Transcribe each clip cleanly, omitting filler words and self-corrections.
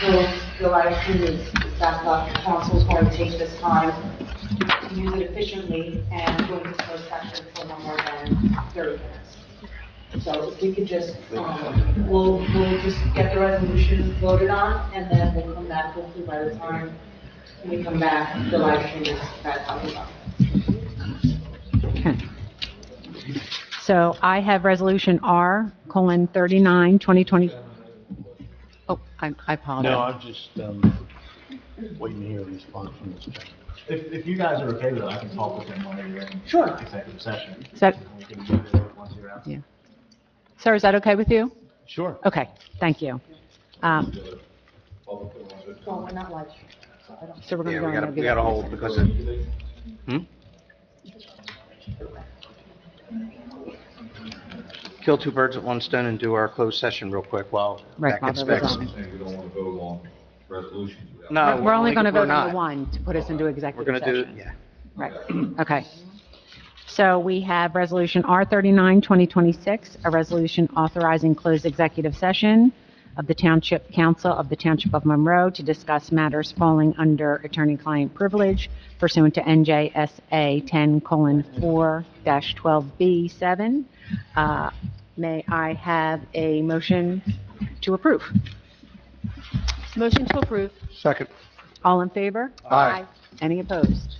So the live stream is that council is going to take this time to use it efficiently and go into closed session for no more than 30 minutes. So if we could just, we'll just get the resolution voted on, and then we'll come back, hopefully by the time we come back, the live stream is back up and running. So I have resolution R:39, 2020. Oh, I apologize. No, I'm just waiting to hear a response from this guy. If you guys are okay with it, I can talk with him while you're in Sure. executive session. Is that, We can do it once you're out. yeah. Sir, is that okay with you? Sure. Okay, thank you. Well, we're not live streaming, so I don't. So we're going to Yeah, go we gotta hold because of, kill two birds with one stone and do our closed session real quick while Right, that while gets they're fixed. resolving. Saying we don't want to vote on resolutions without. No, We're only going to we're vote on not. the one to put us into We're executive gonna session. do, yeah. Right, okay. So we have resolution R:39, 2026, a resolution authorizing closed executive session of the Township Council of the Township of Monroe to discuss matters falling under attorney-client privilege pursuant to NJSA 10:4-12B7. May I have a motion to approve? Motion to approve. Second. All in favor? Aye. Any opposed?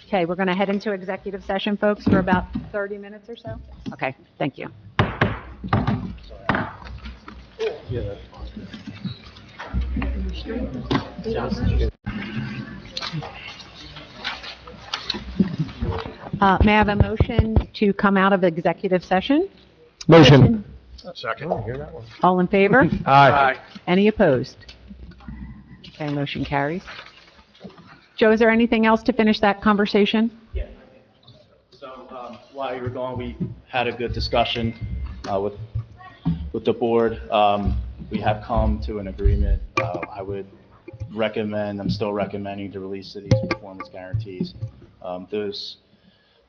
Okay, we're going to head into executive session, folks, for about 30 minutes or so? Okay, thank you. Yeah, that's May I have a motion to come out of executive session? Motion. Second. Oh, hear that one. All in favor? Aye. Any opposed? Okay, motion carries. Joe, is there anything else to finish that conversation? Yeah. So while you were gone, we had a good discussion with the board. We have come to an agreement. I would recommend, I'm still recommending the release of these performance guarantees.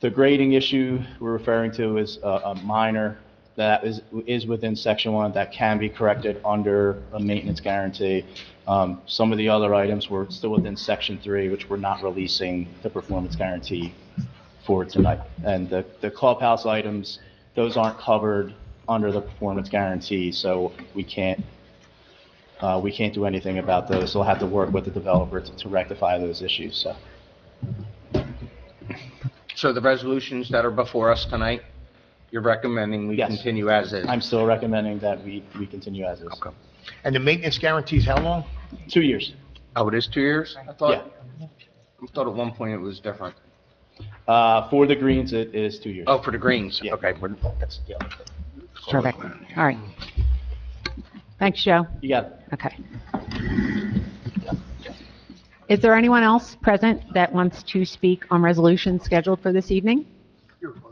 The grading issue we're referring to is a minor that is within section 1 that can be corrected under a maintenance guarantee. Some of the other items were still within section 3, which we're not releasing the performance guarantee for tonight. And the clubhouse items, those aren't covered under the performance guarantee, so we can't do anything about those. So we'll have to work with the developer to rectify those issues, so. So the resolutions that are before us tonight, you're recommending we Yes. continue as is? I'm still recommending that we continue as is. Okay. And the maintenance guarantees how long? 2 years. Oh, it is 2 years? I thought, Yeah. I thought at one point it was different. For the greens, it is 2 years. Oh, for the greens? Yeah. Okay. That's, yeah. Perfect. All right. Thanks, Joe. You got it. Okay. Is there anyone else present that wants to speak on resolutions scheduled for this evening?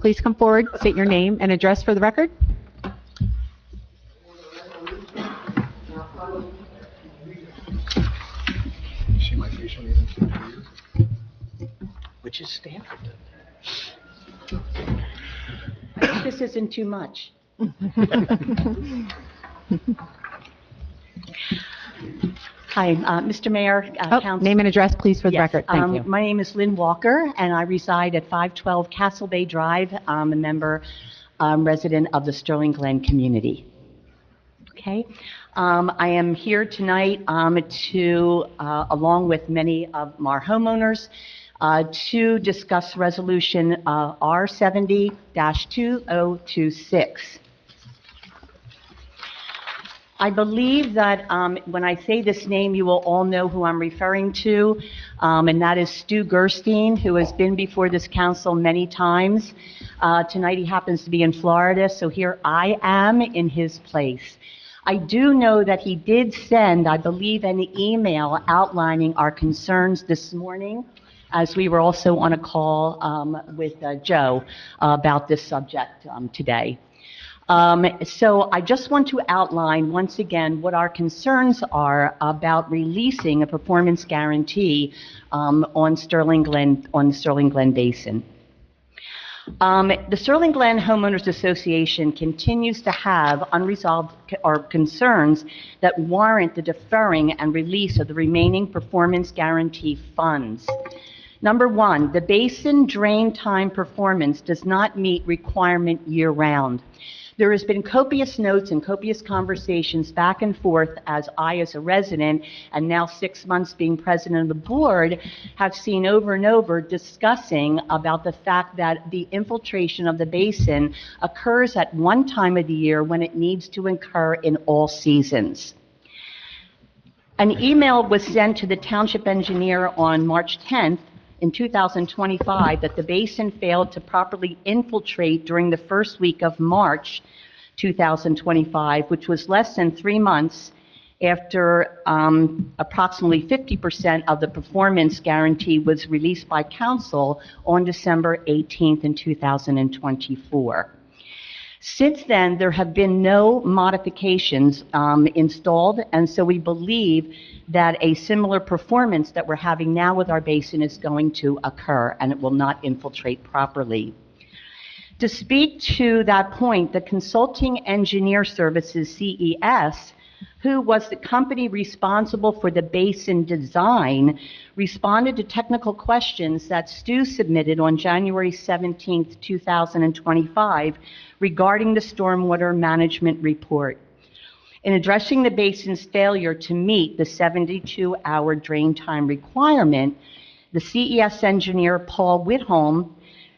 Please come forward, state your name and address for the record. See my face on the which is Stanford. This isn't too much. Hi, Mr. Mayor, Oh, Council. name and address, please, for the Yes, record. Thank you. My name is Lynn Walker, and I reside at 512 Castle Bay Drive. I'm a member, resident of the Sterling Glen community. Okay? I am here tonight along with many of our homeowners, to discuss Resolution R70-2026. I believe that when I say this name, you will all know who I'm referring to, and that is Stu Gerstein, who has been before this council many times. Tonight he happens to be in Florida, so here I am in his place. I do know that he did send, I believe, an email outlining our concerns this morning, as we were also on a call with Joe about this subject today. So I just want to outline once again what our concerns are about releasing a performance guarantee on the Sterling Glen Basin. The Sterling Glen Homeowners Association continues to have unresolved or concerns that warrant the deferring and release of the remaining performance guarantee funds. Number one, the basin drain time performance does not meet requirement year-round. There has been copious notes and copious conversations back and forth as I, as a resident, and now 6 months being president of the board, have seen over and over discussing about the fact that the infiltration of the basin occurs at one time of the year when it needs to occur in all seasons. An email was sent to the township engineer on March 10th in 2025 that the basin failed to properly infiltrate during the first week of March 2025, which was less than 3 months after approximately 50% of the performance guarantee was released by council on December 18th in 2024. Since then, there have been no modifications installed, and so we believe that a similar performance that we're having now with our basin is going to occur, and it will not infiltrate properly. To speak to that point, the Consulting Engineer Services, CES, who was the company responsible for the basin design, responded to technical questions that Stu submitted on January 17th, 2025, regarding the stormwater management report. In addressing the basin's failure to meet the 72-hour drain time requirement, the CES engineer, Paul Whitholm,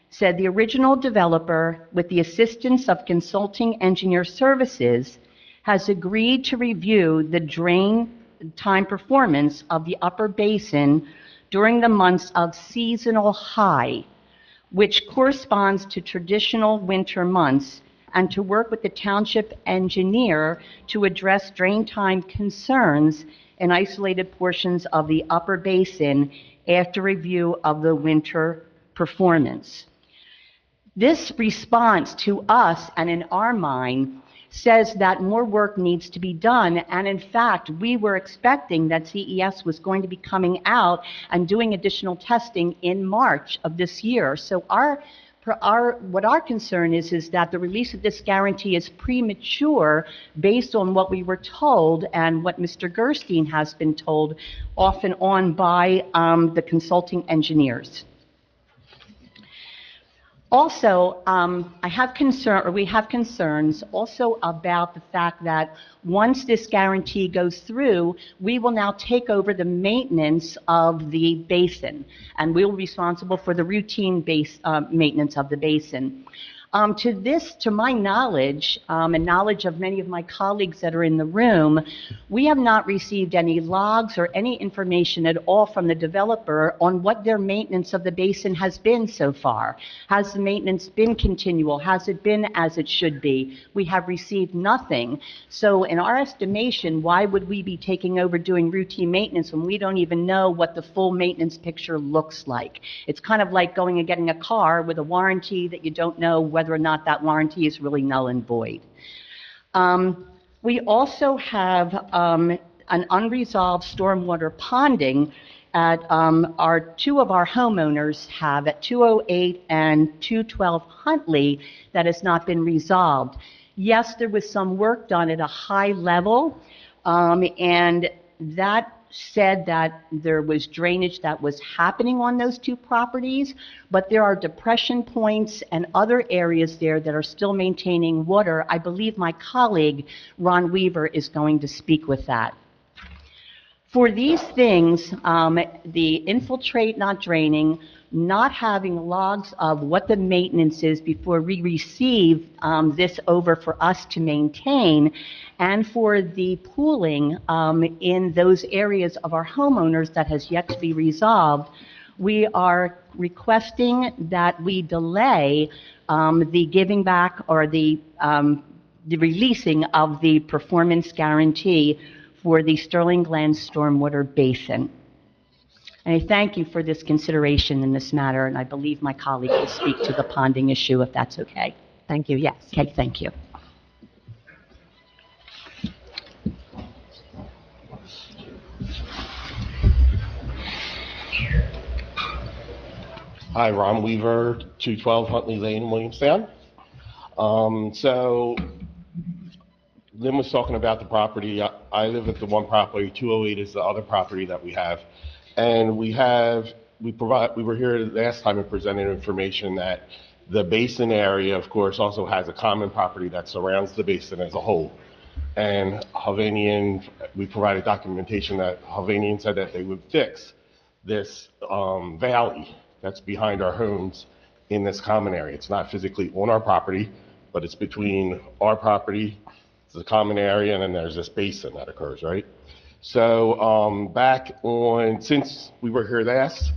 said the original developer, with the assistance of Consulting Engineer Services, has agreed to review the drain time performance of the upper basin during the months of seasonal high, which corresponds to traditional winter months, and to work with the township engineer to address drain time concerns in isolated portions of the upper basin after review of the winter performance. This response to us, and in our mind, says that more work needs to be done, and in fact, we were expecting that CES was going to be coming out and doing additional testing in March of this year. So what our concern is that the release of this guarantee is premature based on what we were told and what Mr. Gerstein has been told off and on by the consulting engineers. Also, we have concerns also about the fact that once this guarantee goes through, we will now take over the maintenance of the basin, and we'll be responsible for the routine maintenance of the basin. To my knowledge, and knowledge of many of my colleagues that are in the room, we have not received any logs or any information at all from the developer on what their maintenance of the basin has been so far. Has the maintenance been continual? Has it been as it should be? We have received nothing. So in our estimation, why would we be taking over doing routine maintenance when we don't even know what the full maintenance picture looks like? It's kind of like going and getting a car with a warranty that you don't know whether or not that warranty is really null and void. We also have an unresolved stormwater ponding at two of our homeowners have at 208 and 212 Huntley that has not been resolved. Yes, there was some work done at a high level, and that said that there was drainage that was happening on those two properties, but there are depression points and other areas there that are still maintaining water. I believe my colleague, Ron Weaver, is going to speak with that. For these things, the infiltrate not draining, not having logs of what the maintenance is before we receive this over for us to maintain, and for the pooling in those areas of our homeowners that has yet to be resolved, we are requesting that we delay the giving back or the releasing of the performance guarantee for the Sterling Glen Stormwater Basin. And I thank you for this consideration in this matter, and I believe my colleague will speak to the ponding issue if that's okay. Thank you, yes. Okay, thank you. Hi, Ron Weaver, 212 Huntley Lane, Williamstown. So Lynn was talking about the property. I live at the one property, 208 is the other property that we have. And we were here last time and presented information that the basin area, of course, also has a common property that surrounds the basin as a whole. And Hovnanian, we provided documentation that Hovnanian said that they would fix this valley that's behind our homes in this common area. It's not physically on our property, but it's between our property, it's a common area, and then there's this basin that occurs, right? So since we were here last,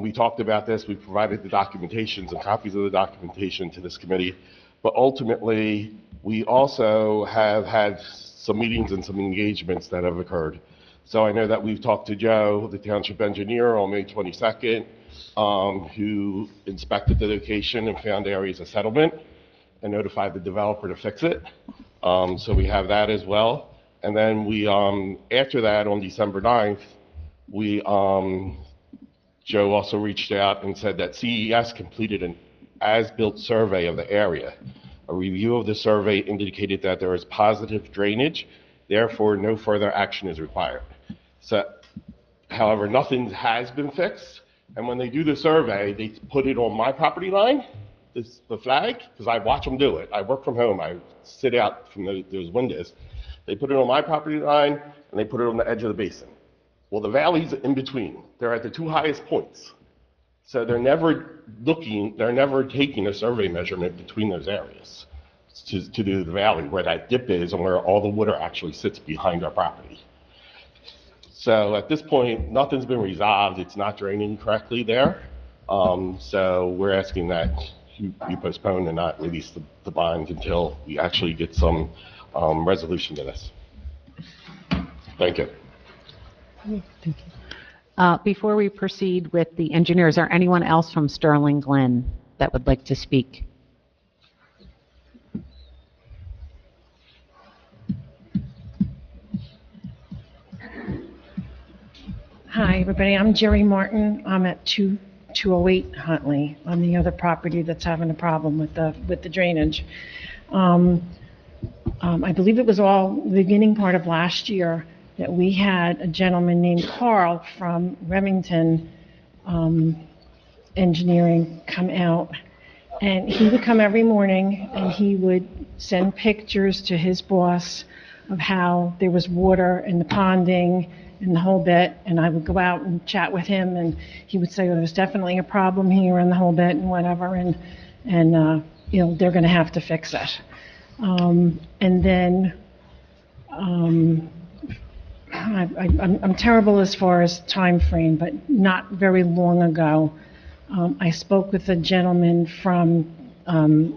we talked about this, we provided the documentations and copies of the documentation to this committee, but ultimately, we also have had some meetings and some engagements that have occurred. So I know that we've talked to Joe, the township engineer, on May 22nd, who inspected the location and found areas of settlement and notified the developer to fix it. So we have that as well. And then after that, on December 9th, Joe also reached out and said that CES completed an as-built survey of the area. A review of the survey indicated that there is positive drainage, therefore no further action is required. So, however, nothing has been fixed, and when they do the survey, they put it on my property line, the flag, because I watch them do it. I work from home, I sit out from those windows. They put it on my property line, and they put it on the edge of the basin. Well, the valley's in between. They're at the two highest points. So they're never taking a survey measurement between those areas to do the valley, where that dip is and where all the water actually sits behind our property. So at this point, nothing's been resolved. It's not draining correctly there. So we're asking that you postpone and not release the bond until we actually get some resolution to this. Thank you. Before we proceed with the engineer, is there anyone else from Sterling Glen that would like to speak? Hi, everybody. I'm Jerry Martin. I'm at 208 Huntley on the other property that's having a problem with the drainage. I believe it was all the beginning part of last year that we had a gentleman named Carl from Remington Engineering come out, and he would come every morning and he would send pictures to his boss of how there was water in the ponding and the whole bit, and I would go out and chat with him, and he would say, well, there's definitely a problem here and the whole bit and whatever, and they're going to have to fix it. And then I'm terrible as far as time frame, but not very long ago, I spoke with a gentleman from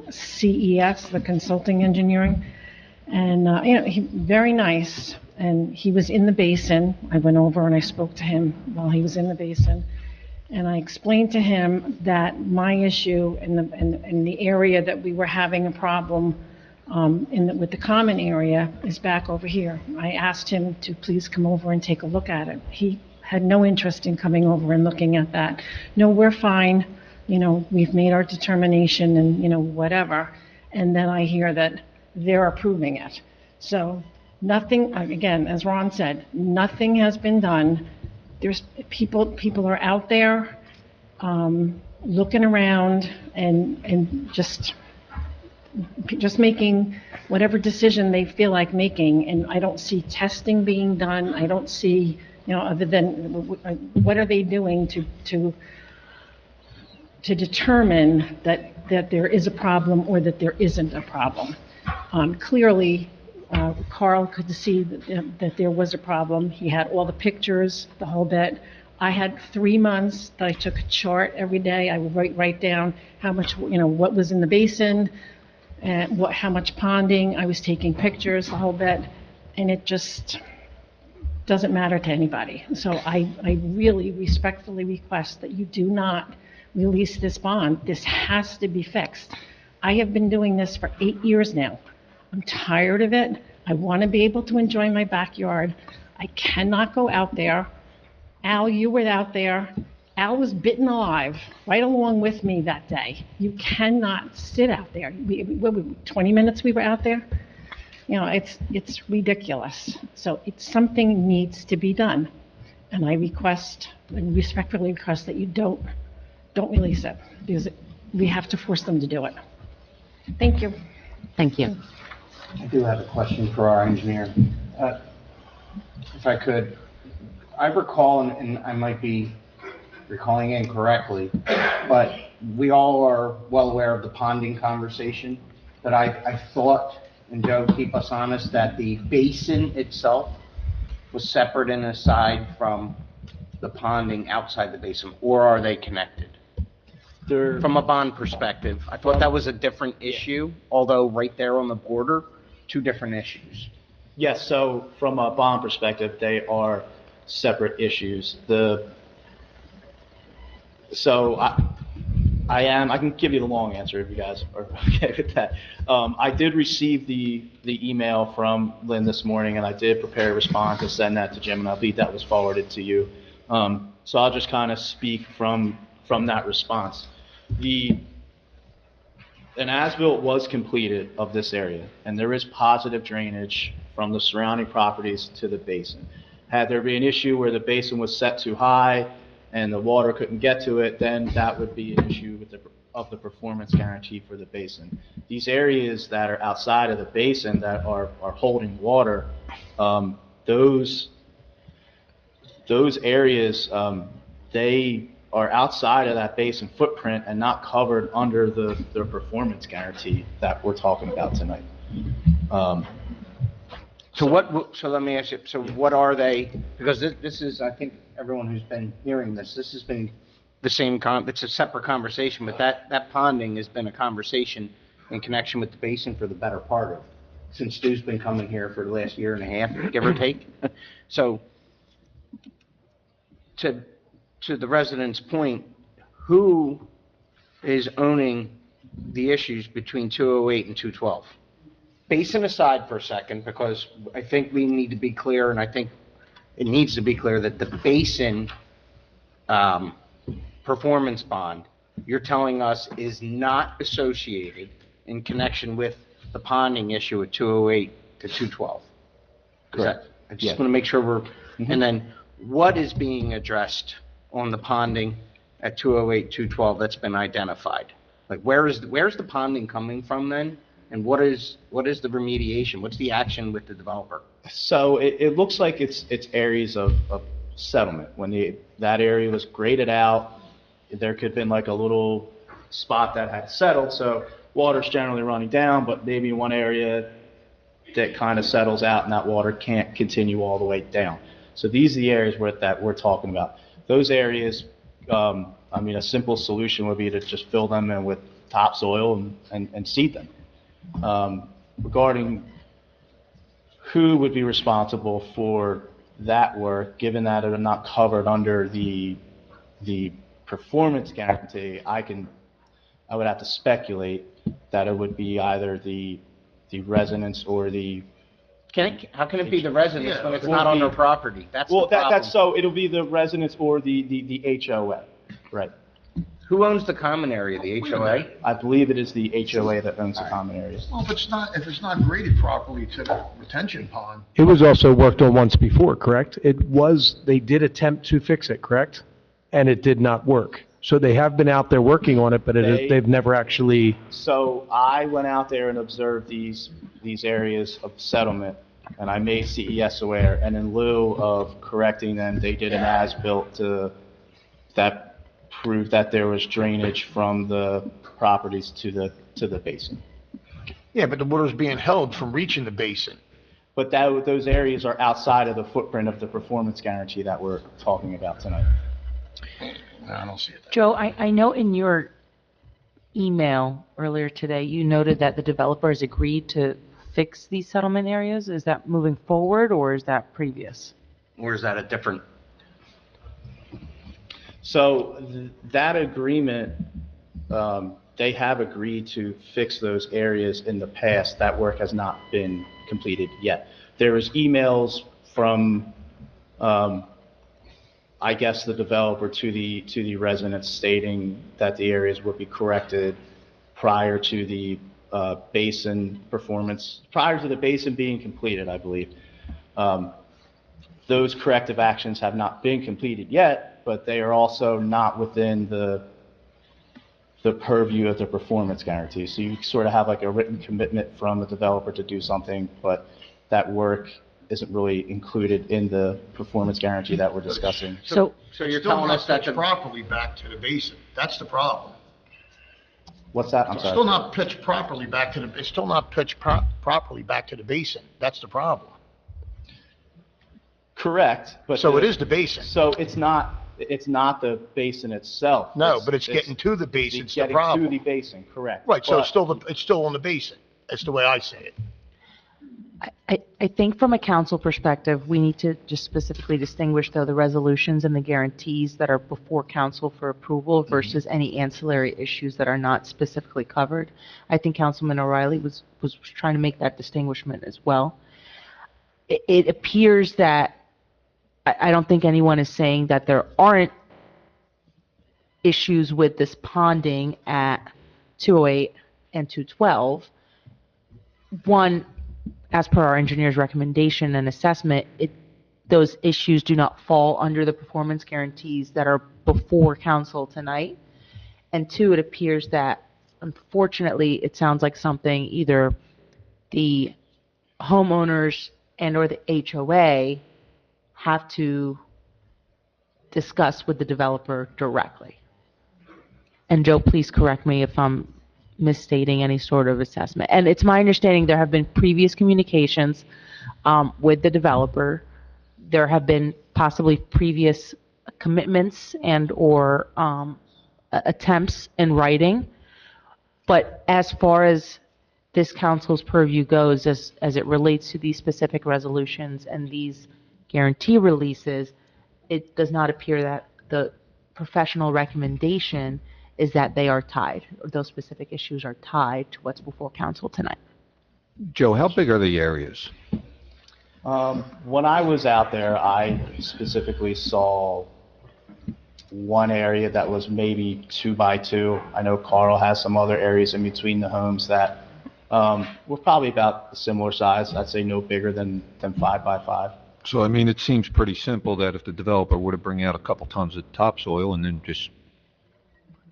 CES, the consulting engineering, and he very nice. And he was in the basin. I went over and I spoke to him while he was in the basin. And I explained to him that my issue in the area that we were having a problem with the common area is back over here. I asked him to please come over and take a look at it. He had no interest in coming over and looking at that. No, we're fine. We've made our determination and, whatever. And then I hear that they're approving it. So nothing, again, as Ron said, nothing has been done. There's people are out there looking around and just making whatever decision they feel like making. And I don't see testing being done. I don't see, other than what are they doing to determine that there is a problem or that there isn't a problem. Clearly, Carl could see that there was a problem. He had all the pictures, the whole bit. I had 3 months that I took a chart every day. I would write down how much, what was in the basin, and how much ponding. I was taking pictures, the whole bit, and it just doesn't matter to anybody. So I really respectfully request that you do not release this bond. This has to be fixed. I have been doing this for 8 years now. I'm tired of it. I want to be able to enjoy my backyard. I cannot go out there. Al, you were out there, Al was bitten alive right along with me that day. You cannot sit out there. 20 minutes we were out there? You know, it's ridiculous. So something needs to be done. And I respectfully request that you don't release it, because we have to force them to do it. Thank you. Thank you. I do have a question for our engineer. If I could, I recall, and I might be recalling incorrectly, but we all are well aware of the ponding conversation, but I thought, and Joe, keep us honest, that the basin itself was separate and aside from the ponding outside the basin, or are they connected? From a bond perspective, I thought that was a different issue, although right there on the border, two different issues. Yes, so from a bond perspective, they are separate issues. I can give you the long answer if you guys are okay with that. I did receive the email from Lynn this morning, and I did prepare a response to send that to Jim, and I believe that was forwarded to you. So I'll just kind of speak from that response. An as-built was completed of this area, and there is positive drainage from the surrounding properties to the basin. Had there been an issue where the basin was set too high and the water couldn't get to it, then that would be an issue with the performance guarantee for the basin. These areas that are outside of the basin that are holding water, those areas, they are outside of that basin footprint and not covered under the performance guarantee that we're talking about tonight. So let me ask you, so what are they, because this is, I think, everyone who's been hearing this has been the same, it's a separate conversation, but that ponding has been a conversation in connection with the basin for the better part of, since Stu's been coming here for the last year and a half, give or take. So, to the resident's point, who is owning the issues between 208 and 212? Basin aside for a second, because I think we need to be clear, and I think it needs to be clear that the basin performance bond, you're telling us, is not associated in connection with the ponding issue at 208 to 212. Correct. I just want to make sure we're, and then what is being addressed on the ponding at 208, 212 that's been identified? Like, where's the ponding coming from then? And what is the remediation? What's the action with the developer? So it looks like it's areas of settlement. When that area was graded out, there could have been like a little spot that had settled, so water's generally running down, but maybe one area that kind of settles out and that water can't continue all the way down. So these are the areas that we're talking about. Those areas, a simple solution would be to just fill them in with topsoil and seed them. Regarding who would be responsible for that work, given that it are not covered under the performance guarantee, I would have to speculate that it would be either the residents or the... How can it be the residents when it's not on their property? That's the problem. That's so, it'll be the residents or the HOA, right? Who owns the common area, the HOA? I believe it is the HOA that owns the common areas. Well, if it's not graded properly to the retention pond, It was also worked on once before, correct? They did attempt to fix it, correct? And it did not work. So they have been out there working on it, but they've never actually... So I went out there and observed these areas of settlement, and I made CES aware, and in lieu of correcting them, they did an as-built that proved that there was drainage from the properties to the basin. yeah, but the water's being held from reaching the basin. But those areas are outside of the footprint of the performance guarantee that we're talking about tonight. No, I don't see it. Joe, I know in your email earlier today, you noted that the developer has agreed to fix these settlement areas. Is that moving forward, or is that previous? Or is that a different? So that agreement, they have agreed to fix those areas in the past. That work has not been completed yet. There was emails from I guess, the developer to the residents stating that the areas would be corrected prior to the basin performance, prior to the basin being completed, I believe. Those corrective actions have not been completed yet, but they are also not within the purview of the performance guarantee. So you sort of have like a written commitment from the developer to do something, but that work isn't really included in the performance guarantee that we're discussing. So you're Still telling not us that pitched properly back to the basin. That's the problem. What's that? I'm It's sorry. still not pitched properly back to the, it's still not pitched properly back to the basin. That's the problem. Correct, but. So it is the basin. So it's not the basin itself. No, but it's getting to the basin, it's the Getting problem. to the basin, correct. Right, so But- it's still on the basin. That's the way I say it. I think from a council perspective, we need to just specifically distinguish, though, the resolutions and the guarantees that are before council for approval versus any ancillary issues that are not specifically covered. I think Councilman O'Reilly was trying to make that distinguishment as well. It appears that, I don't think anyone is saying that there aren't issues with this ponding at 208 and 212. One, as per our engineer's recommendation and assessment, those issues do not fall under the performance guarantees that are before council tonight. And two, it appears that, unfortunately, it sounds like something either the homeowners and or the HOA have to discuss with the developer directly. And Joe, please correct me if I'm misstating any sort of assessment. And it's my understanding there have been previous communications with the developer. There have been possibly previous commitments and or attempts in writing. But as far as this council's purview goes, as it relates to these specific resolutions and these guarantee releases, it does not appear that the professional recommendation is that they are tied, or those specific issues are tied to what's before council tonight. Joe, how big are the areas? When I was out there, I specifically saw one area that was maybe 2 by 2. I know Carl has some other areas in between the homes that were probably about a similar size. I'd say no bigger than 5 by 5. So, I mean, it seems pretty simple that if the developer were to bring out a couple tons of topsoil and then just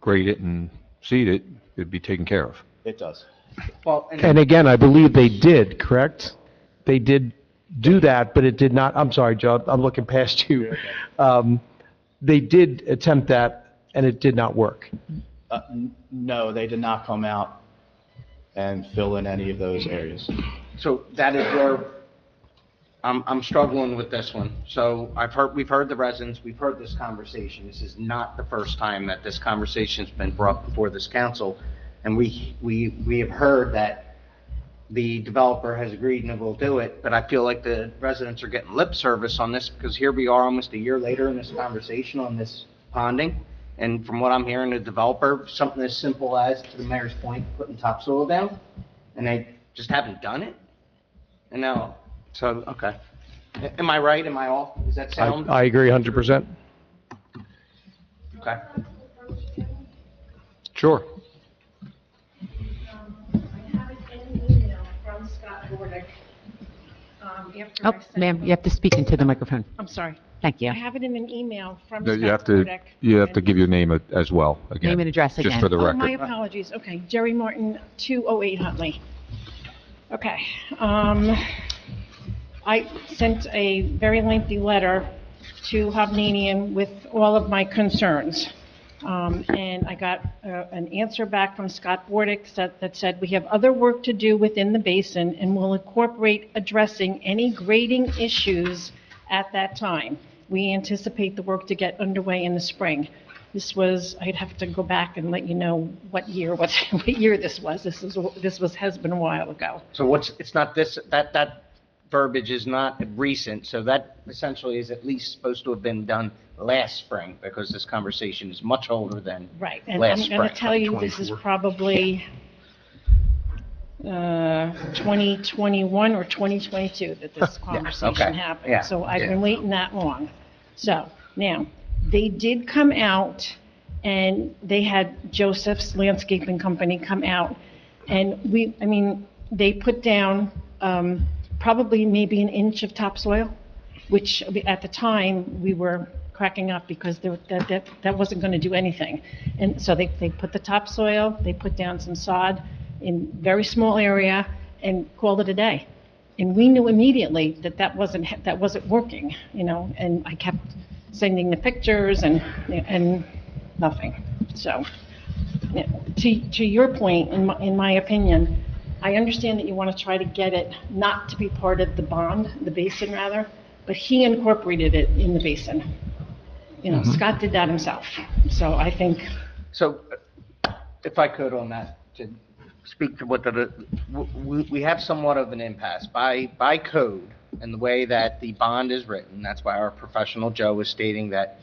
grade it and seed it, it'd be taken care of. It does. Well, And again, I believe they did, correct? They did do that, but it did not, I'm sorry, Joe, I'm looking past you. They did attempt that, and it did not work. No, they did not come out and fill in any of those areas. So that is where I'm struggling with this one. So we've heard the residents, we've heard this conversation. This is not the first time that this conversation's been brought before this council. And we have heard that the developer has agreed and will do it, but I feel like the residents are getting lip service on this because here we are almost a year later in this conversation on this ponding. And from what I'm hearing, the developer, something as simple as, to the mayor's point, putting topsoil down, and they just haven't done it. And now, so, okay. Am I right? Am I off? Does that sound? I agree 100%. Okay. Sure. I have it in an email from Scott Bordick. After Oh, I sent- ma'am, you have to speak into the microphone. I'm sorry. Thank you. I have it in an email from No, Scott you have Bordick. to give your name as well, again. Name and address Just again. for the Oh, my record. apologies. Okay, Jerry Martin, 208 Huntley. Okay. I sent a very lengthy letter to Hovnanian with all of my concerns. And I got an answer back from Scott Bordick that said, "We have other work to do within the basin and will incorporate addressing any grading issues at that time. We anticipate the work to get underway in the spring." This was, I'd have to go back and let you know what year this was. Has been a while ago. So it's not this, that verbiage is not recent, so that essentially is at least supposed to have been done last spring, because this conversation is much older than Right, and last I'm going spring. to tell you, this is probably 2021 or 2022 that this conversation okay, yeah, happened. So I've been waiting that long. So Now, they did come out, and they had Joseph's Landscaping Company come out, and they put down probably maybe an inch of topsoil, which at the time, we were cracking up because that wasn't going to do anything. And so they put the topsoil, they put down some sod in very small area and called it a day. And we knew immediately that wasn't working, and I kept sending the pictures and nothing. So, to your point, in my opinion, I understand that you want to try to get it not to be part of the bond, the basin rather, but he incorporated it in the basin. Scott did that himself. So I think. So, if I could on that, to speak to what we have somewhat of an impasse. By code and the way that the bond is written, that's why our professional Joe is stating that,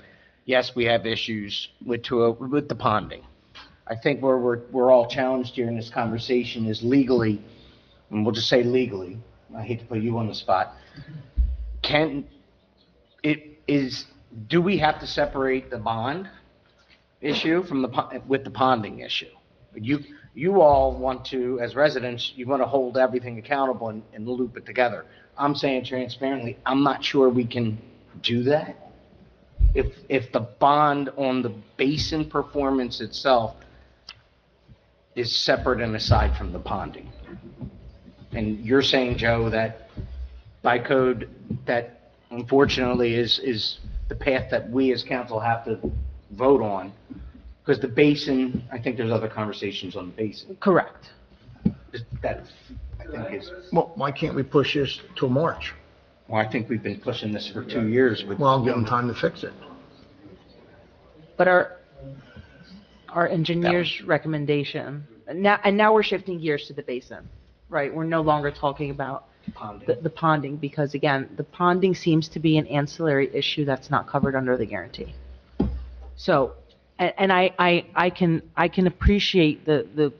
yes, we have issues with the ponding. I think where we're all challenged here in this conversation is legally, and we'll just say legally, I hate to put you on the spot, do we have to separate the bond issue from with the ponding issue? You all want to, as residents, you want to hold everything accountable and loop it together. I'm saying transparently, I'm not sure we can do that. If the bond on the basin performance itself is separate and aside from the ponding. And you're saying, Joe, that by code, that unfortunately is the path that we as council have to vote on. Because the basin, I think there's other conversations on the basin. Correct. That, I think is, Well, why can't we push this till March? well, I think we've been pushing this for 2 years with. Well, give them time to fix it. But our engineer's recommendation, now we're shifting gears to the basin, right? We're no longer talking about the ponding, because again, the ponding seems to be an ancillary issue that's not covered under the guarantee. So, and I can appreciate the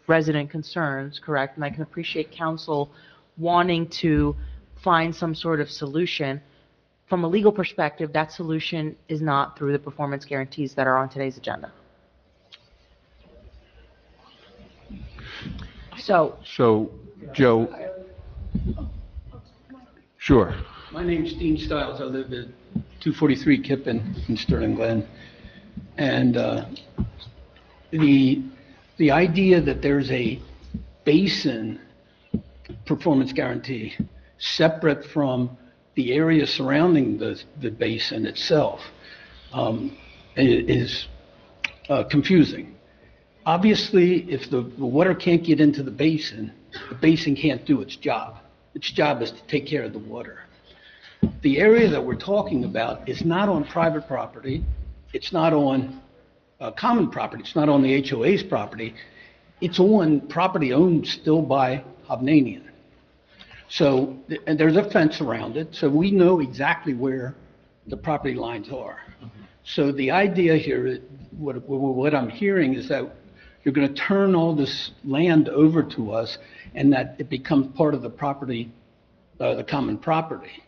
resident concerns, correct? And I can appreciate council wanting to find some sort of solution. From a legal perspective, that solution is not through the performance guarantees that are on today's agenda. So, Joe, sure. My name's Dean Stiles. I live at 243 Kippen in Sterling Glen. And the idea that there's a basin performance guarantee separate from the area surrounding the basin itself is confusing. Obviously, if the water can't get into the basin can't do its job. Its job is to take care of the water. The area that we're talking about is not on private property. It's not on common property. It's not on the HOA's property. It's on property owned still by Hovnanian. So, and there's a fence around it, so we know exactly where the property lines are. So the idea here, what I'm hearing is that you're going to turn all this land over to us and that it becomes part of the property, the common property.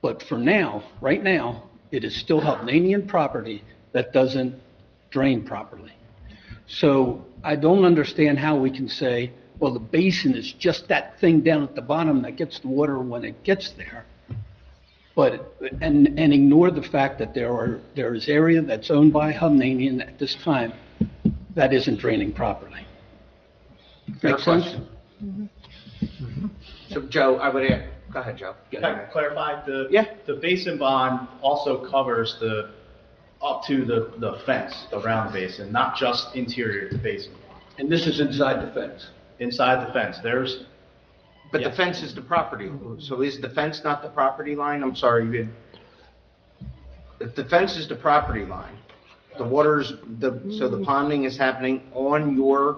But for now, right now, it is still Hovnanian property that doesn't drain properly. So I don't understand how we can say, well, the basin is just that thing down at the bottom that gets the water when it gets there. But, and ignore the fact that there is area that's owned by Hovnanian at this time that isn't draining properly. Make sense? So Joe, I would add, go ahead, Joe. Can I clarify? Yeah. The basin bond also covers up to the fence around the basin, not just interior to the basin. And this is inside the fence? Inside the fence, But the Yes. fence is the property, so is the fence not the property line? I'm sorry, if the fence is the property line, so the ponding is happening on your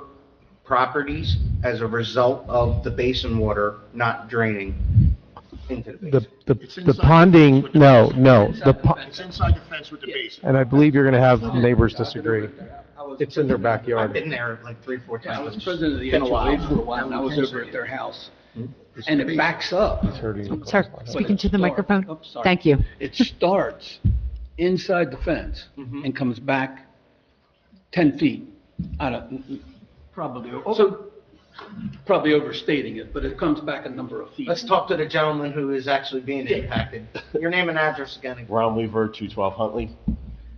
properties as a result of the basin water not draining into the basin. The ponding, no, It's inside the fence with the basin. and I believe you're going to have neighbors disagree. It's in their I've been been there like 3-4 times. I was president of the It's been a HOA while. for a while, and I was over at their house. And it backs up. Sir, speaking to the microphone. Oh, sorry. Thank you. It starts inside the fence and comes back 10 feet. I don't, probably overstating it, but it comes back a number of feet. Let's talk to the gentleman who is actually being impacted. Your name and address again. Ron Weaver, 212 Huntley.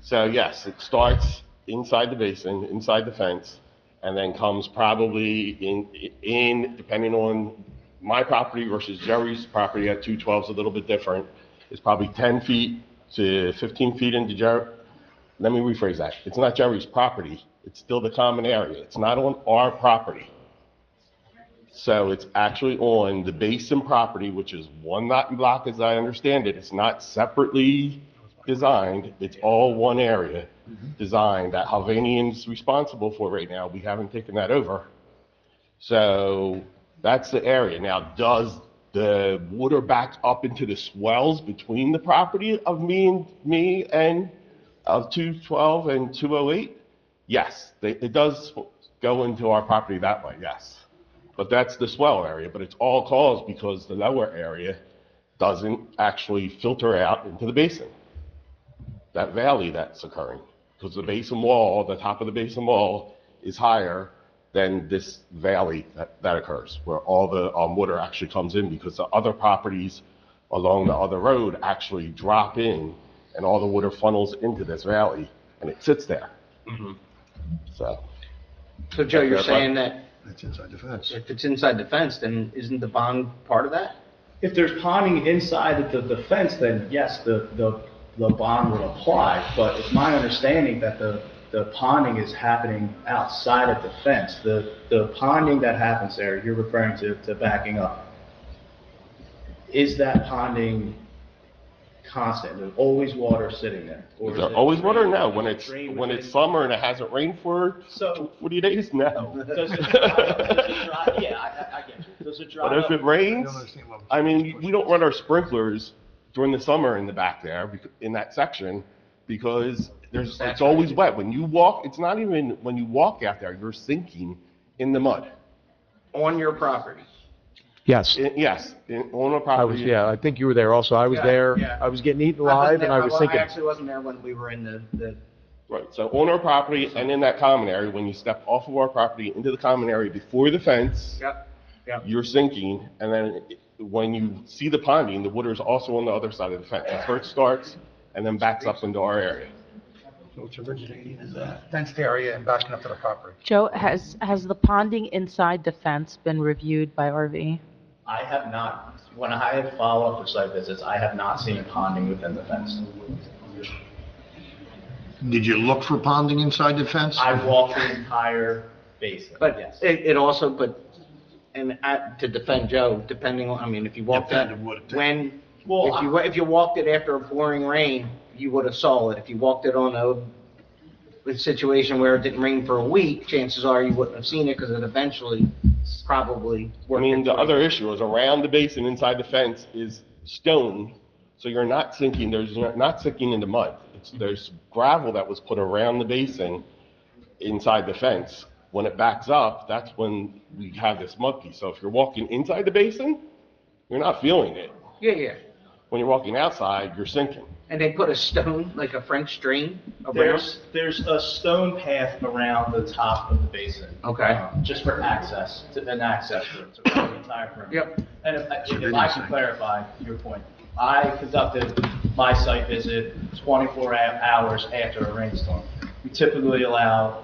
So yes, it starts inside the basin, inside the fence, and then comes probably in depending on my property versus Jerry's property at 212 is a little bit different. It's probably 10 feet to 15 feet into Jerry. Let me rephrase that. It's not Jerry's property. It's still the common area. It's not on our property. So it's actually on the basin property, which is one lot and block as I understand it. It's not separately designed. It's all one area designed that Hovnanian's responsible for right now. We haven't taken that over. So that's the area. Now, does the water back up into the swells between the property of me and of 212 and 208? Yes, it does go into our property that way, yes. But that's the swell area, but it's all caused because the lower area doesn't actually filter out into the basin. That valley that's occurring, because the basin wall, the top of the basin wall is higher than this valley that occurs, where all the water actually comes in because the other properties along the other road actually drop in and all the water funnels into this valley and it sits there. So Joe, you're saying that It's inside the fence. if it's inside the fence, then isn't the bond part of that? If there's ponding inside the fence, then yes, the bond would apply, but it's my understanding that the ponding is happening outside of the fence. The ponding that happens there, you're referring to backing up. Is that ponding constant? There's always water sitting there? Or is is there it always water? drained? No. Is it When it's summer and it hasn't rained for 40 days, no. Does it dry? Yeah, I get you. Does it dry But if up? it rains, I mean, we don't run our sprinklers during the summer in the back there, in that section, because it's always wet. When you walk, it's not even, when you walk out there, you're sinking in the mud. On your property? Yes. Yes, on a I property. was, I think you were there also. I was Yeah, there. yeah. I was getting eaten alive and I was I thinking, actually wasn't there when we were in the Right, so on our property and in that common area, when you step off of our property into the common area before the fence, Yep, yep. you're sinking, and then when you see the ponding, the water is also on the other side of the fence. That's where it starts, and then backs up into our area. So it's originating in the fenced area and backing up to the property. Joe, has the ponding inside the fence been reviewed by RV? I have not. When I have follow-up for site visits, I have not seen ponding within the fence. Did you look for ponding inside the fence? I walked the entire basin, But yes. it also, to defend Joe, depending on, I mean, if you walked it, Depending what it takes. if you walked it after a pouring rain, you would have saw it. If you walked it on a situation where it didn't rain for a week, chances are you wouldn't have seen it because it eventually probably I worked. mean, its the way other through. issue is around the basin inside the fence is stone, so you're not sinking, you're not sinking into mud. There's gravel that was put around the basin inside the fence. When it backs up, that's when we have this mud piece. So if you're walking inside the basin, you're not feeling it. Yeah. When you're walking outside, you're sinking. And they put a stone, like a French drain around? There's a stone path around the top of the basin. Okay. Just for access, an access route to the entire perimeter. Yep. And if I can clarify your point, I conducted my site visit 24 hours after a rainstorm. We typically allow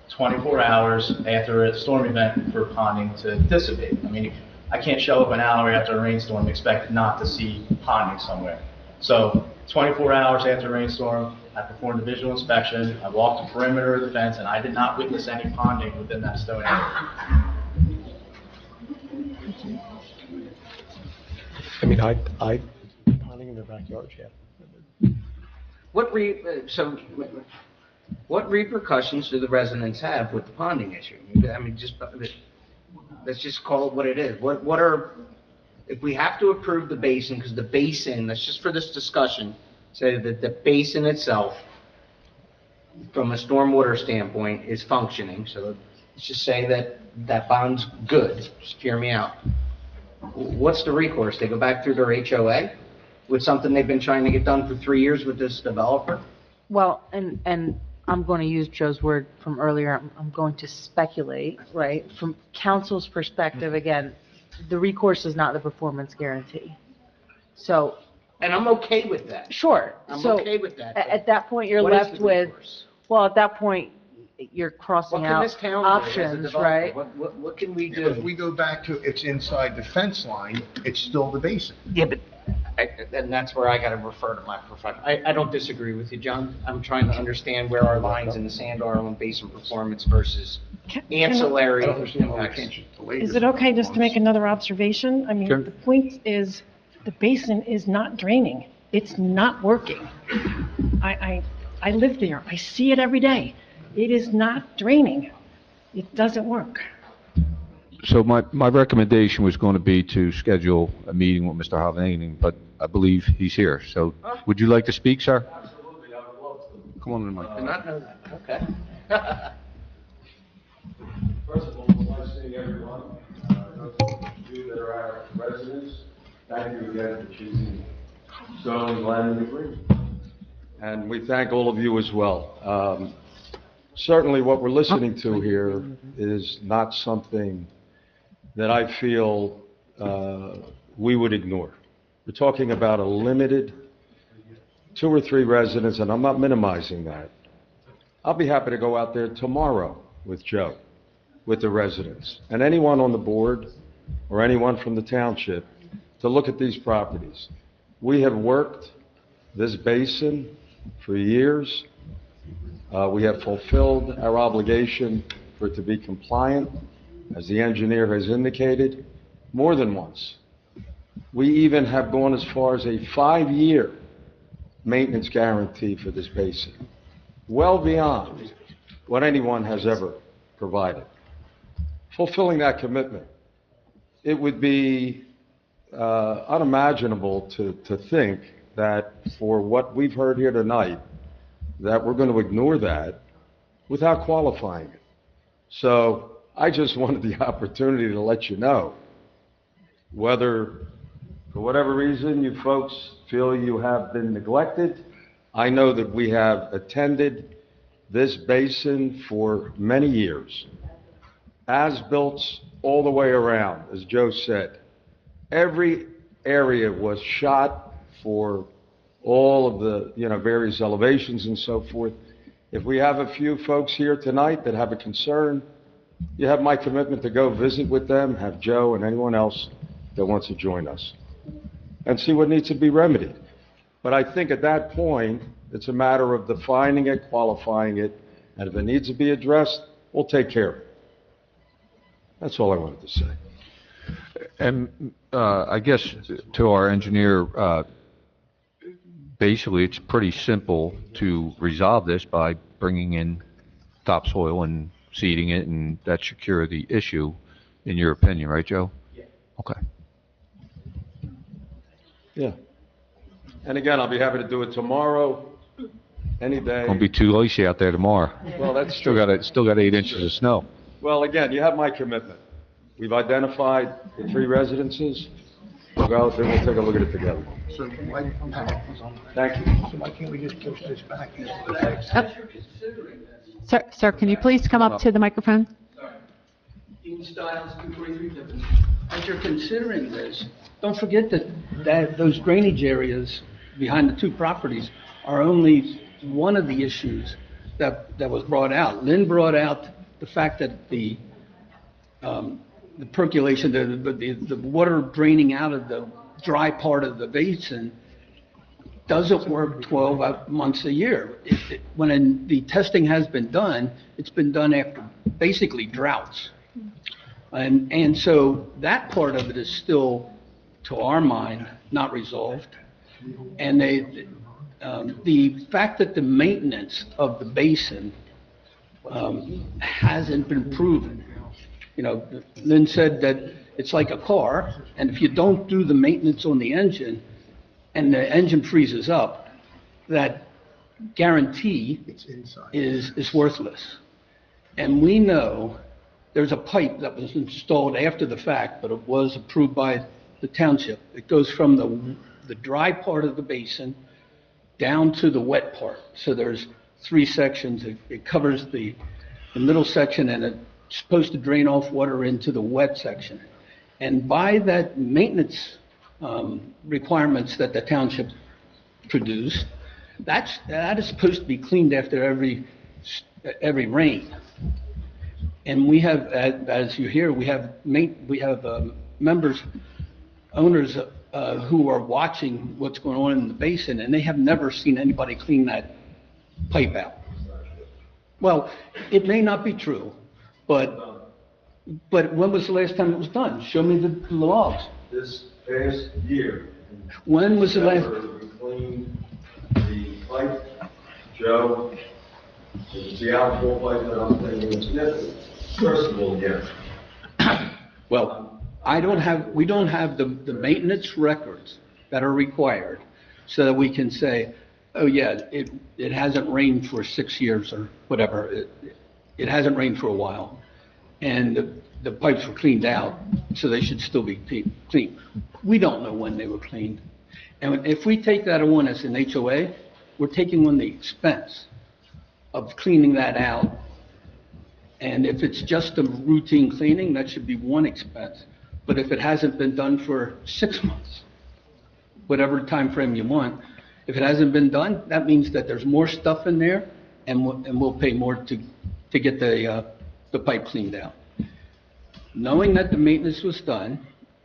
24 hours after a storm event for ponding to dissipate. I mean, I can't show up an hour after a rainstorm and expect not to see ponding somewhere. So 24 hours after a rainstorm, I performed a visual inspection, I walked the perimeter of the fence, and I did not witness any ponding within that stone area. I mean, I ponding in their backyards, yeah. What repercussions do the residents have with the ponding issue? I mean, let's just call it what it is. If we have to approve the basin, because the basin, that's just for this discussion, say that the basin itself, from a stormwater standpoint, is functioning, so let's just say that bond's good, just hear me out. What's the recourse? They go back through their HOA? with something they've been trying to get done for 3 years with this developer? Well, and I'm going to use Joe's word from earlier, I'm going to speculate, right? From council's perspective, again, the recourse is not the performance guarantee. So, And I'm okay with that. sure. I'm So, okay with that. At that point, you're What is left the with, recourse? well, at that point, you're What crossing can this out town do as a options, developer? right? What can we If do? we go back to it's inside the fence line, it's still the basin. Yeah, but, and that's where I gotta refer to my profession. I don't disagree with you, John. I'm trying to understand where our lines in the sand are on basin performance versus ancillary impacts. Is it okay just to make another observation? I mean, Sure. the point is, the basin is not draining. It's not working. I live there. I see it every day. It is not draining. It doesn't work. So my recommendation was going to be to schedule a meeting with Mr. Hovnanian, but I believe he's here. So would you like to speak, sir? Absolutely, I would love to. Come on in, Mike. Did not know that. Okay. First of all, it's nice seeing everyone. Those of you that are our residents, thank you again for choosing Sterling Land and Green. And we thank all of you as well. Certainly what we're listening to here is not something that I feel we would ignore. We're talking about a limited 2 or 3 residents, and I'm not minimizing that. I'll be happy to go out there tomorrow with Joe, with the residents, and anyone on the board or anyone from the township to look at these properties. We have worked this basin for years. We have fulfilled our obligation for it to be compliant, as the engineer has indicated, more than once. We even have gone as far as a 5-year maintenance guarantee for this basin, well beyond what anyone has ever provided. Fulfilling that commitment, it would be unimaginable to think that for what we've heard here tonight, that we're going to ignore that without qualifying it. So I just wanted the opportunity to let you know, whether for whatever reason you folks feel you have been neglected, I know that we have attended this basin for many years. As-built all the way around, as Joe said. Every area was shot for all of the, various elevations and so forth. If we have a few folks here tonight that have a concern, you have my commitment to go visit with them, have Joe and anyone else that wants to join us, and see what needs to be remedied. But I think at that point, it's a matter of defining it, qualifying it, and if it needs to be addressed, we'll take care of it. That's all I wanted to say. And I guess to our engineer, basically, it's pretty simple to resolve this by bringing in topsoil and seeding it, and that should cure the issue, in your opinion, right, Joe? Yeah. Okay. Yeah. And again, I'll be happy to do it tomorrow, any day. Gonna be too icy out there tomorrow. Well, that's Still true. got 8 inches of snow. Well, again, you have my commitment. We've identified the 3 residences. We'll go out there, we'll take a look at it together. So why, Thank you. so why can't we just push this back? Sir, can you please come up to the microphone? Dean Stiles, 243 Tiffin. As you're considering this, don't forget that those drainage areas behind the 2 properties are only one of the issues that was brought out. Lynn brought out the fact that the percolation, the water draining out of the dry part of the basin doesn't work 12 months a year. When the testing has been done, it's been done after basically droughts. And so that part of it is still, to our mind, not resolved. And the fact that the maintenance of the basin hasn't been proven. Lynn said that it's like a car, and if you don't do the maintenance on the engine, and the engine freezes up, that guarantee is worthless. And we know there's a pipe that was installed after the fact, but it was approved by the township. It goes from the dry part of the basin down to the wet part. So there's 3 sections. It covers the middle section, and it's supposed to drain off water into the wet section. And by that maintenance requirements that the township produced, that is supposed to be cleaned after every rain. And we have, as you hear, we have members, owners who are watching what's going on in the basin, and they have never seen anybody clean that pipe out. Well, it may not be true, but when was the last time it was done? Show me the logs. This past year. When was the last? We cleaned the pipe, Joe, the outfall pipe that I'm thinking is sniffing. First of all, yes. Well, we don't have the maintenance records that are required so that we can say, oh yeah, it hasn't rained for 6 years or whatever. It hasn't rained for a while. And the pipes were cleaned out, so they should still be clean. We don't know when they were cleaned. And if we take that on as an HOA, we're taking on the expense of cleaning that out. And if it's just a routine cleaning, that should be one expense. But if it hasn't been done for 6 months, whatever time frame you want, if it hasn't been done, that means that there's more stuff in there, and we'll pay more to get the pipe cleaned out. Knowing that the maintenance was done,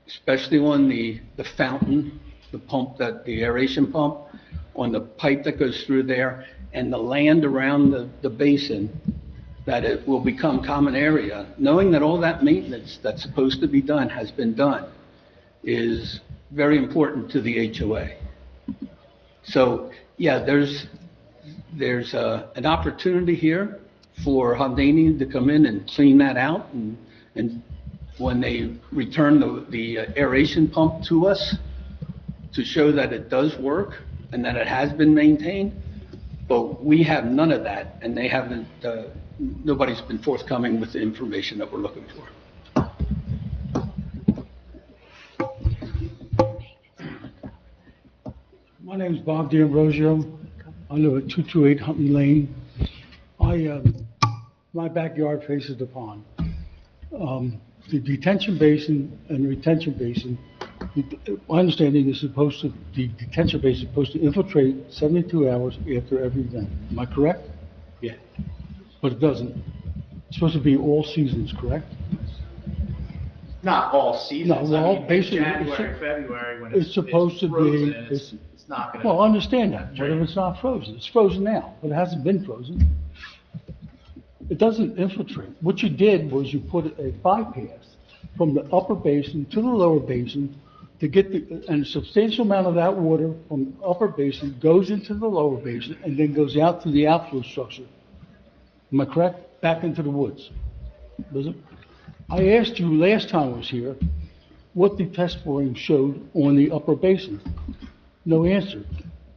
especially on the fountain, the pump, the aeration pump, on the pipe that goes through there, and the land around the basin, that it will become common area, knowing that all that maintenance that's supposed to be done has been done, is very important to the HOA. So, yeah, there's an opportunity here for Haldane to come in and clean that out, and when they return the aeration pump to us, to show that it does work and that it has been maintained. But we have none of that, and they haven't, nobody's been forthcoming with the information that we're looking for. My name is Bob D'Ambrosio. I live at 228 Huntley Lane. My backyard faces the pond. The detention basin and the retention basin, my understanding is the detention basin is supposed to infiltrate 72 hours after every event. Am I correct? Yeah. But it doesn't. It's supposed to be all seasons, correct? Not all seasons. No, well, I mean, basically, January, February, when it's supposed to frozen, be. it's not gonna. Well, I understand that. What if it's not frozen? It's frozen now, but it hasn't been frozen. It doesn't infiltrate. What you did was you put a bypass from the upper basin to the lower basin to get and a substantial amount of that water from the upper basin goes into the lower basin and then goes out to the outflow structure. Am I correct? Back into the woods. Does it? I asked you last time I was here what the test boring showed on the upper basin. No answer.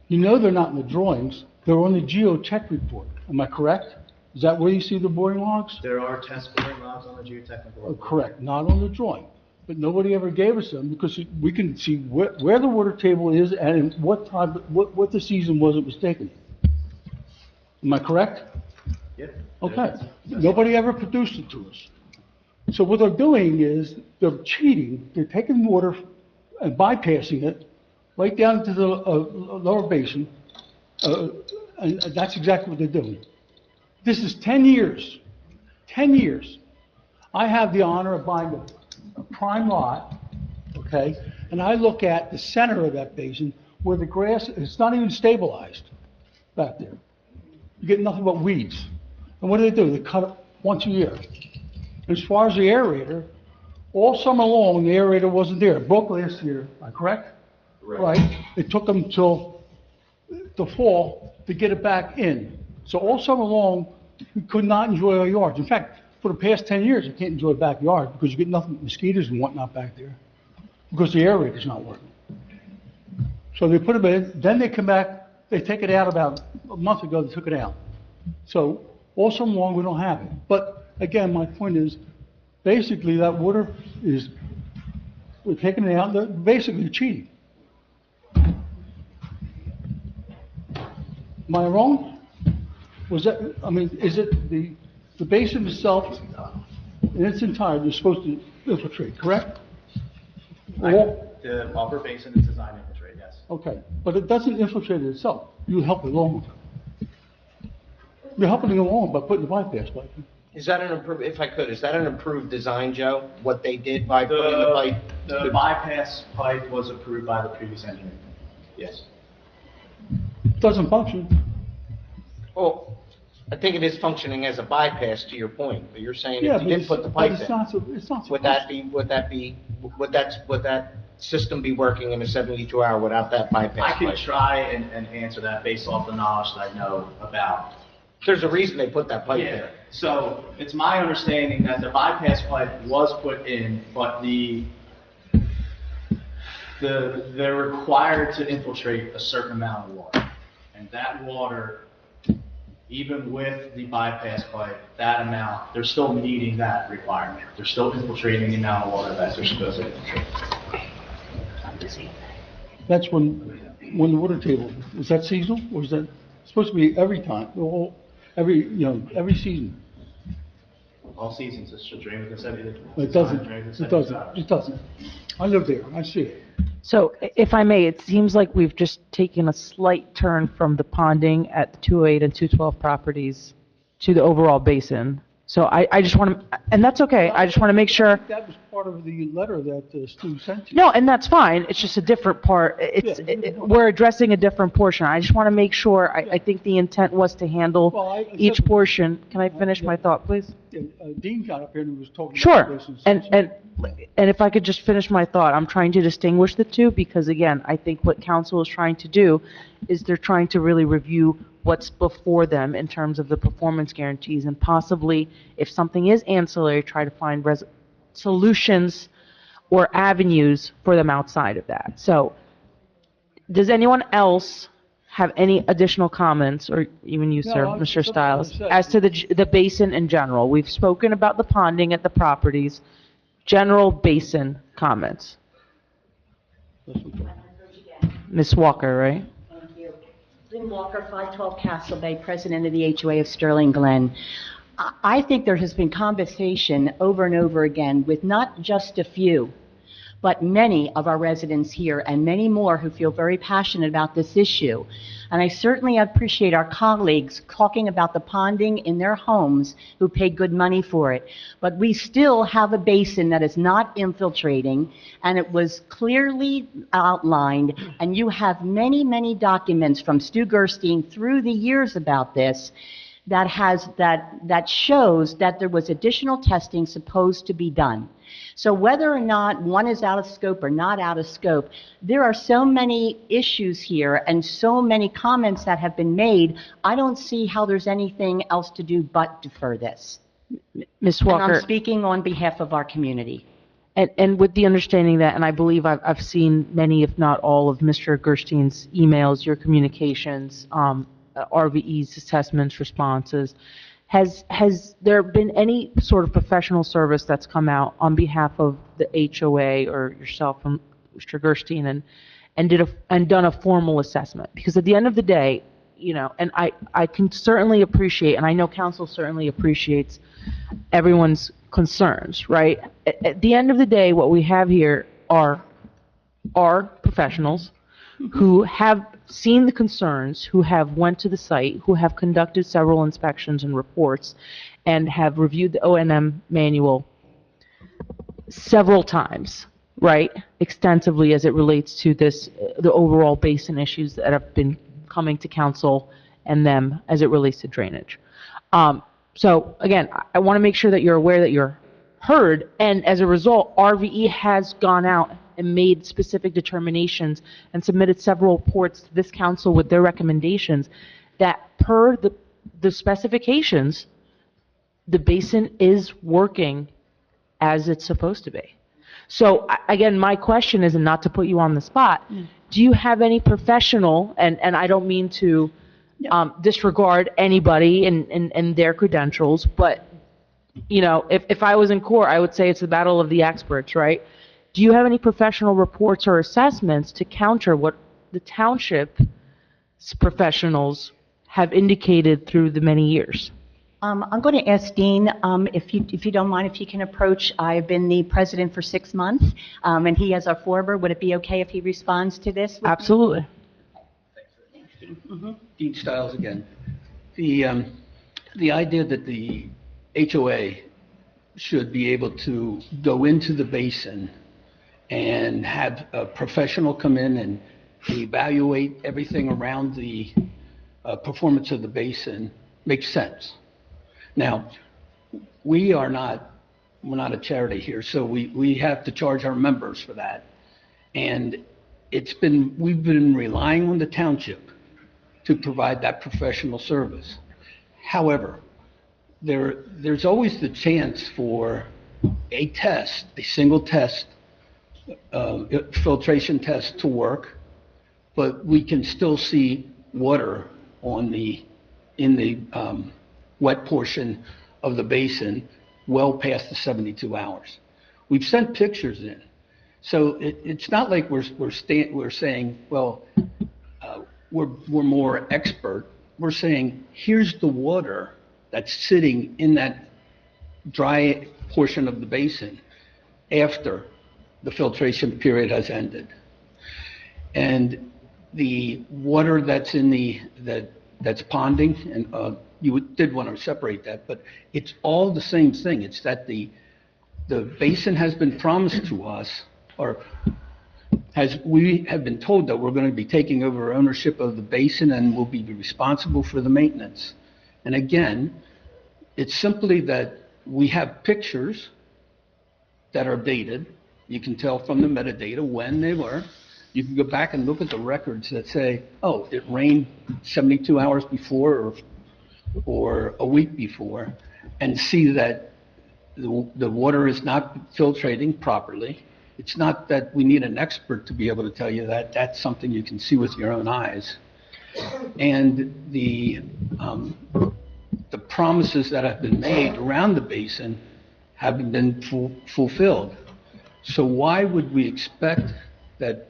You know they're not in the drawings. They're on the geotech report. Am I correct? Is that where you see the boring logs? There are test boring logs on the geotechnical report. Correct, not on the drawing. But nobody ever gave us them because we can see where the water table is and what time, what the season was it was taken. Am I correct? Yeah. Okay. Nobody ever produced it to us. So what they're doing is they're cheating. They're taking water and bypassing it right down into the lower basin. And that's exactly what they're doing. This is 10 years. 10 years. I have the honor of buying a prime lot, okay? And I look at the center of that basin where the grass, it's not even stabilized back there. You get nothing but weeds. And what do? They cut it once a year. As far as the aerator, all summer long, the aerator wasn't there. It broke last year, am I correct? Right. It took them till the fall to get it back in. So all summer long, we could not enjoy our yards. In fact, for the past 10 years, you can't enjoy a backyard because you get nothing but mosquitoes and whatnot back there because the aerator's not working. So they put it in, then they come back, they take it out about a month ago, they took it out. So all summer long, we don't have it. But again, my point is, basically that water is, we're taking it out, they're basically cheating. Am I wrong? Was that, I mean, is it the basin itself in its entirety is supposed to infiltrate, correct? All- The upper basin is designed to infiltrate, yes. Okay, but it doesn't infiltrate itself. You help it along. You're helping it along by putting the bypass pipe in. Is that an improved, if I could, is that an improved design, Joe? What they did by putting the pipe? The bypass pipe was approved by the previous engineer. Yes. Doesn't function. Well, I think it is functioning as a bypass to your point, but you're saying Yeah, if you but didn't it's, put the but pipe it's in, not, it's not would supposed that system be working in a 72-hour without that bypass I pipe? can try and answer that based off the knowledge that I know about. There's a reason they put that pipe Yeah, there. so it's my understanding that the bypass pipe was put in, but they're required to infiltrate a certain amount of water. And that water, even with the bypass pipe, that amount, they're still meeting that requirement. They're still infiltrating the amount of water that they're supposed to infiltrate. That's when the water table, is that seasonal or is that supposed to be every time, every season? All seasons, it should drain within 70 days. It doesn't, it doesn't. I live there, I see it. So if I may, it seems like we've just taken a slight turn from the ponding at the 208 and 212 properties to the overall basin. So I just want to, and that's okay, I just want to make sure. That was part of the letter that Stu sent you. No, and that's fine, it's just a different part, we're addressing a different portion. I just want to make sure, I think the intent was to handle each portion. Can I finish my thought, please? Dean got up here and was talking. Sure, about this and if I could just finish my thought, I'm trying to distinguish the two, because again, I think what council is trying to do is they're trying to really review what's before them in terms of the performance guarantees, and possibly, if something is ancillary, try to find solutions or avenues for them outside of that. So, does anyone else have any additional comments, or even you, sir, No, Mr. something Stiles, I as to the basin in general? We've spoken about the ponding at the properties, general basin comments. Ms. Walker, right? Thank you. Lynn Walker, 512 Castle Bay, President of the HOA of Sterling Glen. I think there has been conversation over and over again with not just a few, but many of our residents here and many more who feel very passionate about this issue. And I certainly appreciate our colleagues talking about the ponding in their homes who pay good money for it. But we still have a basin that is not infiltrating, and it was clearly outlined, and you have many, many documents from Stu Gerstein through the years about this that shows that there was additional testing supposed to be done. So whether or not one is out of scope or not out of scope, there are so many issues here and so many comments that have been made, I don't see how there's anything else to do but defer this. Ms. Walker. And I'm speaking on behalf of our community. And with the understanding that, and I believe I've seen many, if not all, of Mr. Gerstein's emails, your communications, RVE's assessments, responses, has there been any sort of professional service that's come out on behalf of the HOA or yourself from Mr. Gerstein and done a formal assessment? Because at the end of the day, and I can certainly appreciate, and I know council certainly appreciates everyone's concerns, right? At the end of the day, what we have here are professionals who have seen the concerns, who have went to the site, who have conducted several inspections and reports, and have reviewed the O&M manual several times, right, extensively as it relates to the overall basin issues that have been coming to council and them as it relates to drainage. So again, I want to make sure that you're aware that you're heard, and as a result, RVE has gone out and made specific determinations and submitted several reports to this council with their recommendations that per the specifications, the basin is working as it's supposed to be. So again, my question is, and not to put you on the spot, do you have any professional, and I don't mean to disregard anybody and their credentials, but if I was in court, I would say it's the battle of the experts, right? Do you have any professional reports or assessments to counter what the township's professionals have indicated through the many years? I'm going to ask Dean, if you don't mind, if he can approach. I've been the president for 6 months, and he has our former. Would it be okay if he responds to this? Absolutely. Dean Stiles again. The idea that the HOA should be able to go into the basin and have a professional come in and evaluate everything around the performance of the basin makes sense. Now, we're not a charity here, so we have to charge our members for that. And we've been relying on the township to provide that professional service. However, there's always the chance for a test, a single test, filtration test to work, but we can still see water in the wet portion of the basin well past the 72 hours. We've sent pictures in. So it's not like we're saying, well, we're more expert. We're saying, here's the water that's sitting in that dry portion of the basin after the filtration period has ended. And the water that's that's ponding, and you did want to separate that, but it's all the same thing. It's that the basin has been promised to us, or we have been told that we're going to be taking over ownership of the basin and we'll be responsible for the maintenance. And again, it's simply that we have pictures that are dated. You can tell from the metadata when they were. You can go back and look at the records that say, oh, it rained 72 hours before or a week before, and see that the water is not filtrating properly. It's not that we need an expert to be able to tell you that. That's something you can see with your own eyes. And the promises that have been made around the basin haven't been fulfilled. So why would we expect that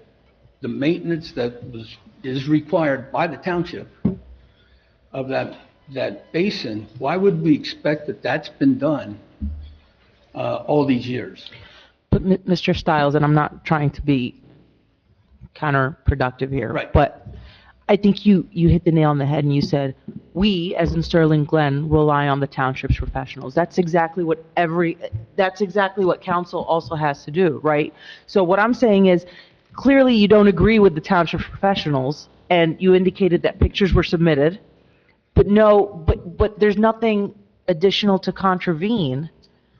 the maintenance that is required by the township of that basin, why would we expect that that's been done all these years? But Mr. Stiles, and I'm not trying to be counterproductive here, Right. But I think you hit the nail on the head and you said, we, as in Sterling Glen, rely on the township's professionals. That's exactly what council also has to do, right? So what I'm saying is, clearly you don't agree with the township's professionals, and you indicated that pictures were submitted, but there's nothing additional to contravene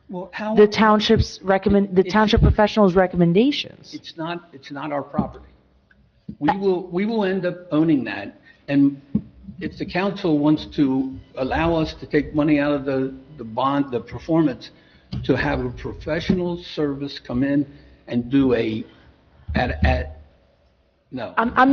Well, how? the township professionals' recommendations. It's not our property. We will end up owning that, and if the council wants to allow us to take money out of the bond, the performance, to have a professional service come in and do no. I'm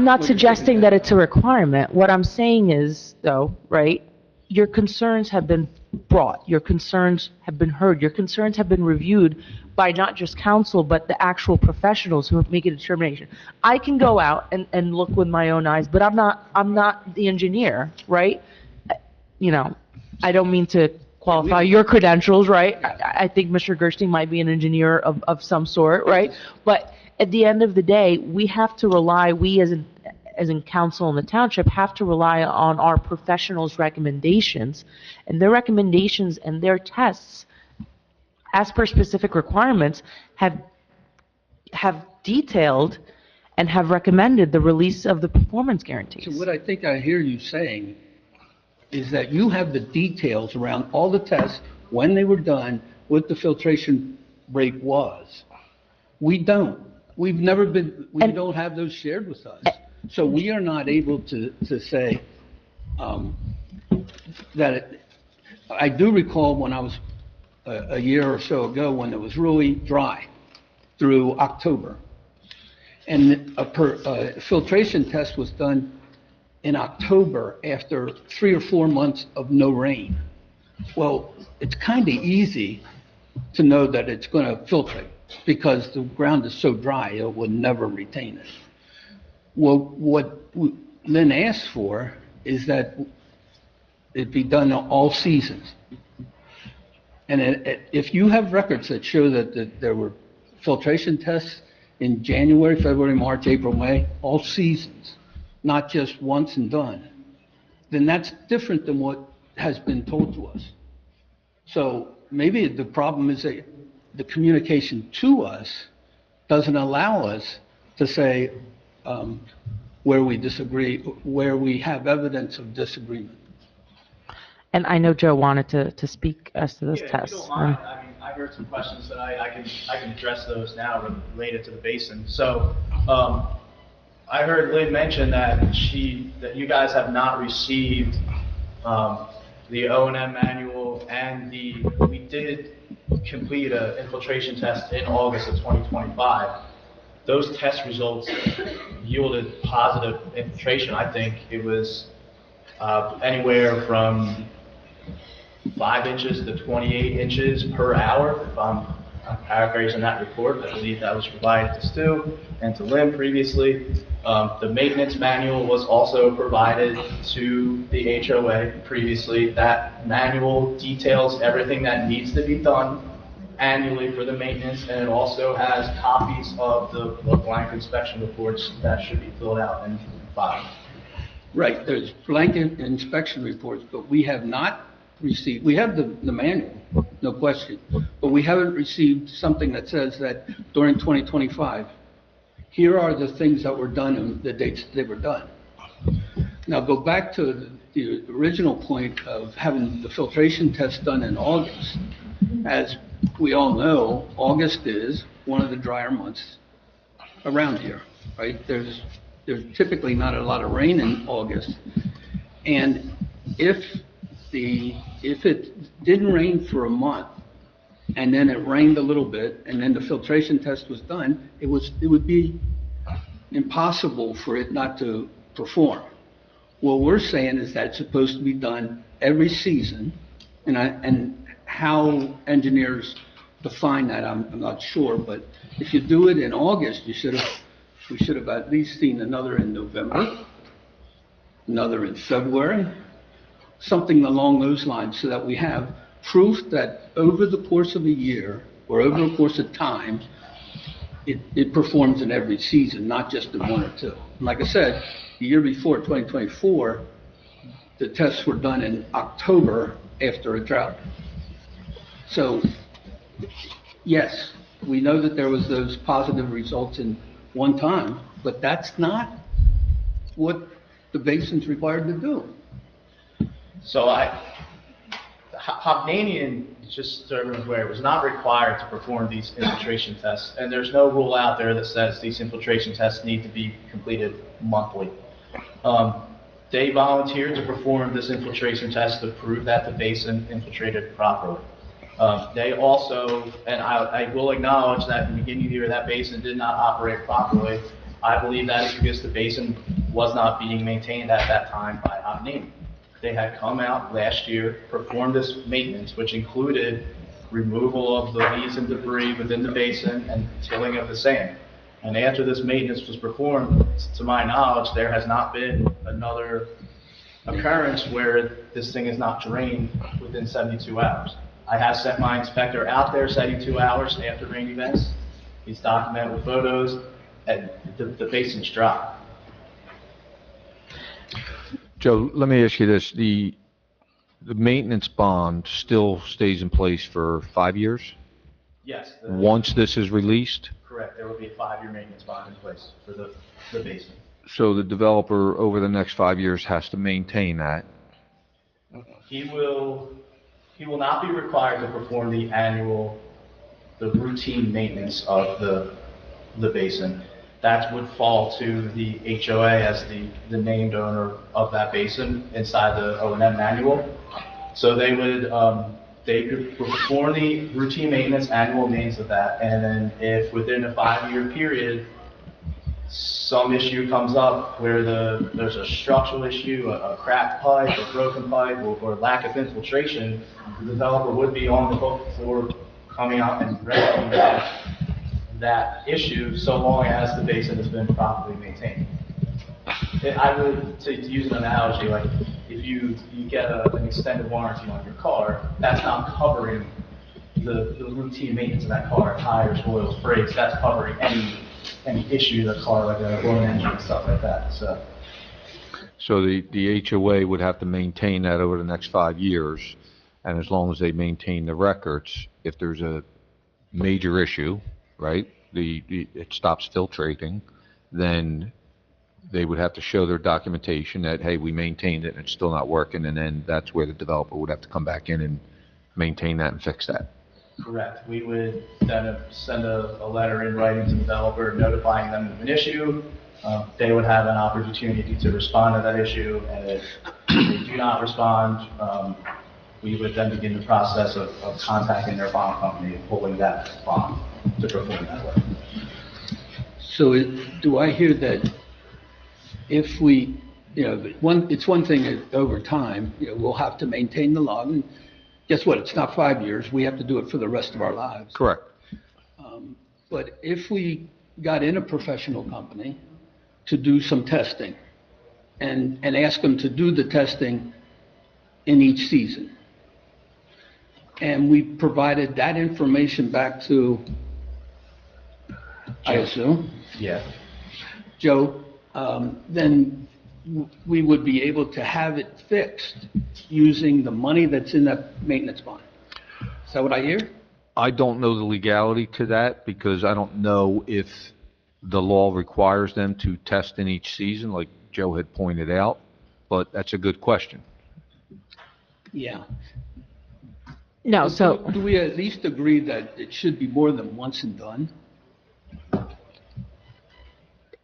not suggesting that it's a requirement. What I'm saying is, though, right, your concerns have been brought, your concerns have been heard, your concerns have been reviewed by not just council, but the actual professionals who make a determination. I can go out and look with my own eyes, but I'm not the engineer, right? You know, I don't mean to qualify your credentials, right? I think Mr. Gerstein might be an engineer of some sort, right? But at the end of the day, we have to rely, we as in council and the township have to rely on our professionals' recommendations, and their recommendations and their tests, as per specific requirements, have detailed and have recommended the release of the performance guarantees. So what I think I hear you saying is that you have the details around all the tests, when they were done, what the filtration rate was. We don't. We don't have those shared with us. So we are not able to say that I do recall when I was a year or so ago when it was really dry through October. And a filtration test was done in October after 3 or 4 months of no rain. Well, it's kind of easy to know that it's going to filtrate because the ground is so dry, it will never retain it. Well, what Lynn asked for is that it be done all seasons. And if you have records that show that there were filtration tests in January, February, March, April, May, all seasons, not just once and done, then that's different than what has been told to us. So maybe the problem is that the communication to us doesn't allow us to say where we disagree, where we have evidence of disagreement. And I know Joe wanted to speak as to this Yeah, if test. you don't mind, I mean, I heard some questions that I can address those now related to the basin. So, I heard Lynn mention that that you guys have not received, the O&M manual and we did complete an infiltration test in August of 2025. Those test results yielded positive infiltration. I think it was, anywhere from 5 inches to 28 inches per hour, if I'm paraphrasing that report. I believe that was provided to Stu and to Lynn previously. The maintenance manual was also provided to the HOA previously. That manual details everything that needs to be done annually for the maintenance, and it also has copies of the blank inspection reports that should be filled out and filed. Right, there's blanket inspection reports, but we have not received, we have the manual, no question, but we haven't received something that says that during 2025, here are the things that were done and the dates they were done. Now go back to the original point of having the filtration test done in August. As we all know, August is one of the drier months around here, right? There's typically not a lot of rain in August. And if it didn't rain for a month, and then it rained a little bit, and then the filtration test was done, it would be impossible for it not to perform. What we're saying is that it's supposed to be done every season, and how engineers define that, I'm not sure, but if you do it in August, we should have at least seen another in November, another in February, something along those lines, so that we have proof that over the course of a year, or over the course of time, it performs in every season, not just in one or two. And like I said, the year before, 2024, the tests were done in October after a drought. So, yes, we know that there was those positive results in one time, but that's not what the basin's required to do. So Hovnanian, just so everyone's aware, was not required to perform these infiltration tests, and there's no rule out there that says these infiltration tests need to be completed monthly. They volunteered to perform this infiltration test to prove that the basin infiltrated properly. They also, and I will acknowledge that in the beginning of the year, that basin did not operate properly. I believe that is because the basin was not being maintained at that time by Hovnanian. They had come out last year, performed this maintenance, which included removal of the weeds and debris within the basin and tilling of the sand. And after this maintenance was performed, to my knowledge, there has not been another occurrence where this thing is not drained within 72 hours. I have sent my inspector out there 72 hours after rain events. He's documented with photos, and the basin's dry. Joe, let me ask you this. The maintenance bond still stays in place for 5 years? Yes. Once this is released? Correct. There will be a 5-year maintenance bond in place for the basin. So the developer over the next 5 years has to maintain that? He will not be required to perform the routine maintenance of the basin. That would fall to the HOA as the named owner of that basin inside the O&M manual. So they could perform the routine maintenance, annual maintenance of that, and then if within a 5-year period, some issue comes up where there's a structural issue, a cracked pipe, a broken pipe, or lack of infiltration, the developer would be on the hook for coming out and remedying that issue so long as the basin has been properly maintained. I would, to use an analogy, like, if you get an extended warranty on your car, that's not covering the routine maintenance of that car, tires, oils, brakes, that's covering any issue the car, like a blown engine and stuff like that, so. So the HOA would have to maintain that over the next 5 years, and as long as they maintain the records, if there's a major issue, right, it stops filtrating, then they would have to show their documentation that, hey, we maintained it and it's still not working, and then that's where the developer would have to come back in and maintain that and fix that. Correct. We would then send a letter in writing to the developer notifying them of an issue. They would have an opportunity to respond to that issue, and if they do not respond, we would then begin the process of contacting their bond company and pulling that bond to perform that work. So do I hear that if we, it's one thing that over time, we'll have to maintain the law, and guess what, it's not 5 years, we have to do it for the rest of our lives. Correct. But if we got in a professional company to do some testing and ask them to do the testing in each season, and we provided that information back to, I assume? Yeah. Joe, then we would be able to have it fixed using the money that's in that maintenance bond. Is that what I hear? I don't know the legality to that, because I don't know if the law requires them to test in each season, like Joe had pointed out, but that's a good question. Yeah. No, so, Do we at least agree that it should be more than once and done?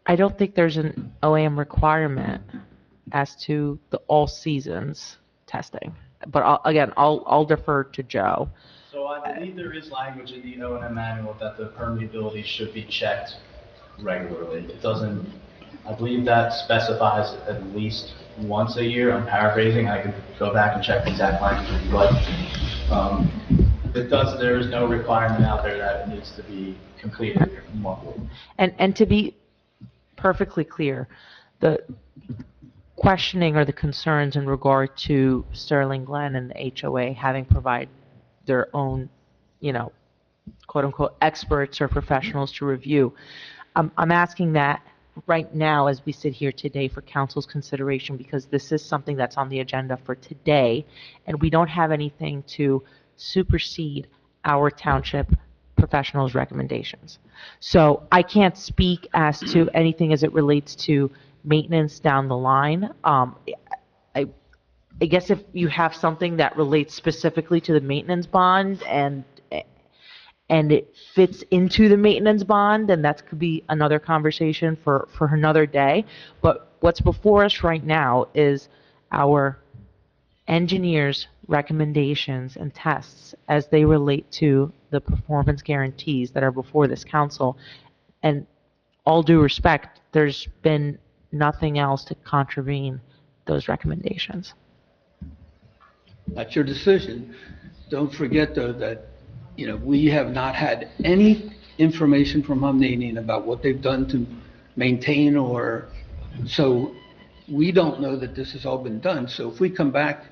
I don't think there's an OAM requirement as to the all seasons testing. But I'll defer to Joe. So I believe there is language in the O&M manual that the permeability should be checked regularly. It doesn't, I believe that specifies at least once a year. I'm paraphrasing, I could go back and check the exact language, but there is no requirement out there that it needs to be completed monthly. And to be perfectly clear, the questioning or the concerns in regard to Sterling Glen and the HOA having provided their own, quote unquote, experts or professionals to review. I'm asking that right now as we sit here today for council's consideration, because this is something that's on the agenda for today, and we don't have anything to supersede our township professionals' recommendations. So I can't speak as to anything as it relates to maintenance down the line. I guess if you have something that relates specifically to the maintenance bond and it fits into the maintenance bond, then that could be another conversation for another day. But what's before us right now is our engineers' recommendations and tests as they relate to the performance guarantees that are before this council. And all due respect, there's been nothing else to contravene those recommendations. That's your decision. Don't forget, though, that, we have not had any information from Hovnanian about what they've done to maintain so we don't know that this has all been done. So if we come back,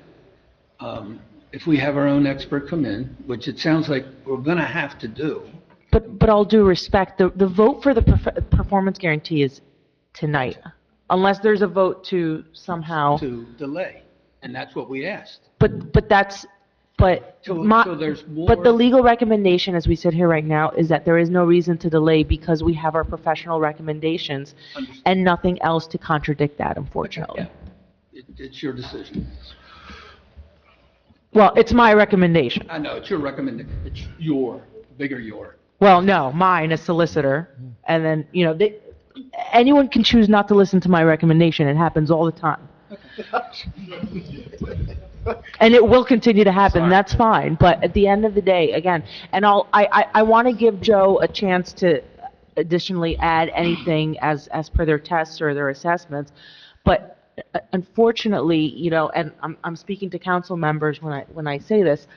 if we have our own expert come in, which it sounds like we're going to have to do. But all due respect, the vote for the performance guarantee is tonight, unless there's a vote to somehow. To delay, and that's what we asked. But So there's more. But the legal recommendation, as we sit here right now, is that there is no reason to delay because we have our professional recommendations and nothing else to contradict that, unfortunately. Yeah. It's your decision. Well, it's my recommendation. I know, it's your recommendation. It's bigger your. Well, no, mine as solicitor. And then, anyone can choose not to listen to my recommendation. It happens all the time. And it will continue to happen, that's fine, but at the end of the day, again, and I want to give Joe a chance to additionally add anything as per their tests or their assessments, but unfortunately, and I'm speaking to council members when I say this,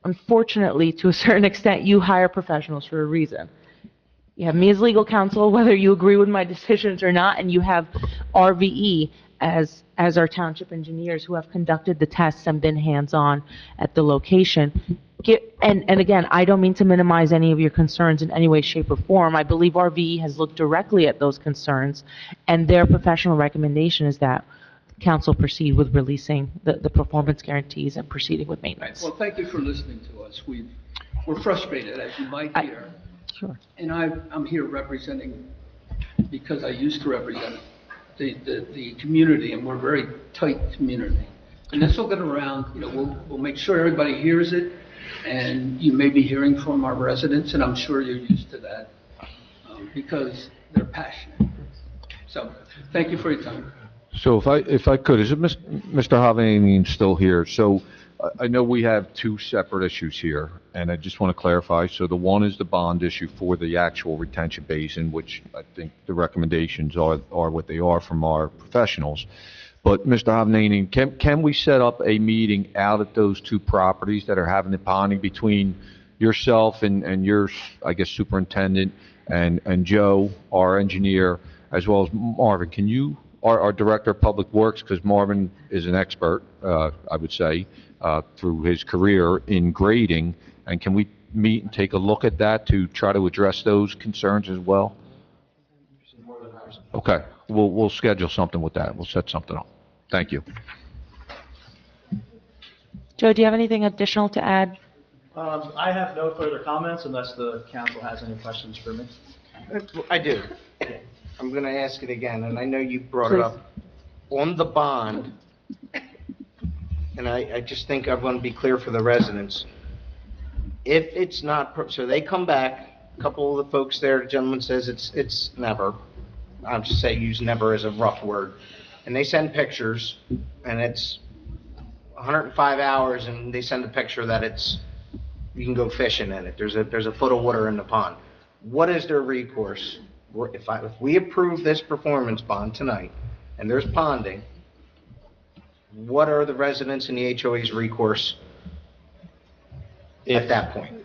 unfortunately, to a certain extent, you hire professionals for a reason. You have me as legal counsel, whether you agree with my decisions or not, and you have RVE as our township engineers who have conducted the tests and been hands-on at the location. And again, I don't mean to minimize any of your concerns in any way, shape, or form. I believe RVE has looked directly at those concerns, and their professional recommendation is that council proceed with releasing the performance guarantees and proceeding with maintenance. Well, thank you for listening to us. We're frustrated, as you might hear. Sure. And I'm here representing, because I used to represent the community, and we're a very tight community. And this will get around, we'll make sure everybody hears it, and you may be hearing from our residents, and I'm sure you're used to that, because they're passionate. So, thank you for your time. So if I could, is it Mr. Hovnanian still here? So I know we have two separate issues here, and I just want to clarify. So the one is the bond issue for the actual retention basin, which I think the recommendations are what they are from our professionals. But Mr. Hovnanian, can we set up a meeting out at those two properties that are having the ponding between yourself and your, I guess, superintendent and Joe, our engineer, as well as Marvin? Can you, our Director of Public Works, because Marvin is an expert, I would say, through his career in grading, and can we meet and take a look at that to try to address those concerns as well? Okay, we'll schedule something with that. We'll set something up. Thank you. Joe, do you have anything additional to add? I have no further comments unless the council has any questions for me. I do. I'm going to ask it again, and I know you brought it up. On the bond, and I just think I want to be clear for the residents. If it's not, so they come back, a couple of the folks there, the gentleman says it's never. I'll just say use never as a rough word. And they send pictures, and it's 105 hours, and they send a picture that you can go fishing in it. There's a foot of water in the pond. What is their recourse? If we approve this performance bond tonight, and there's ponding, what are the residents in the HOA's recourse at that point?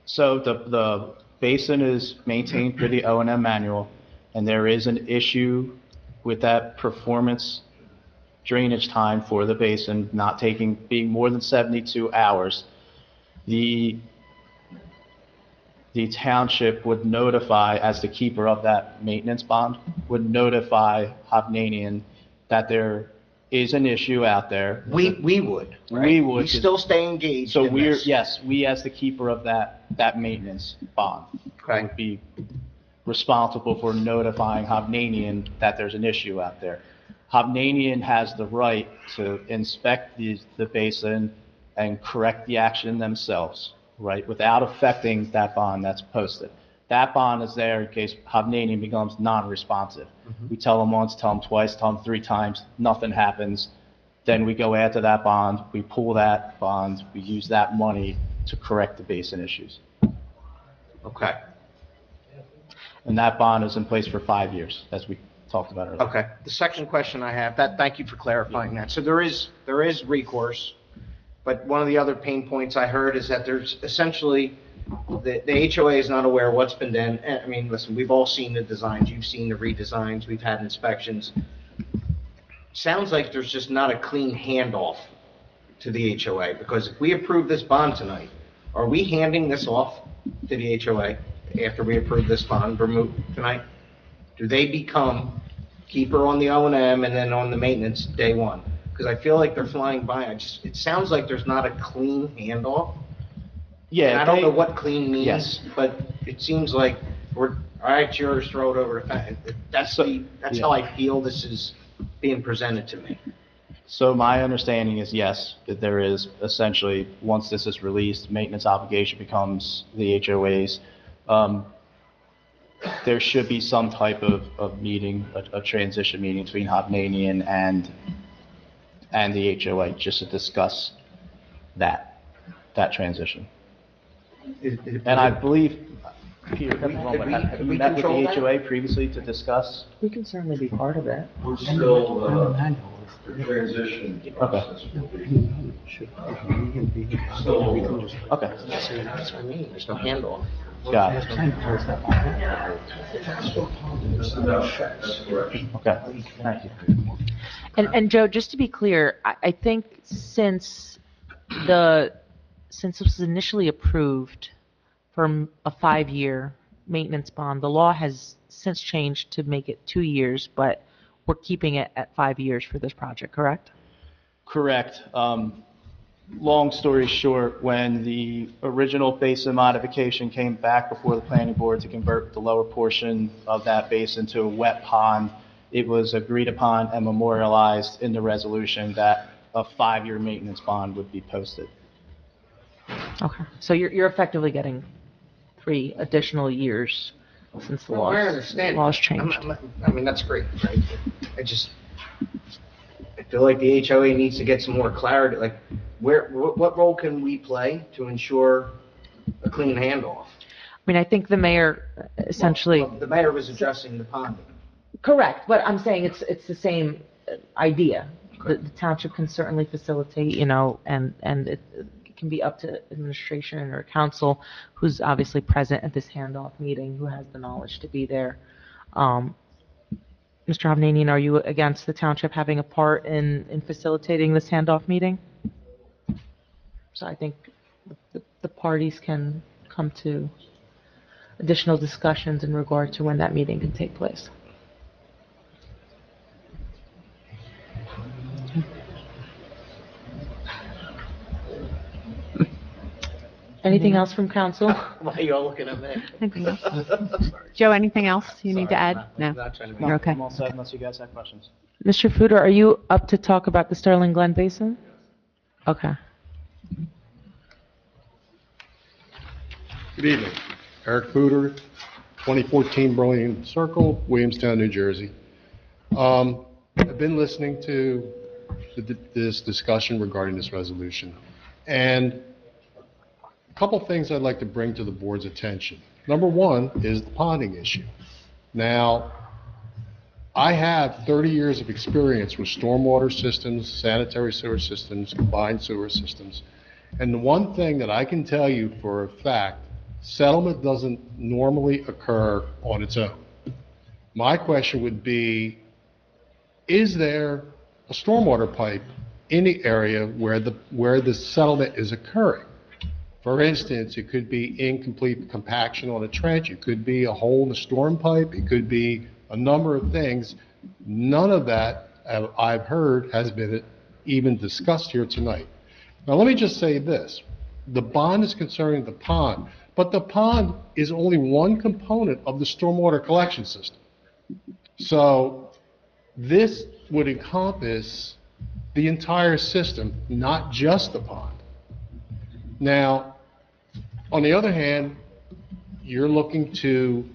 So the basin is maintained per the O&M manual, and there is an issue with that performance drainage time for the basin being more than 72 hours. The township would notify, as the keeper of that maintenance bond, would notify Hovnanian that there is an issue out there. We would, right? We would. We still stay engaged So in this. yes, we as the keeper of that maintenance bond Okay. would be responsible for notifying Hovnanian that there's an issue out there. Hovnanian has the right to inspect the basin and correct the action themselves, right, without affecting that bond that's posted. That bond is there in case Hovnanian becomes non-responsive. We tell them once, tell them twice, tell them 3 times, nothing happens. Then we go after that bond, we pull that bond, we use that money to correct the basin issues. Okay. And that bond is in place for 5 years, as we talked about earlier. Okay. The second question I have, thank you for clarifying that. So there is recourse, but one of the other pain points I heard is that there's essentially, the HOA is not aware of what's been done. I mean, listen, we've all seen the designs, you've seen the redesigns, we've had inspections. Sounds like there's just not a clean handoff to the HOA, because if we approve this bond tonight, are we handing this off to the HOA after we approve this bond tonight? Do they become keeper on the O&M and then on the maintenance day one? Because I feel like they're flying by. It sounds like there's not a clean handoff. Yeah. And I don't know what clean means, Yes. but it seems like all right, yours, throw it over. That's how I feel this is being presented to me. So my understanding is yes, that there is essentially, once this is released, maintenance obligation becomes the HOA's. There should be some type of meeting, a transition meeting between Hovnanian and the HOA, just to discuss that transition. And I believe, Peter, correct me if I'm wrong, but have you met with the HOA previously to discuss? We can certainly be part of that. We're still, the transition process will be. Still, Okay. That's what I mean. There's no handoff. Got it. That's correct. Okay, thank you. And Joe, just to be clear, I think since it was initially approved for a 5-year maintenance bond, the law has since changed to make it 2 years, but we're keeping it at 5 years for this project, correct? Correct. Long story short, when the original basin modification came back before the planning board to convert the lower portion of that basin to a wet pond, it was agreed upon and memorialized in the resolution that a 5-year maintenance bond would be posted. Okay. So you're effectively getting 3 additional years since the Well, I understand. law's changed. I mean, that's great, right? I feel like the HOA needs to get some more clarity, like, what role can we play to ensure a clean handoff? I mean, I think the mayor essentially. Well, the mayor was addressing the ponding. Correct, but I'm saying it's the same idea. The township can certainly facilitate, and it can be up to administration or council, who's obviously present at this handoff meeting, who has the knowledge to be there. Mr. Hovnanian, are you against the township having a part in facilitating this handoff meeting? So I think the parties can come to additional discussions in regard to when that meeting can take place. Anything else from council? Why are you all looking at me? Anything else? Joe, anything else you need to add? No? Not trying to You're okay. I'm all set unless you guys have questions. Mr. Footer, are you up to talk about the Sterling Glen Basin? Okay. Good evening. Eric Footer, 2014 Burlington Circle, Williamstown, New Jersey. I've been listening to this discussion regarding this resolution, and a couple things I'd like to bring to the board's attention. Number one is the ponding issue. Now, I have 30 years of experience with stormwater systems, sanitary sewer systems, combined sewer systems, and the one thing that I can tell you for a fact, settlement doesn't normally occur on its own. My question would be, is there a stormwater pipe in the area where the settlement is occurring? For instance, it could be incomplete compaction on a trench, it could be a hole in the storm pipe, it could be a number of things. None of that I've heard has been even discussed here tonight. Now let me just say this, the bond is concerning the pond, but the pond is only one component of the stormwater collection system. So this would encompass the entire system, not just the pond. Now, on the other hand, you're looking to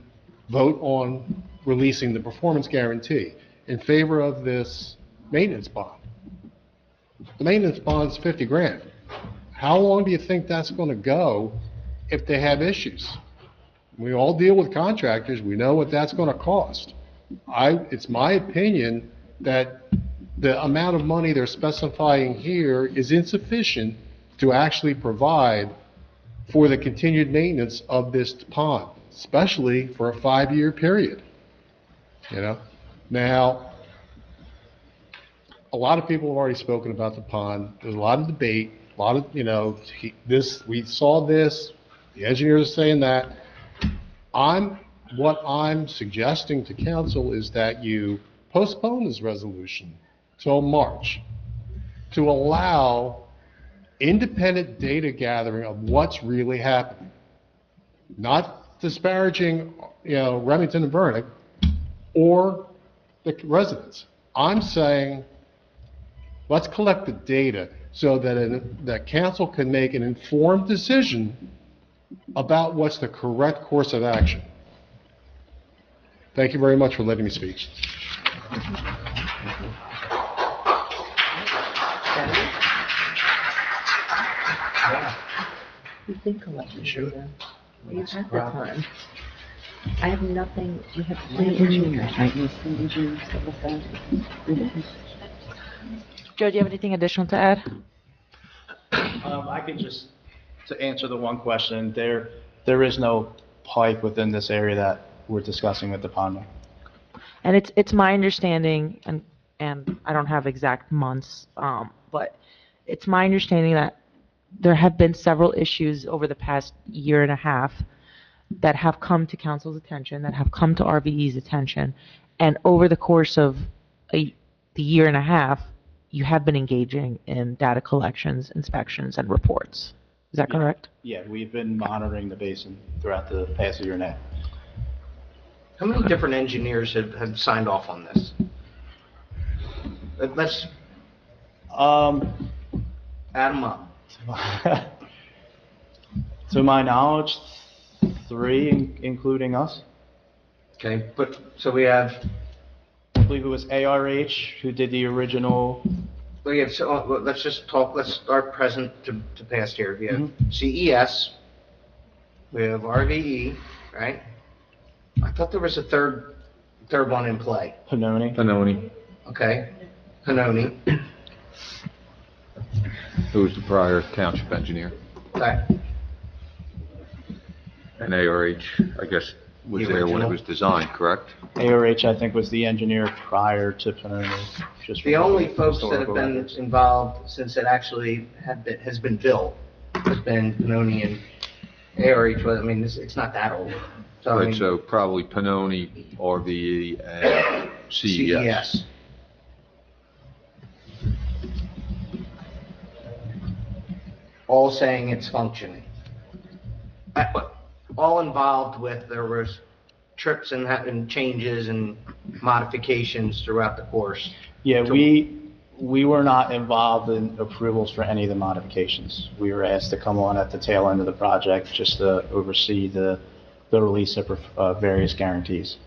vote on releasing the performance guarantee in favor of this maintenance bond. The maintenance bond's 50 grand. How long do you think that's going to go if they have issues? We all deal with contractors. We know what that's going to cost. It's my opinion that the amount of money they're specifying here is insufficient to actually provide for the continued maintenance of this pond, especially for a 5-year period. Now, a lot of people have already spoken about the pond. There's a lot of debate, a lot of, we saw this, the engineers are saying that. What I'm suggesting to council is that you postpone this resolution till March to allow independent data gathering of what's really happening. Not disparaging, Remington and Vernon or the residents. I'm saying, let's collect the data so that council can make an informed decision about what's the correct course of action. Thank you very much for letting me speak. You think collection data. You had the time. I have nothing, we have three engineers, right? Joe, do you have anything additional to add? I can just, to answer the one question, there is no pipe within this area that we're discussing with the pond. And it's my understanding, and I don't have exact months, but it's my understanding that there have been several issues over the past year and a half that have come to council's attention, that have come to RVE's attention, and over the course of the year and a half, you have been engaging in data collections, inspections, and reports. Is that correct? Yeah, we've been monitoring the basin throughout the past year and a half. How many different engineers have signed off on this? Let's add them up. To my knowledge, 3, including us. Okay, but, so we have, I believe it was ARH who did the original. let's just talk, let's start present to past here. We have CES, we have RVE, right? I thought there was a third one in play. Pannoni. Okay, Pannoni. Who was the prior township engineer? Okay. And ARH, I guess, was there when it was designed, correct? ARH, I think, was the engineer prior to Pannoni. The only folks that have been involved since it actually has been built has been Pannoni and ARH. Well, I mean, it's not that old. So, I Right, mean, so probably Pannoni, RVE, and CES. CES. All saying it's functioning. All involved with, there was trips and changes and modifications throughout the course. Yeah, we were not involved in approvals for any of the modifications. We were asked to come on at the tail end of the project just to oversee the release of various guarantees,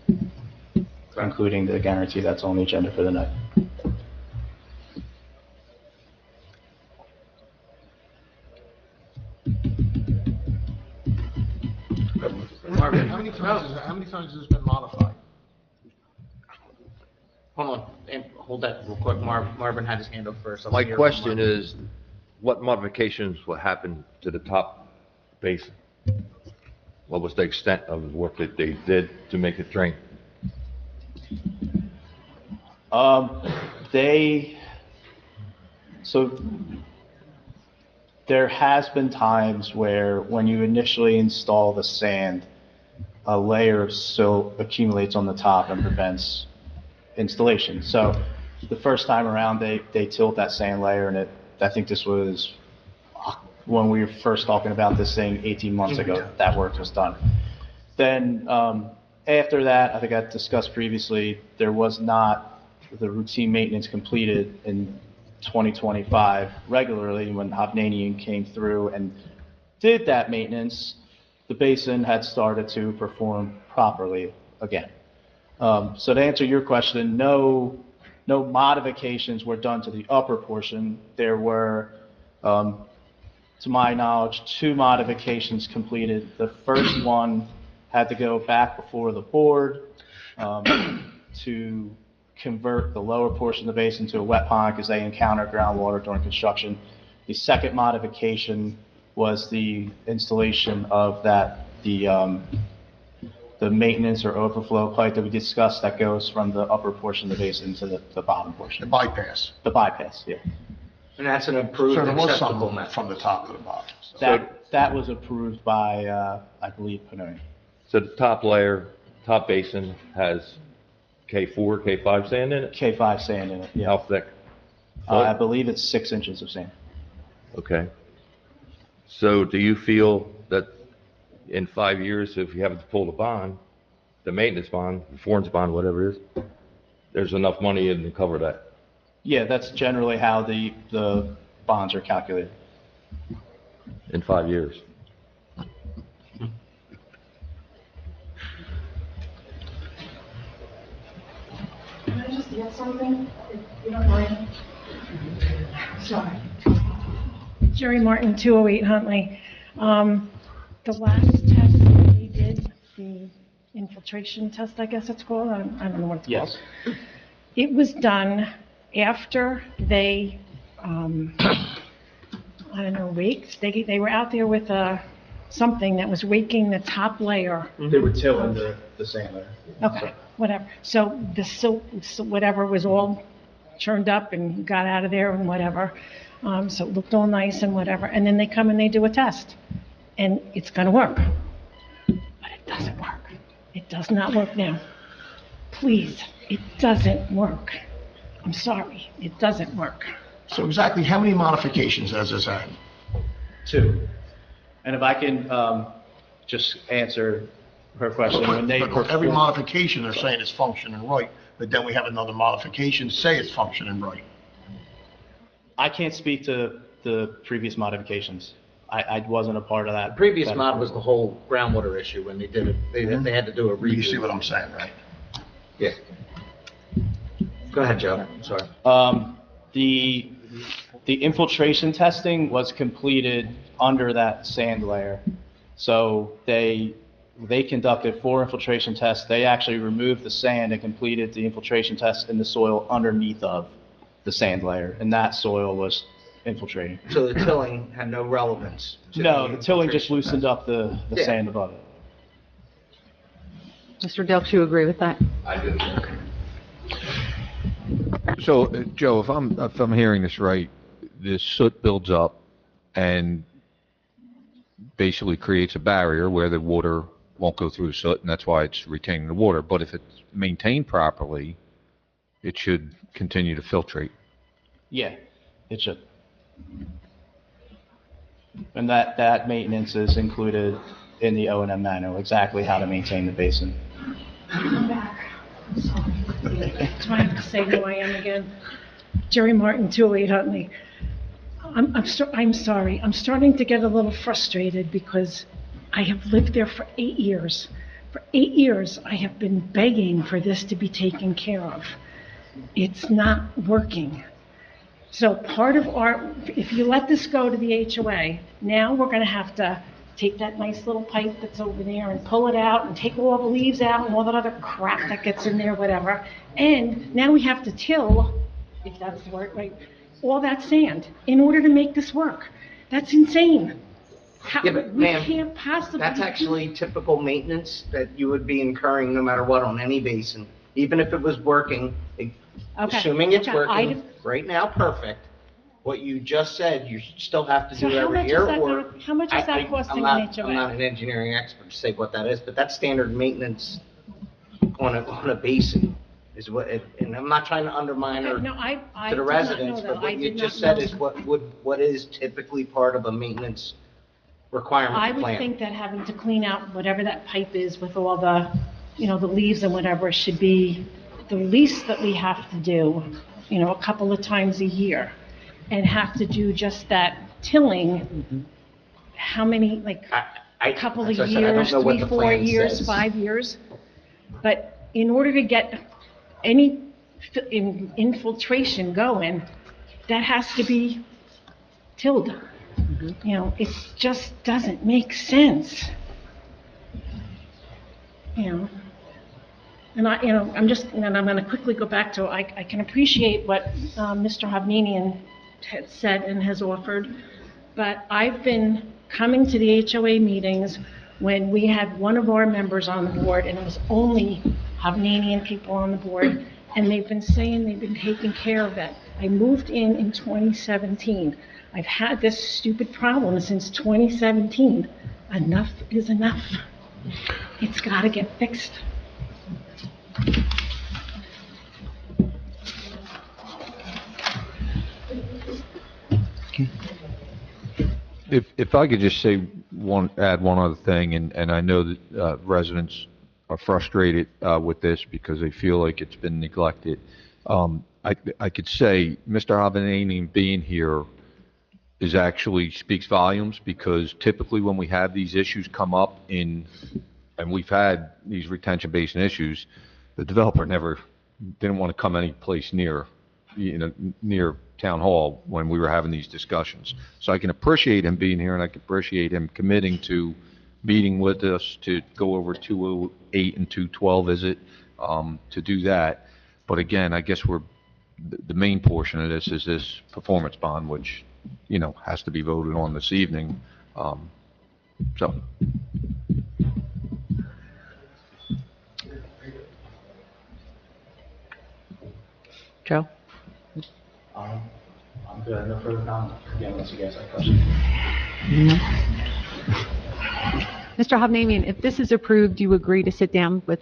including the guarantee that's on the agenda for the night. Marvin, how many times has this been modified? Hold on, hold that real quick. Marvin had his hand up first. My question is, what modifications will happen to the top basin? What was the extent of the work that they did to make it drain? So there has been times where when you initially install the sand, a layer of silt accumulates on the top and prevents installation. So the first time around, they tilt that sand layer, and I think this was when we were first talking about this thing 18 months ago, that work was done. Then after that, I think I discussed previously, there was not the routine maintenance completed in 2025 regularly. When Hovnanian came through and did that maintenance, the basin had started to perform properly again. So to answer your question, no modifications were done to the upper portion. There were, to my knowledge, 2 modifications completed. The first one had to go back before the board to convert the lower portion of the basin to a wet pond because they encountered groundwater during construction. The second modification was the installation of the maintenance or overflow pipe that we discussed that goes from the upper portion of the basin to the bottom portion. The bypass. The bypass, yeah. And that's an approved So there was acceptable some method. from the top to the bottom. That was approved by, I believe, Pannoni. So the top layer, top basin has K4, K5 sand in it? K5 sand in it, yeah. How thick? I believe it's 6 inches of sand. Okay. So do you feel that in 5 years, if you have to pull the bond, the maintenance bond, the performance bond, whatever it is, there's enough money in to cover that? Yeah, that's generally how the bonds are calculated. In 5 years? Can I just get something, if you don't mind? Sorry. Jerry Martin, 208 Huntley. The last test that they did, the infiltration test, I guess it's called, I don't know what it's called. Yes. It was done after they, I don't know, raked. They were out there with a something that was raking the top layer. They were tilling the sand layer. Okay, whatever. So the silt, so whatever was all churned up and got out of there and whatever. So it looked all nice and whatever. And then they come and they do a test. And it's gonna work. But it doesn't work. It does not work now. Please, it doesn't work. I'm sorry, it doesn't work. So exactly how many modifications has this had? 2. And if I can just answer her question, when they But every perform- modification, they're saying it's functioning right, but then we have another modification say it's functioning right. I can't speak to the previous modifications. I wasn't a part of that. The previous that mod was the approval. whole groundwater issue when they did it. They had to do a redo. You see what I'm saying, right? Yeah. Go ahead, Joe. I'm sorry. The infiltration testing was completed under that sand layer. So they conducted 4 infiltration tests. They actually removed the sand and completed the infiltration test in the soil underneath of the sand layer, and that soil was infiltrating. So the tilling had no relevance? to No, the tilling just infiltration loosened test. up the Yeah. sand above it. Mr. Dilks, you agree with that? I do. So, Joe, if I'm hearing this right, this soot builds up and basically creates a barrier where the water won't go through the soot, and that's why it's retaining the water. But if it's maintained properly, it should continue to filtrate. Yeah, it should. And that maintenance is included in the O&M manual, exactly how to maintain the basin. I'm back. I'm sorry. Do I have to say who I am again? Jerry Martin, 208 Huntley. I'm sorry. I'm starting to get a little frustrated because I have lived there for 8 years. For 8 years, I have been begging for this to be taken care of. It's not working. So part of if you let this go to the HOA, now we're going to have to take that nice little pipe that's over there and pull it out and take all the leaves out and all that other crap that gets in there, whatever. And now we have to till, if that's the word, right, all that sand in order to make this work. That's insane. Yeah, but We ma'am, can't possibly. That's actually typical maintenance that you would be incurring no matter what on any basin, even if it was working, Okay, assuming it's okay, working right now, perfect. What you just said, you still have to So do how every much year, is that or... how much is that costing I'm an HOA? not an engineering expert to say what that is, but that's standard maintenance on a basin, is what, and I'm not trying to undermine or No, I to did the not residents, know but that. I what you did just not said know. is what is typically part of a maintenance requirement I plan. would think that having to clean out whatever that pipe is with all the, the leaves and whatever should be the least that we have to do, a couple of times a year, and have to do just that tilling. How many, like, a couple of as I said, I don't years, know what 3, the 4 plan years, says. 5 years? But in order to get any infiltration going, that has to be tilled. It just doesn't make sense. And I'm going to quickly go back to, I can appreciate what Mr. Hovnanian had said and has offered, but I've been coming to the HOA meetings when we had one of our members on the board, and it was only Hovnanian people on the board, and they've been saying they've been taking care of it. I moved in 2017. I've had this stupid problem since 2017. Enough is enough. It's got to get fixed. If I could just add one other thing, and I know that residents are frustrated with this because they feel like it's been neglected. I could say Mr. Havanani being here actually speaks volumes, because typically when we have these issues come up and we've had these retention basin issues, the developer didn't want to come any place near town hall when we were having these discussions. So I can appreciate him being here, and I can appreciate him committing to meeting with us to go over 208 and 212, to do that. But again, I guess the main portion of this is this performance bond, which, has to be voted on this evening. So, Joe? I'm good, no further comment. Again, unless you guys have questions. Mr. Hovnamian, if this is approved, you agree to sit down with,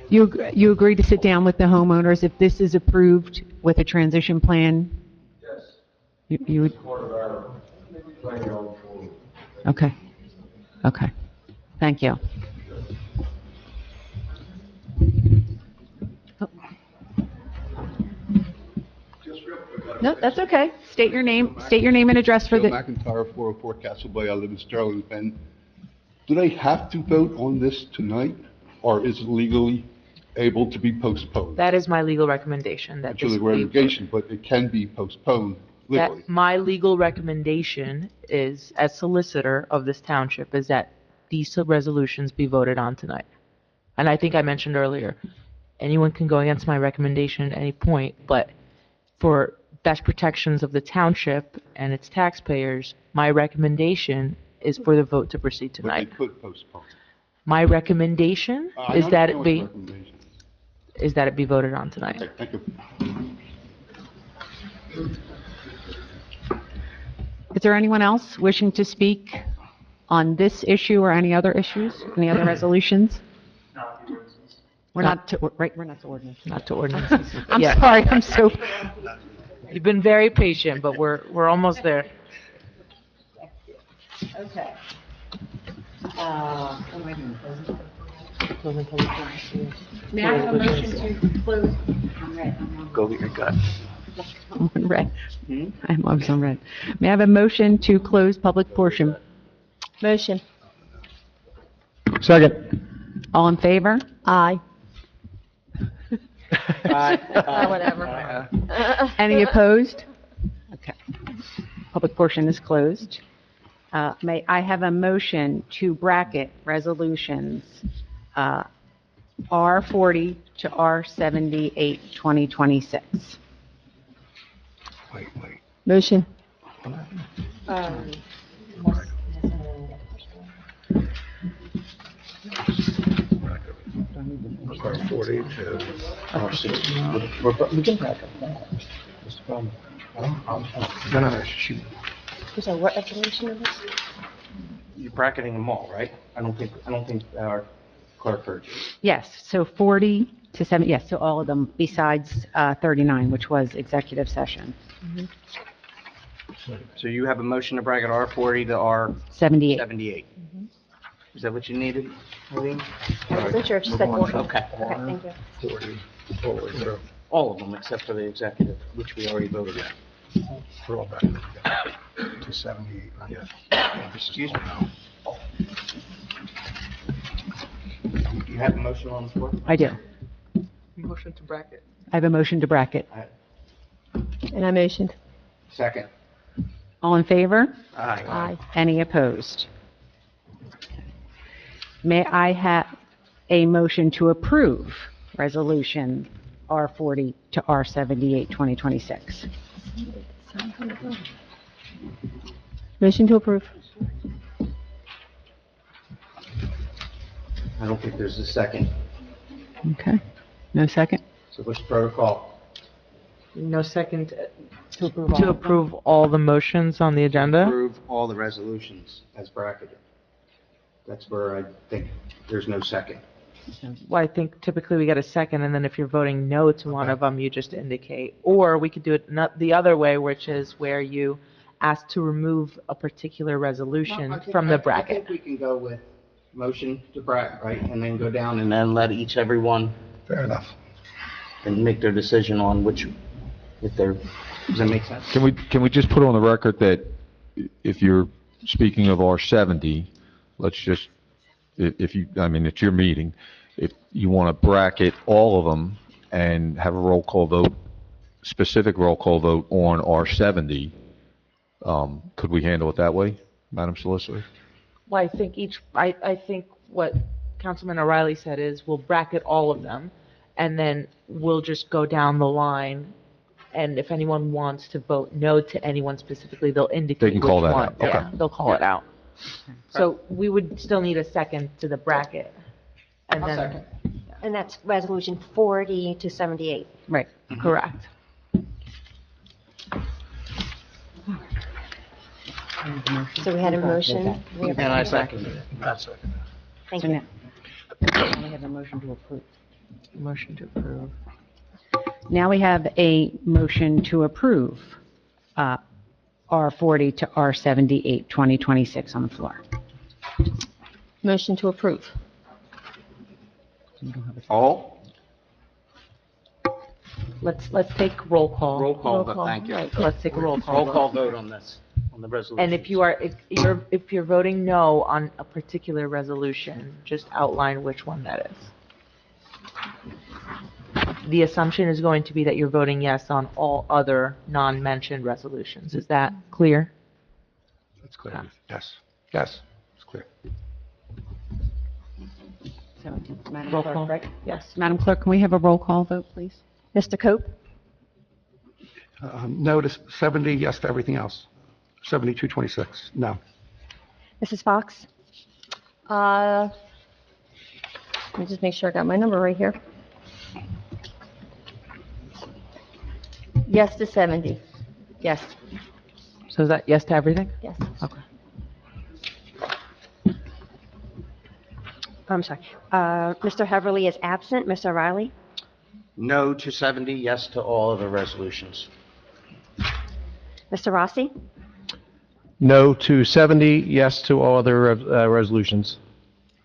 you agree to sit down with the homeowners if this is approved with a transition plan? Yes. You would, Part of our plan going forward. okay, okay, thank you. No, that's okay. State your name and address for Joe the, McIntyre, 404 Castle Bay. I live in Sterling, Penn. Do they have to vote on this tonight, or is it legally able to be postponed? That is my legal recommendation, that It's a this legal be recommendation, but it can be postponed legally. That my legal recommendation is, as solicitor of this township, is that these resolutions be voted on tonight. And I think I mentioned earlier, anyone can go against my recommendation at any point, but for best protections of the township and its taxpayers, my recommendation is for the vote to proceed But tonight. they could postpone. My recommendation I is that understand it what your be, recommendation is that it be voted on tonight. Okay, thank you. is there anyone else wishing to speak on this issue or any other issues, any other resolutions? We're not to, right, we're not to ordinance. Not to ordinances. I'm Yeah. sorry, I'm so, You've been very patient, but we're almost there. okay. May I have a motion to close? I'm red, I'm on. Go get your gut. I'm on red. I'm on red. May I have a motion to close public portion? Motion. Second. All in favor? Aye. Whatever. Any opposed? Okay. Public portion is closed. May I have a motion to bracket resolutions R40 to R78, 2026? Motion. R40 to R60. We can back up now. What's the problem? No, shoot. So what resolution is this? You're bracketing them all, right? I don't think our clerk heard you. Yes, so 40 to 70, yes, to all of them besides 39, which was executive session. So you have a motion to bracket R40 to78. R78. Is that what you needed, Eileen? I wasn't sure if you said motion. Okay. Okay, thank you. 40 forward, so All of them except for the executive, which we already voted on. we're all back to 78. Yeah. Excuse me. You have a motion on the floor? I do. Motion to bracket. I have a motion to bracket. And I motioned. Second. All in favor? Aye. Aye. Any opposed? May I have a motion to approve Resolution R40 to R78, 2026? Motion to approve. I don't think there's a second. Okay. No second? So what's the protocol? No second To approve all. to approve all the motions on the agenda? Approve all the resolutions as bracketed. That's where I think there's no second. Well, I think typically we get a second, and then if you're voting no to one of them, you just indicate. Or we could do it not the other way, which is where you ask to remove a particular resolution from the I bracket. think we can go with motion to bracket, right? And then go down and then let everyone Fair enough. and make their decision on which, if they're, does that make sense? can we just put on the record that if you're speaking of R70, let's just, if you, I mean, it's your meeting, if you want to bracket all of them and have a roll call vote, specific roll call vote on R70, could we handle it that way, Madam Solicitor? Well, I think I think what Councilman O'Reilly said is we'll bracket all of them, and then we'll just go down the line And if anyone wants to vote no to anyone specifically, they'll indicate They can call which that one. out. Okay. Yeah, they'll call it out. So we would still need a second to the bracket. And I'll then, second. And that's resolution 40 to 78. Right. correct. So we had a motion. We have a And I second. seconded it. That's it. Thank So you. now we have a motion to approve. Motion to approve. Now we have a motion to approve R40 to R78, 2026 on the floor. Motion to approve. All? Let's take roll call. Roll call, Roll but call. thank you. Right. Let's take a roll call. Roll vote. call vote on this, on the resolution. And if you're voting no on a particular resolution, just outline which one that is. The assumption is going to be that you're voting yes on all other non-mentioned resolutions. Is that clear? That's clear. Yes, yes, it's clear. So, Madam Roll Clerk, call. right? Yes. Madam Clerk, can we have a roll call vote, please? Mr. Cope? No to 70, yes to everything else. 7226, no. Mrs. Fox? Let me just make sure I got my number right here. Yes to 70. Yes, So is that yes to everything? yes. Okay. I'm sorry. Mr. Heverly is absent. Ms. O'Reilly? No to 70, yes to all of the resolutions. Mr. Rossi? No to 70, yes to all other resolutions.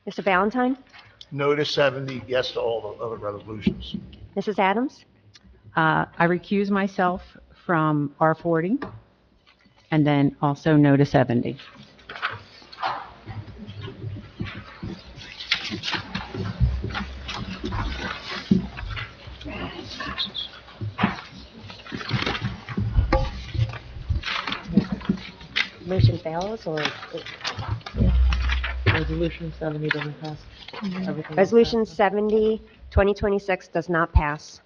Mr. Valentine? No to 70, yes to all the other resolutions. Mrs. Adams? I recuse myself from R40, and then also no to 70. Motion fails or? Resolution 70 doesn't pass. Everything else Resolution passes. 70, 2026 does not pass.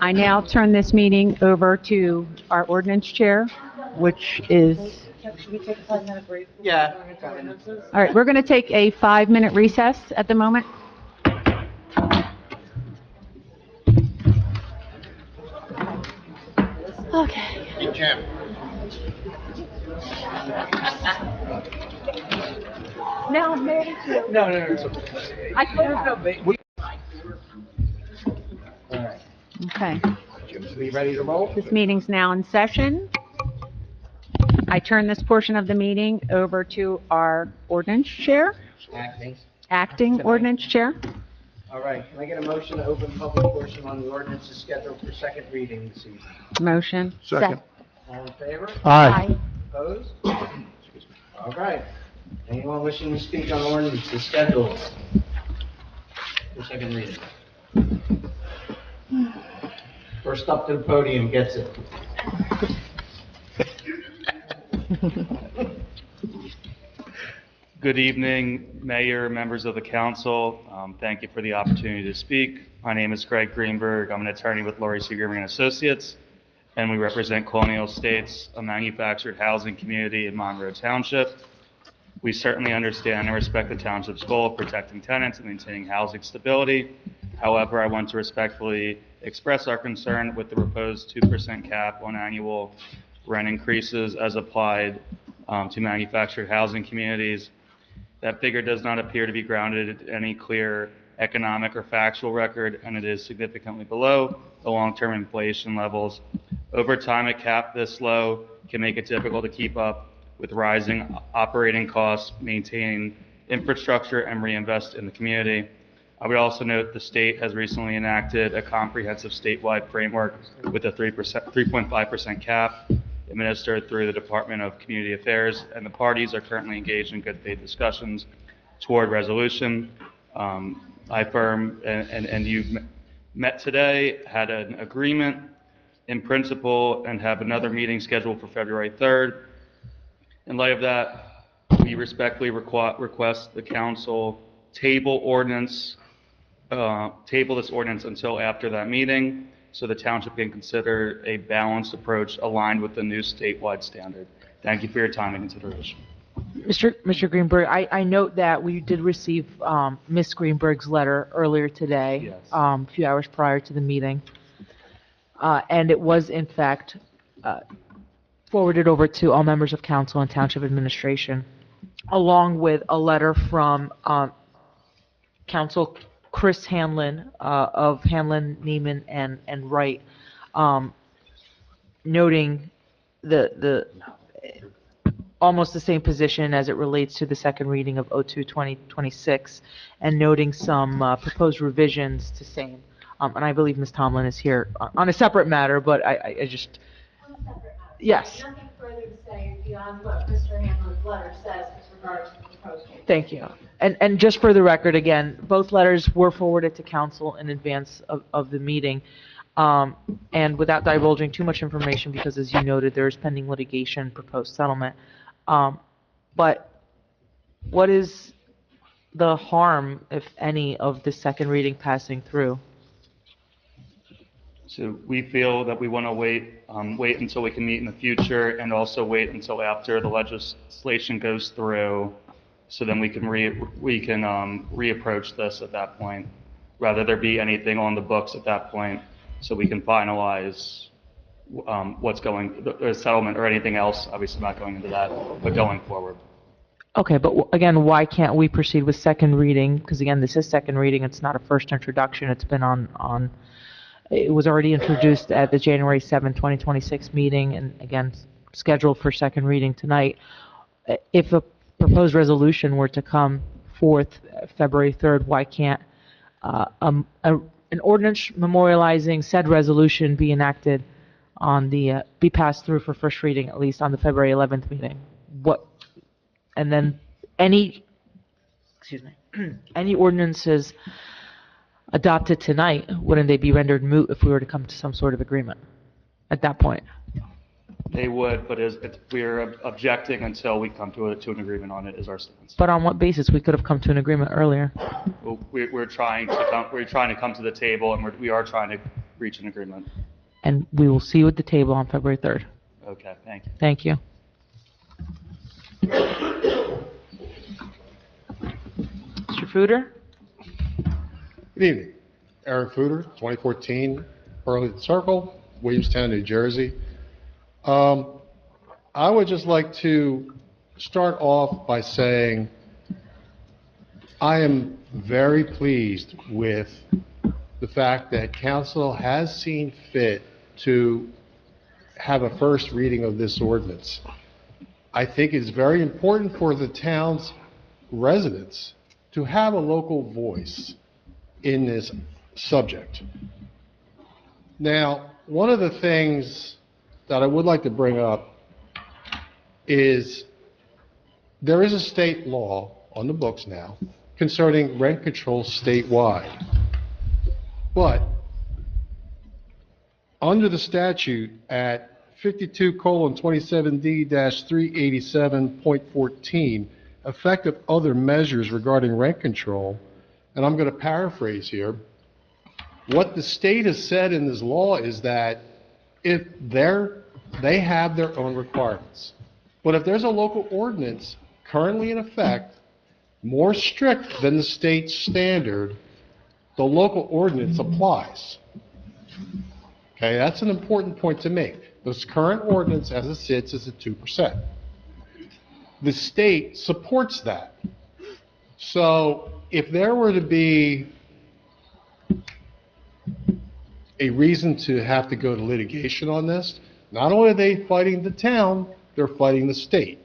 I now turn this meeting over to our ordinance chair, which is, Should we take a 5-minute break? Yeah. all right, we're going to take a 5-minute recess at the moment. Okay. Hey, Jim. No, Mary. No, it's I could have. Okay, We ready to roll? this meeting's now in session. I turn this portion of the meeting over to our ordinance chair, Acting. acting ordinance chair. All right, can I get a motion to open public portion on the ordinance is scheduled for second reading this evening? Motion. Second. All in favor? Aye. Opposed? All right. Anyone wishing to speak on ordinance is scheduled for second reading? First up to the podium gets it. Good evening, Mayor, members of the council. Thank you for the opportunity to speak. My name is Greg Greenberg. I'm an attorney with Laurie Seagerman and Associates, and we represent Colonial Estates, a manufactured housing community in Monroe Township. We certainly understand and respect the township's goal of protecting tenants and maintaining housing stability. However, I want to respectfully express our concern with the proposed 2% cap on annual rent increases as applied to manufactured housing communities. That figure does not appear to be grounded in any clear economic or factual record, and it is significantly below the long-term inflation levels. Over time, a cap this low can make it difficult to keep up with rising operating costs, maintain infrastructure, and reinvest in the community. I would also note the state has recently enacted a comprehensive statewide framework with a 3.5% cap administered through the Department of Community Affairs, and the parties are currently engaged in good faith discussions toward resolution. I firm and you met today, had an agreement in principle and have another meeting scheduled for February 3rd. In light of that, we respectfully request the council table this ordinance until after that meeting, so the township can consider a balanced approach aligned with the new statewide standard. Thank you for your time and consideration. Mr. Greenberg, I note that we did receive Ms. Greenberg's letter earlier today, Yes. a few hours prior to the meeting. And it was, in fact, forwarded over to all members of council and township administration, along with a letter from Council Chris Hanlon of Hanlon, Neiman, and Wright, noting the almost the same position as it relates to the second reading of 02-2026, and noting some proposed revisions to same. And I believe Ms. Tomlin is here on a separate matter, but I just, yes. Nothing further to say beyond what Mr. Hamlin's letter says with regard to the proposed change. Thank you. And just for the record, again, both letters were forwarded to council in advance of the meeting. And without divulging too much information, because as you noted, there is pending litigation, proposed settlement. But what is the harm, if any, of the second reading passing through? So we feel that we want to wait until we can meet in the future, and also wait until after the legislation goes through, so then we can reapproach this at that point, rather there be anything on the books at that point, so we can finalize the settlement or anything else. Obviously not going into that, but going forward. Okay, but again, why can't we proceed with second reading? Because again, this is second reading. It's not a first introduction. It's been it was already introduced at the January 7, 2026 meeting, and again, scheduled for second reading tonight. If a proposed resolution were to come forth February 3rd, why can't an ordinance memorializing said resolution be enacted be passed through for first reading, at least on the February 11th meeting? And then any ordinances adopted tonight, wouldn't they be rendered moot if we were to come to some sort of agreement at that point? They would, but we're objecting until we come to an agreement on it, is our stance. But on what basis? We could have come to an agreement earlier. Well, we're trying to come to the table, and we are trying to reach an agreement. And we will see you at the table on February 3rd. Okay, thank you. Thank you. Mr. Footer? Good evening. Eric Footer, 2014 Burlington Circle, Williamstown, New Jersey. I would just like to start off by saying I am very pleased with the fact that council has seen fit to have a first reading of this ordinance. I think it's very important for the town's residents to have a local voice in this subject. Now, one of the things that I would like to bring up is there is a state law on the books now concerning rent control statewide. But under the statute at 52:27D-387.14, effective other measures regarding rent control, and I'm going to paraphrase here, what the state has said in this law is that if they have their own requirements. But if there's a local ordinance currently in effect, more strict than the state standard, the local ordinance applies. Okay, that's an important point to make. This current ordinance as it sits is at 2%. The state supports that. So if there were to be a reason to have to go to litigation on this, not only are they fighting the town, they're fighting the state.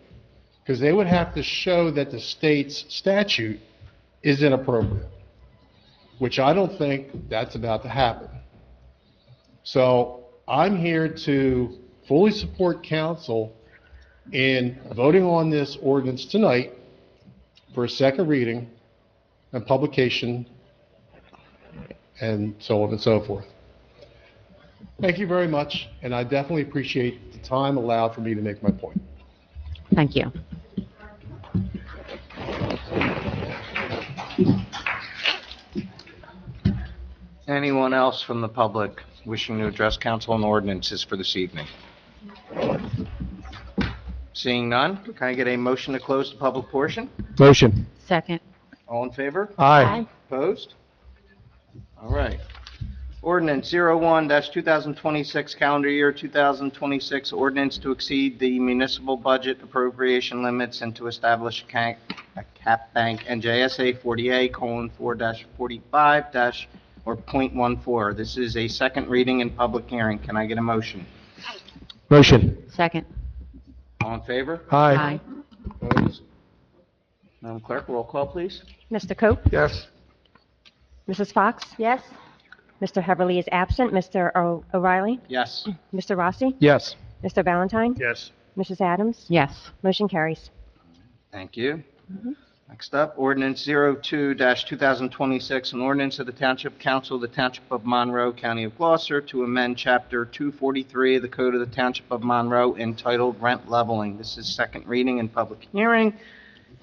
Because they would have to show that the state's statute is inappropriate, which I don't think that's about to happen. So I'm here to fully support council in voting on this ordinance tonight for a second reading and publication and so on and so forth. Thank you very much, and I definitely appreciate the time allowed for me to make my point. Thank you. Anyone else from the public wishing to address council on ordinances for this evening? Seeing none, can I get a motion to close the public portion? Motion. Second. All in favor? Aye. Opposed? All right. Ordinance 01-2026, calendar year 2026, ordinance to exceed the municipal budget appropriation limits and to establish a cap bank NJSA 40A:4-45- or .14. This is a second reading and public hearing. Can I get a motion? Motion. Second. All in favor? Aye. Opposed? Madam Clerk, roll call, please. Mr. Cope? Yes. Mrs. Fox? Yes. Mr. Heverly is absent. Mr. O'Reilly? Yes. Mr. Rossi? Yes. Mr. Valentine? Yes. Mrs. Adams? Yes. Motion carries. Thank you. Next up, ordinance 02-2026, an ordinance of the Township Council of the Township of Monroe, County of Gloucester, to amend Chapter 243 of the Code of the Township of Monroe entitled Rent Leveling. This is second reading and public hearing.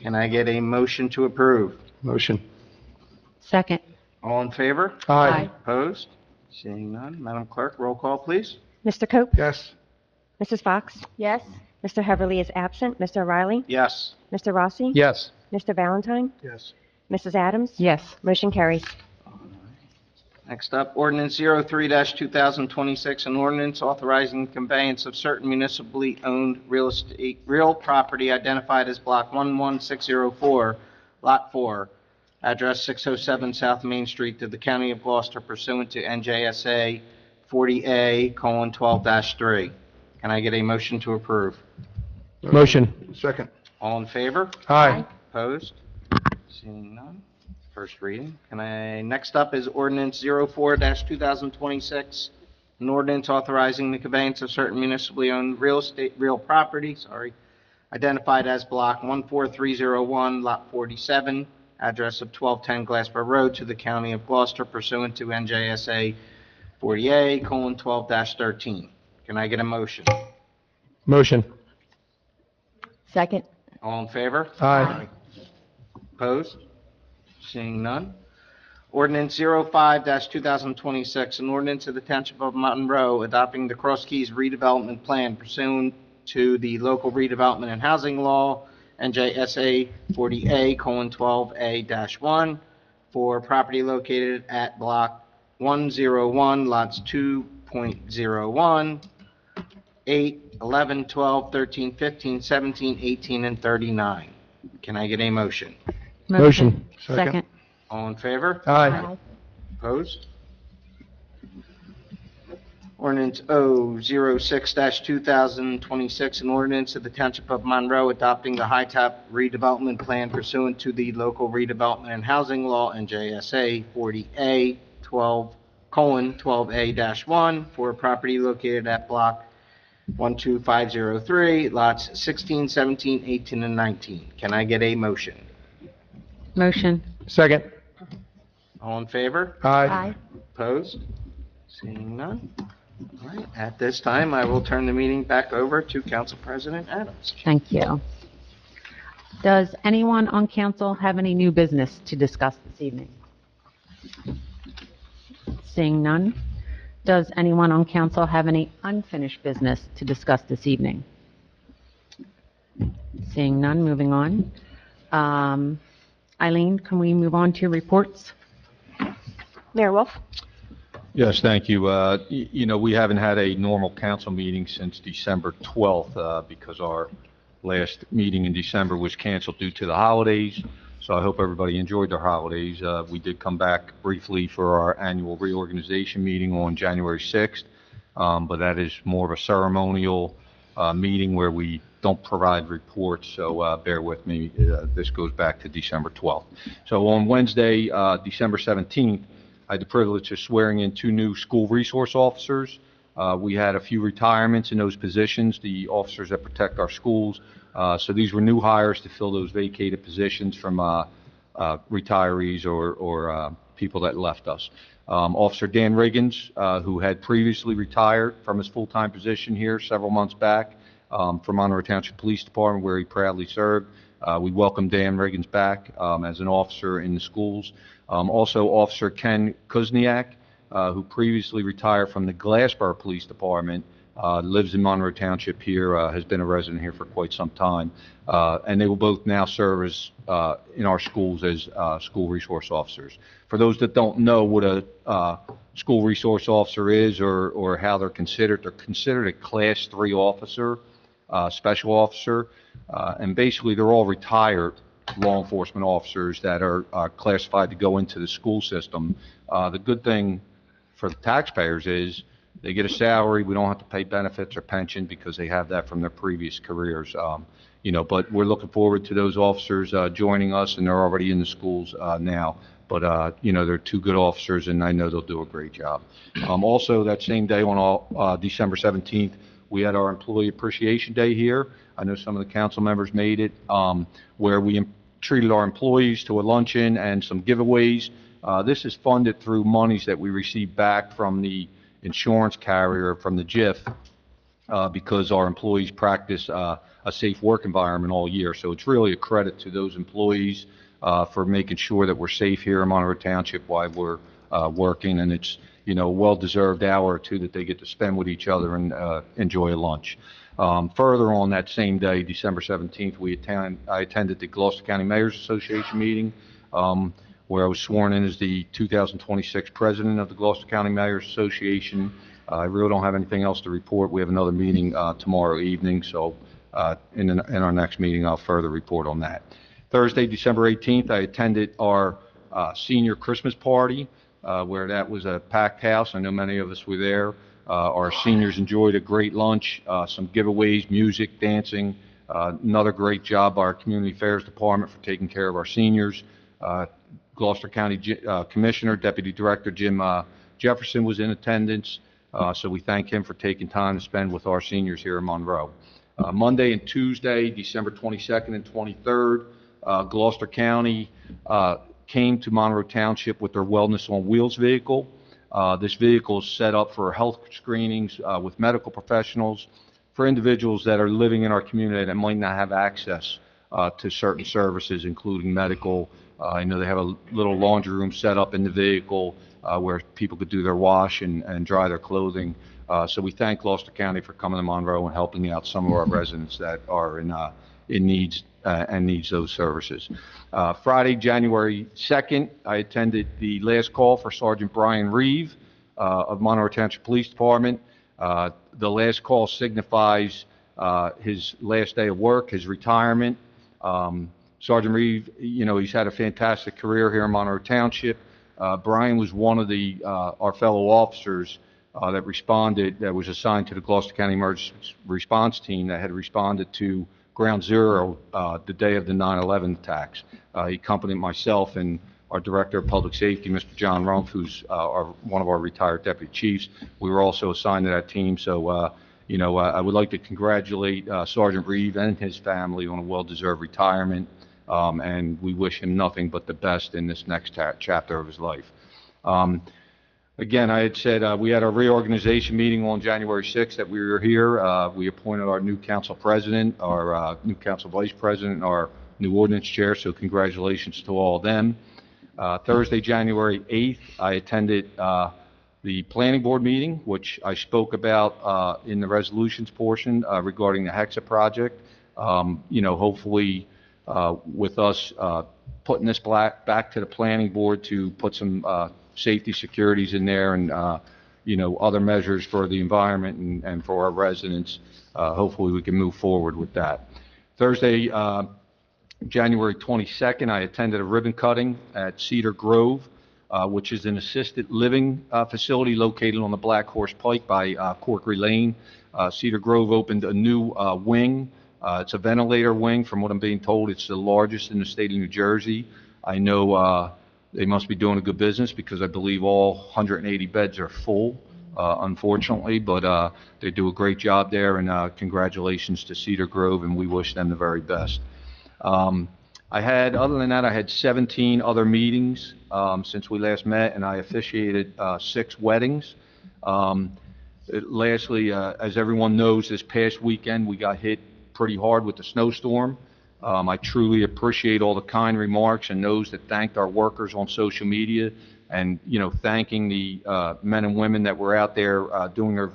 Can I get a motion to approve? Motion. Second. All in favor? Aye. Opposed? Seeing none. Madam Clerk, roll call, please. Mr. Cope? Yes. Mrs. Fox? Yes. Mr. Heverly is absent. Mr. O'Reilly? Yes. Mr. Rossi? Yes. Mr. Valentine? Yes. Mrs. Adams? Yes. Motion carries. Next up, ordinance 03-2026, an ordinance authorizing conveyance of certain municipally owned real property identified as Block 11604, Lot 4, address 607 South Main Street to the County of Gloucester pursuant to NJSA 40A:12-3. Can I get a motion to approve? Motion. Second. All in favor? Aye. Opposed? Seeing none. First reading. Next up is ordinance 04-2026, an ordinance authorizing the conveyance of certain municipally owned real property, identified as Block 14301, Lot 47, address of 1210 Glassboro Road to the County of Gloucester pursuant to NJSA 40A:12-13. Can I get a motion? Motion. Second. All in favor? Aye. Opposed? Seeing none. Ordinance 05-2026, an ordinance of the Township of Monroe adopting the Cross Keys redevelopment plan pursuant to the local redevelopment and housing law, NJSA 40A:12A-1, for property located at Block 101, lots 2.01, 8, 11, 12, 13, 15, 17, 18, and 39. Can I get a motion? Motion. Second. All in favor? Aye. Opposed? Ordinance 006-2026, an ordinance of the Township of Monroe adopting the High Top redevelopment plan pursuant to the local redevelopment and housing law, NJSA 40A:12A-1, for property located at Block 12503, lots 16, 17, 18, and 19. Can I get a motion? Motion. Second. All in favor? Aye. Opposed? Seeing none. All right, at this time, I will turn the meeting back over to Council President Adams. Thank you. Does anyone on council have any new business to discuss this evening? Seeing none. Does anyone on council have any unfinished business to discuss this evening? Seeing none, moving on. Eileen, can we move on to reports? Mayor Wolf? Yes, thank you. We haven't had a normal council meeting since December 12th because our last meeting in December was canceled due to the holidays. So I hope everybody enjoyed their holidays. We did come back briefly for our annual reorganization meeting on January 6th, but that is more of a ceremonial meeting where we don't provide reports, so bear with me. This goes back to December 12th. So on Wednesday, December 17th, I had the privilege of swearing in 2 new school resource officers. We had a few retirements in those positions, the officers that protect our schools. So these were new hires to fill those vacated positions from retirees or people that left us. Officer Dan Riggins, who had previously retired from his full-time position here several months back from Monroe Township Police Department, where he proudly served. We welcome Dan Riggins back as an officer in the schools. Also, Officer Ken Kuzniak, who previously retired from the Glassboro Police Department, lives in Monroe Township here, has been a resident here for quite some time. And they will both now serve as, in our schools as school resource officers. For those that don't know what a school resource officer is or how they're considered a Class 3 officer, special officer, and basically they're all retired law enforcement officers that are classified to go into the school system. The good thing for the taxpayers is they get a salary. We don't have to pay benefits or pension because they have that from their previous careers. But we're looking forward to those officers joining us, and they're already in the schools now. But, they're two good officers, and I know they'll do a great job. Also, that same day on December 17th, we had our Employee Appreciation Day here. I know some of the council members made it, where we treated our employees to a luncheon and some giveaways. This is funded through monies that we received back from the insurance carrier, from the JIF, because our employees practice a safe work environment all year. So it's really a credit to those employees for making sure that we're safe here in Monroe Township while we're working, and it's a well-deserved hour or two that they get to spend with each other and enjoy a lunch. Further on that same day, December 17th, I attended the Gloucester County Mayor's Association meeting, where I was sworn in as the 2026 president of the Gloucester County Mayor's Association. I really don't have anything else to report. We have another meeting tomorrow evening, so in our next meeting, I'll further report on that. Thursday, December 18th, I attended our senior Christmas party, where that was a packed house. I know many of us were there. Our seniors enjoyed a great lunch, some giveaways, music, dancing. Another great job by our Community Affairs Department for taking care of our seniors. Gloucester County Commissioner, Deputy Director Jim Jefferson was in attendance, so we thank him for taking time to spend with our seniors here in Monroe. Monday and Tuesday, December 22nd and 23rd, Gloucester County came to Monroe Township with their Wellness on Wheels vehicle. This vehicle is set up for health screenings with medical professionals for individuals that are living in our community that might not have access to certain services, including medical. I know they have a little laundry room set up in the vehicle where people could do their wash and dry their clothing. So we thank Gloucester County for coming to Monroe and helping out some of our residents that are in needs and needs those services. Friday, January 2nd, I attended the last call for Sergeant Brian Reeve of Monroe Township Police Department. The last call signifies his last day of work, his retirement. Sergeant Reeve, he's had a fantastic career here in Monroe Township. Brian was one of our fellow officers that was assigned to the Gloucester County Emergency Response Team that had responded to Ground Zero the day of the 9/11 attacks. He accompanied myself and our Director of Public Safety, Mr. John Rumpf, who's one of our retired deputy chiefs. We were also assigned to that team, so I would like to congratulate Sergeant Reeve and his family on a well-deserved retirement, and we wish him nothing but the best in this next chapter of his life. Again, I had said we had our reorganization meeting on January 6th that we were here. We appointed our new council president, our new council vice president, and our new ordinance chair, so congratulations to all of them. Thursday, January 8th, I attended the planning board meeting, which I spoke about in the resolutions portion regarding the Hexa project. Hopefully with us putting this back to the planning board to put some safety securities in there and, other measures for the environment and for our residents. Hopefully we can move forward with that. Thursday, January 22nd, I attended a ribbon cutting at Cedar Grove, which is an assisted living facility located on the Black Horse Pike by Corkery Lane. Cedar Grove opened a new wing. It's a ventilator wing. From what I'm being told, it's the largest in the state of New Jersey. I know they must be doing a good business because I believe all 180 beds are full, unfortunately, but they do a great job there, and congratulations to Cedar Grove, and we wish them the very best. Other than that, I had 17 other meetings since we last met, and I officiated 6 weddings. Lastly, as everyone knows, this past weekend, we got hit pretty hard with the snowstorm. I truly appreciate all the kind remarks and those that thanked our workers on social media and, thanking the men and women that were out there doing their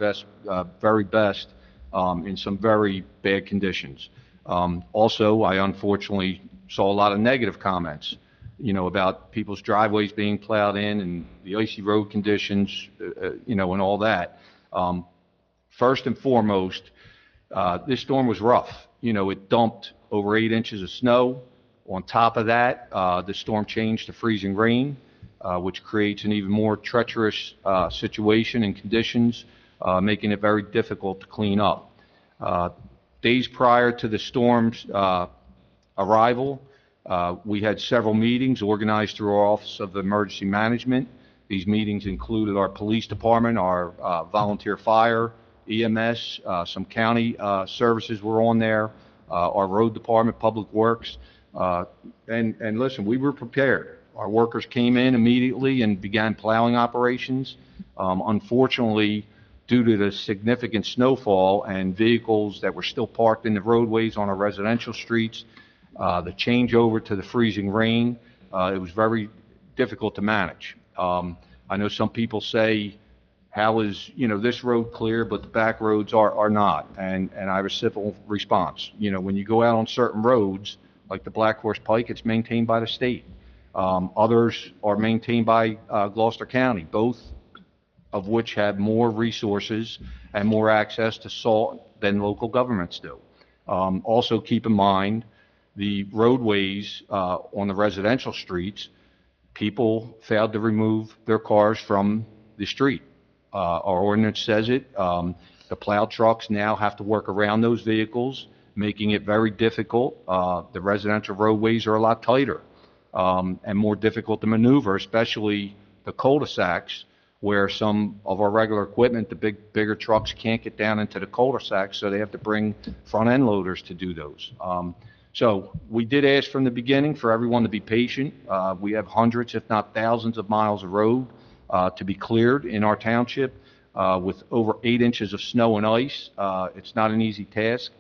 very best in some very bad conditions. Also, I unfortunately saw a lot of negative comments, about people's driveways being plowed in and the icy road conditions, and all that. First and foremost, this storm was rough. It dumped over 8 inches of snow. On top of that, the storm changed to freezing rain, which creates an even more treacherous situation and conditions, making it very difficult to clean up. Days prior to the storm's arrival, we had several meetings organized through our Office of Emergency Management. These meetings included our police department, our volunteer fire, EMS, some county services were on there, our road department, public works. And listen, we were prepared. Our workers came in immediately and began plowing operations. Unfortunately, due to the significant snowfall and vehicles that were still parked in the roadways on our residential streets, the changeover to the freezing rain, it was very difficult to manage. I know some people say, how is, this road clear, but the back roads are not? And I have a simple response. When you go out on certain roads, like the Black Horse Pike, it's maintained by the state. Others are maintained by Gloucester County, both of which have more resources and more access to salt than local governments do. Also keep in mind, the roadways on the residential streets, people failed to remove their cars from the street. Our ordinance says it. The plow trucks now have to work around those vehicles, making it very difficult. The residential roadways are a lot tighter and more difficult to maneuver, especially the cul-de-sacs, where some of our regular equipment, the bigger trucks, can't get down into the cul-de-sacs, so they have to bring front-end loaders to do those. So we did ask from the beginning for everyone to be patient. We have hundreds, if not thousands, of miles of road to be cleared in our township with over 8 inches of snow and ice. It's not an easy task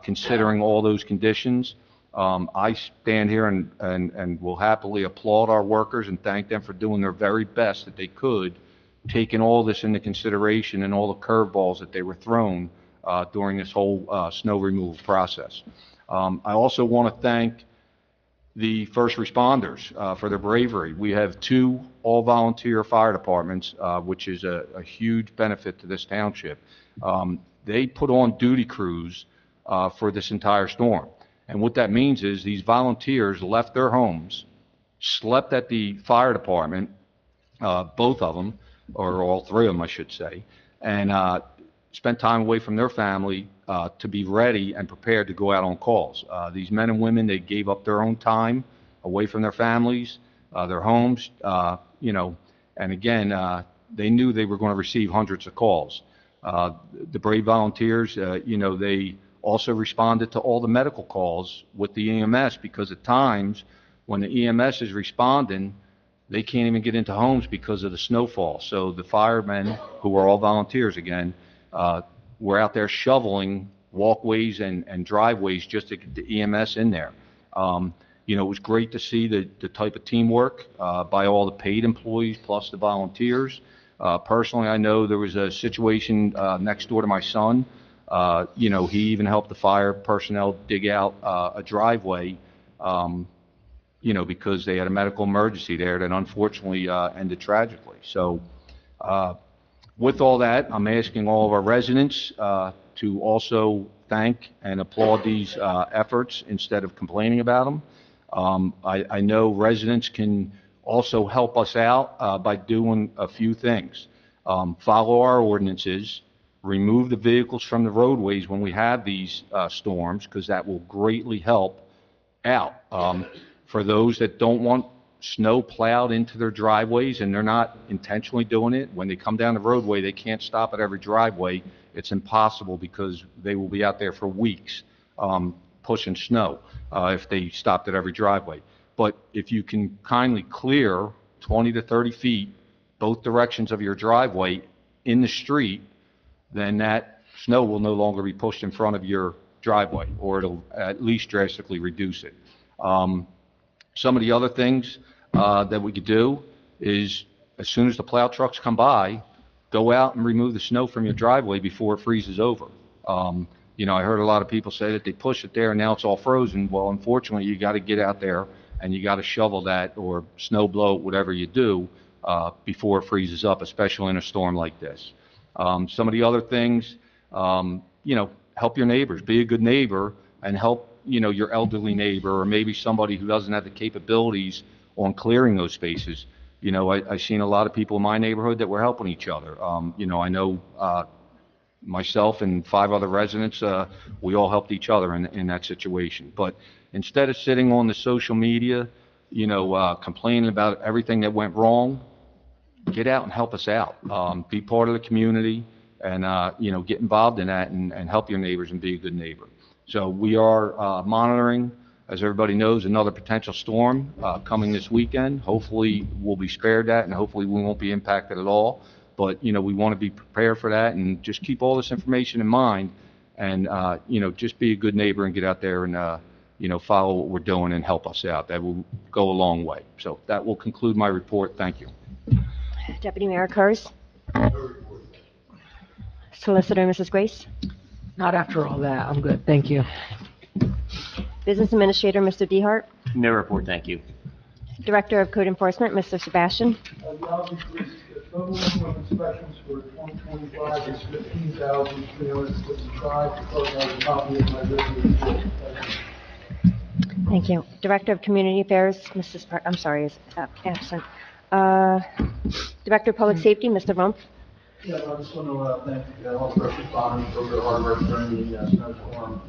considering all those conditions. I stand here and will happily applaud our workers and thank them for doing their very best that they could, taking all this into consideration and all the curveballs that they were thrown during this whole snow removal process. I also want to thank the first responders for their bravery. We have 2 all-volunteer fire departments, which is a huge benefit to this township. They put on duty crews for this entire storm. And what that means is these volunteers left their homes, slept at the fire department, both of them, or all 3 of them, I should say, and spent time away from their family to be ready and prepared to go out on calls. These men and women, they gave up their own time away from their families, their homes, and again, they knew they were going to receive hundreds of calls. The brave volunteers, they also responded to all the medical calls with the EMS, because at times when the EMS is responding, they can't even get into homes because of the snowfall. So the firemen, who are all volunteers again, were out there shoveling walkways and driveways just to get the EMS in there. It was great to see the type of teamwork by all the paid employees plus the volunteers. Personally, I know there was a situation next door to my son. He even helped the fire personnel dig out a driveway, because they had a medical emergency there that unfortunately ended tragically. So with all that, I'm asking all of our residents to also thank and applaud these efforts instead of complaining about them. I know residents can also help us out by doing a few things. Follow our ordinances, remove the vehicles from the roadways when we have these storms, because that will greatly help out. For those that don't want snow plowed into their driveways and they're not intentionally doing it, when they come down the roadway, they can't stop at every driveway. It's impossible because they will be out there for weeks. pushing snow, if they stopped at every driveway. But if you can kindly clear 20 to 30 feet both directions of your driveway in the street, then that snow will no longer be pushed in front of your driveway, or it'll at least drastically reduce it. Some of the other things that we could do is, as soon as the plow trucks come by, go out and remove the snow from your driveway before it freezes over. I heard a lot of people say that they push it there and now it's all frozen. Well, unfortunately, you got to get out there and you got to shovel that or snow blow it, whatever you do, before it freezes up, especially in a storm like this. Some of the other things, help your neighbors, be a good neighbor, and help, your elderly neighbor, or maybe somebody who doesn't have the capabilities on clearing those spaces. I've seen a lot of people in my neighborhood that were helping each other. I know myself and 5 other residents, we all helped each other in that situation. But instead of sitting on the social media, complaining about everything that went wrong, get out and help us out. Be part of the community and, get involved in that and help your neighbors and be a good neighbor. So we are monitoring, as everybody knows, another potential storm coming this weekend. Hopefully we'll be spared that, and hopefully we won't be impacted at all. But, we want to be prepared for that and just keep all this information in mind and, just be a good neighbor and get out there and, follow what we're doing and help us out. That will go a long way. So that will conclude my report. Thank you. Deputy Mayor Kurz. Solicitor Mrs. Grace. Not after all that. I'm good. Thank you. Business Administrator Mr. Dehart. No report, thank you. Director of Code Enforcement Mr. Sebastian. The total number of inspections for 2025 is 15,355. I have a copy of my written report. Thank you. Director of Community Affairs is absent. Director of Public Safety Mr. Rumpf. Yeah, I just want to thank all the first responders for their hard work during the snowstorm,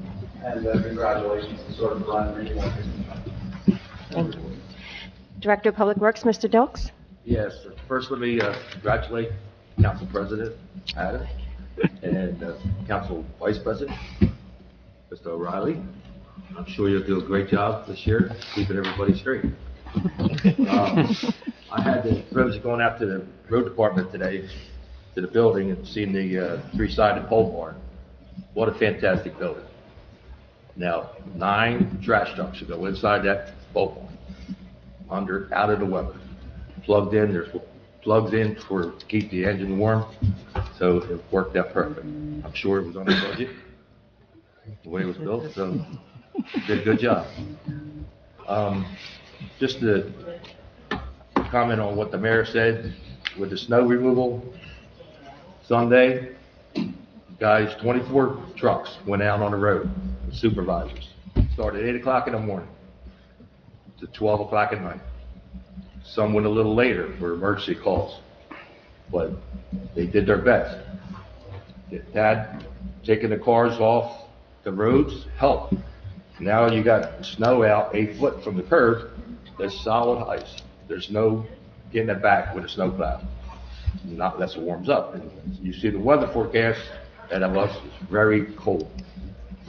and congratulations to Sergeant Brian Reed. Thank you. Director of Public Works Mr. Dilks. Yes, first let me congratulate Council President Adam and Council Vice President, Mr. O'Reilly. I'm sure you'll do a great job this year keeping everybody straight. I had the privilege of going out to the road department today, to the building, and seeing the 3-sided pole barn. What a fantastic building. Now, 9 trash trucks will go inside that pole barn, out of the weather. Plugged in, there's plugs in to keep the engine warm, so it worked out perfect. I'm sure it was on the budget, the way it was built, so did a good job. Just to comment on what the mayor said with the snow removal Sunday, guys, 24 trucks went out on the road with supervisors. Started at 8 o'clock in the morning to 12 o'clock at night. Some went a little later for emergency calls, but they did their best. Dad, taking the cars off the roads helped. Now you got snow out 8 foot from the curb. There's solid ice. There's no getting it back with a snow plow. Not unless it warms up. And you see the weather forecast, and it was very cold.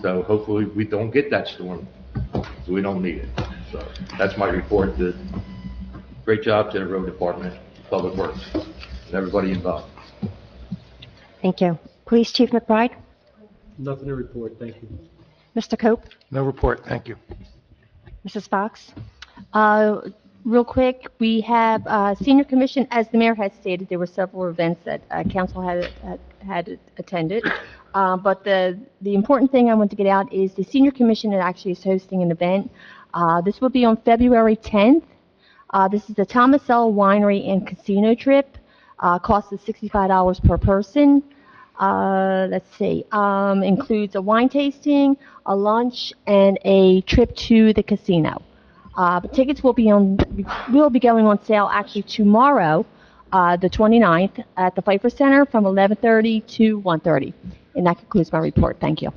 So hopefully we don't get that storm, so we don't need it. So that's my report. Great job to the road department, Public Works, and everybody involved. Thank you. Police Chief McBride. Nothing to report, thank you. Mr. Cope. No report, thank you. Mrs. Fox. Real quick, we have Senior Commission, as the mayor had stated, there were several events that council had attended. But the important thing I want to get out is the Senior Commission actually is hosting an event. This will be on February 10th. This is the Thomas L. Winery and Casino trip. Cost is $65 per person. Let's see, includes a wine tasting, a lunch, and a trip to the casino. But tickets will be going on sale actually tomorrow, the 29th, at the Pfeiffer Center from 11:30 to 1:30. And that concludes my report. Thank you.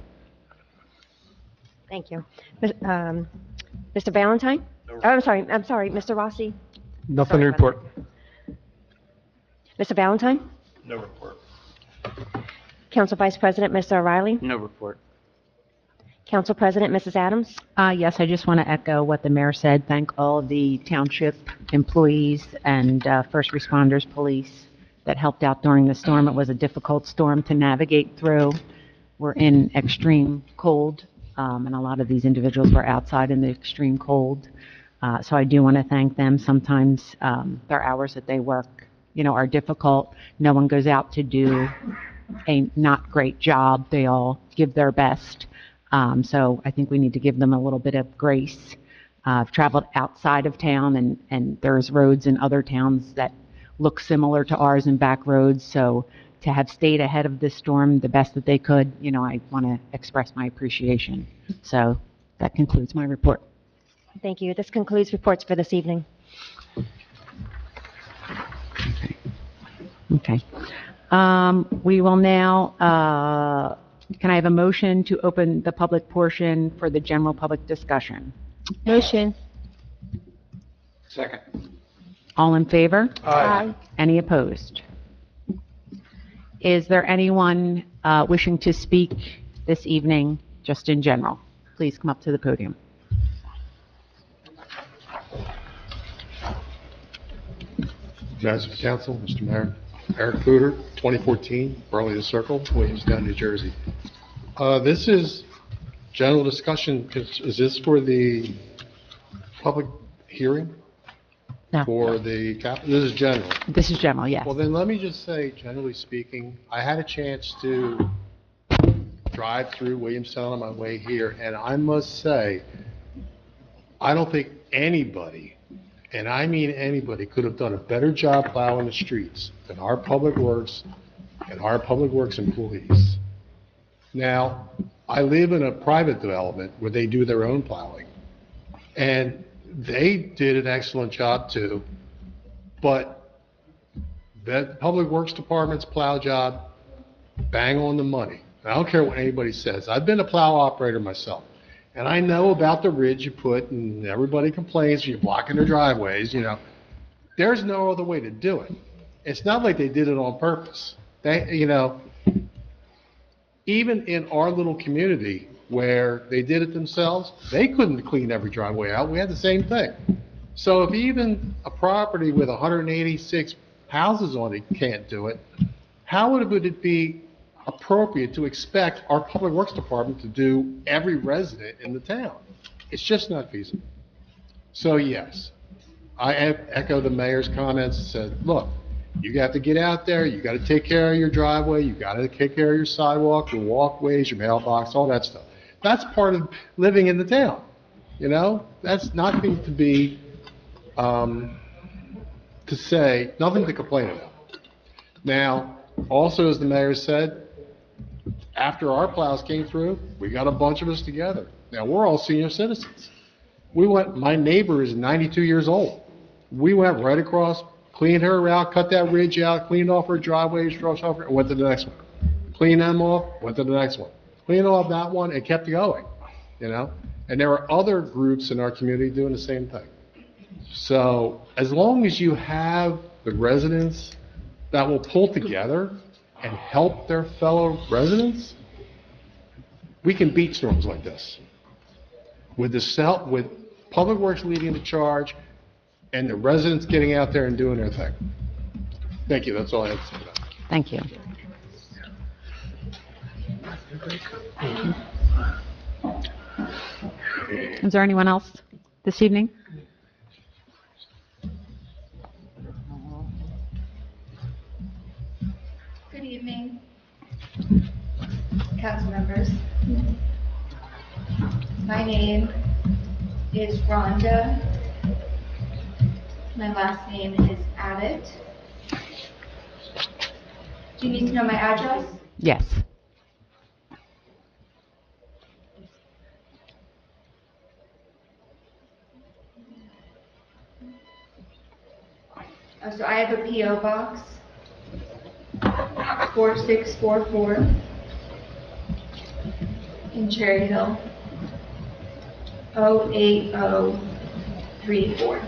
Thank you. Mr. Valentine? Oh, I'm sorry, Mr. Rossi? Nothing to report. Mr. Valentine? No report. Council Vice President, Mr. O'Reilly? No report. Council President, Mrs. Adams? Yes, I just want to echo what the mayor said. Thank all of the township employees and first responders, police that helped out during the storm. It was a difficult storm to navigate through. We're in extreme cold, and a lot of these individuals were outside in the extreme cold. So I do want to thank them. Sometimes their hours that they work, are difficult. No one goes out to do a not great job. They all give their best. So I think we need to give them a little bit of grace. I've traveled outside of town, and there's roads in other towns that look similar to ours and back roads. So to have stayed ahead of this storm the best that they could, I want to express my appreciation. So that concludes my report. Thank you. This concludes reports for this evening. Okay. We will now, can I have a motion to open the public portion for the general public discussion? Motion. Second. All in favor? Aye. Any opposed? Is there anyone wishing to speak this evening, just in general? Please come up to the podium. Members of the council, Mr. Mayor, Eric Pooter, 2014, Burley Circle, Williamstown, New Jersey. This is general discussion. Is this for the public hearing? No. For the cap, this is general. This is general, yes. Well, then let me just say, generally speaking, I had a chance to drive through Williamstown on my way here, and I must say, I don't think anybody, and I mean anybody, could have done a better job plowing the streets than our public works and our public works employees. Now, I live in a private development where they do their own plowing, and they did an excellent job too, but the Public Works Department's plow job, bang on the money. And I don't care what anybody says. I've been a plow operator myself, and I know about the ridge you put, and everybody complains you're blocking their driveways, There's no other way to do it. It's not like they did it on purpose. Even in our little community, where they did it themselves, they couldn't clean every driveway out. We had the same thing. So if even a property with 186 houses on it can't do it, how would it be appropriate to expect our Public Works Department to do every resident in the town? It's just not feasible. So yes, I echo the mayor's comments and said, look, you have to get out there, you got to take care of your driveway, you got to take care of your sidewalk, your walkways, your mailbox, all that stuff. That's part of living in the town, That's nothing to be, to say, nothing to complain about. Now, also, as the mayor said, after our plows came through, we got a bunch of us together. Now, we're all senior citizens. My neighbor is 92 years old. We went right across, cleaned her out, cut that ridge out, cleaned off her driveway, struck off her, and went to the next one. Cleaned them off, went to the next one. Cleaned off that one and kept going, And there are other groups in our community doing the same thing. So as long as you have the residents that will pull together and help their fellow residents, we can beat storms like this. With Public Works leading the charge and the residents getting out there and doing their thing. Thank you. That's all I have to say about it. Thank you. Is there anyone else this evening? Good evening, council members. My name is Rhonda. My last name is Abbott. Do you need to know my address? Yes. So I have a P.O. box, 4644 in Cherry Hill, 08034.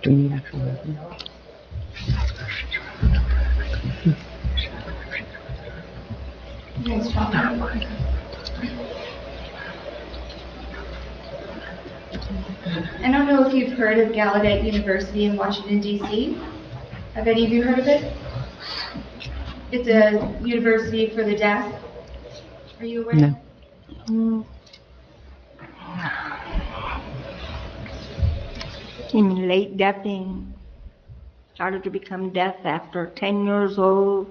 Do we need actual resident? Yes, Tom. I don't know if you've heard of Gallaudet University in Washington, D.C. Have any of you heard of it? It's a university for the deaf. Are you aware? No. In late deafing, started to become deaf after 10 years old.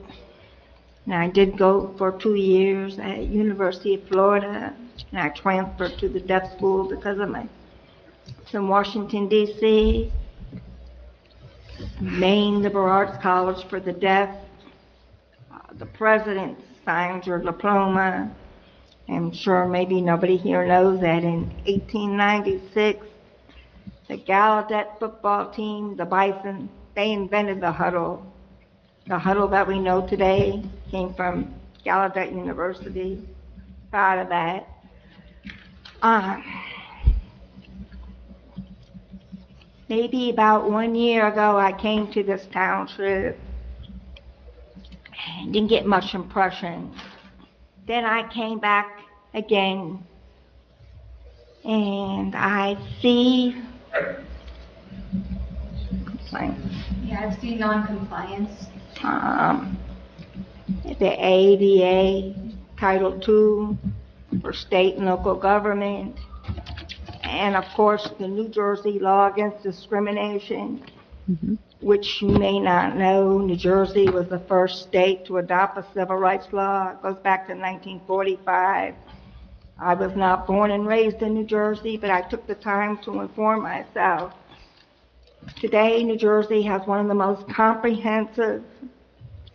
And I did go for 2 years at University of Florida, and I transferred to the deaf school because of my, it's in Washington, D.C., Maine Liberal Arts College for the deaf. The president signed your diploma. I'm sure maybe nobody here knows that in 1896, the Gallaudet football team, the Bison, they invented the huddle. The huddle that we know today came from Gallaudet University. Proud of that. Maybe about 1 year ago, I came to this township. Didn't get much impression. Then I came back again, and I see complaints. Yeah, I've seen non-compliance. The ADA, Title II for state and local government, and of course the New Jersey law against discrimination, which you may not know. New Jersey was the first state to adopt a civil rights law. It goes back to 1945. I was not born and raised in New Jersey, but I took the time to inform myself. Today, New Jersey has one of the most comprehensive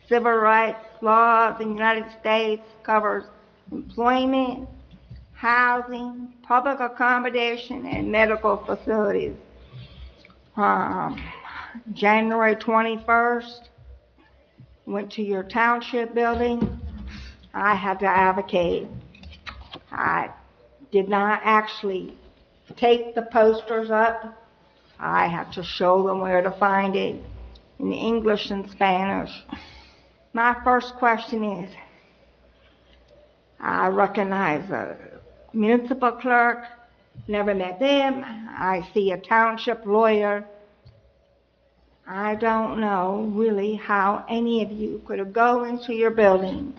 civil rights laws in the United States, covers employment, housing, public accommodation, and medical facilities. January 21st, went to your township building. I had to advocate. I did not actually take the posters up. I had to show them where to find it in English and Spanish. My first question is, I recognize a municipal clerk, never met them. I see a township lawyer. I don't know really how any of you could go into your building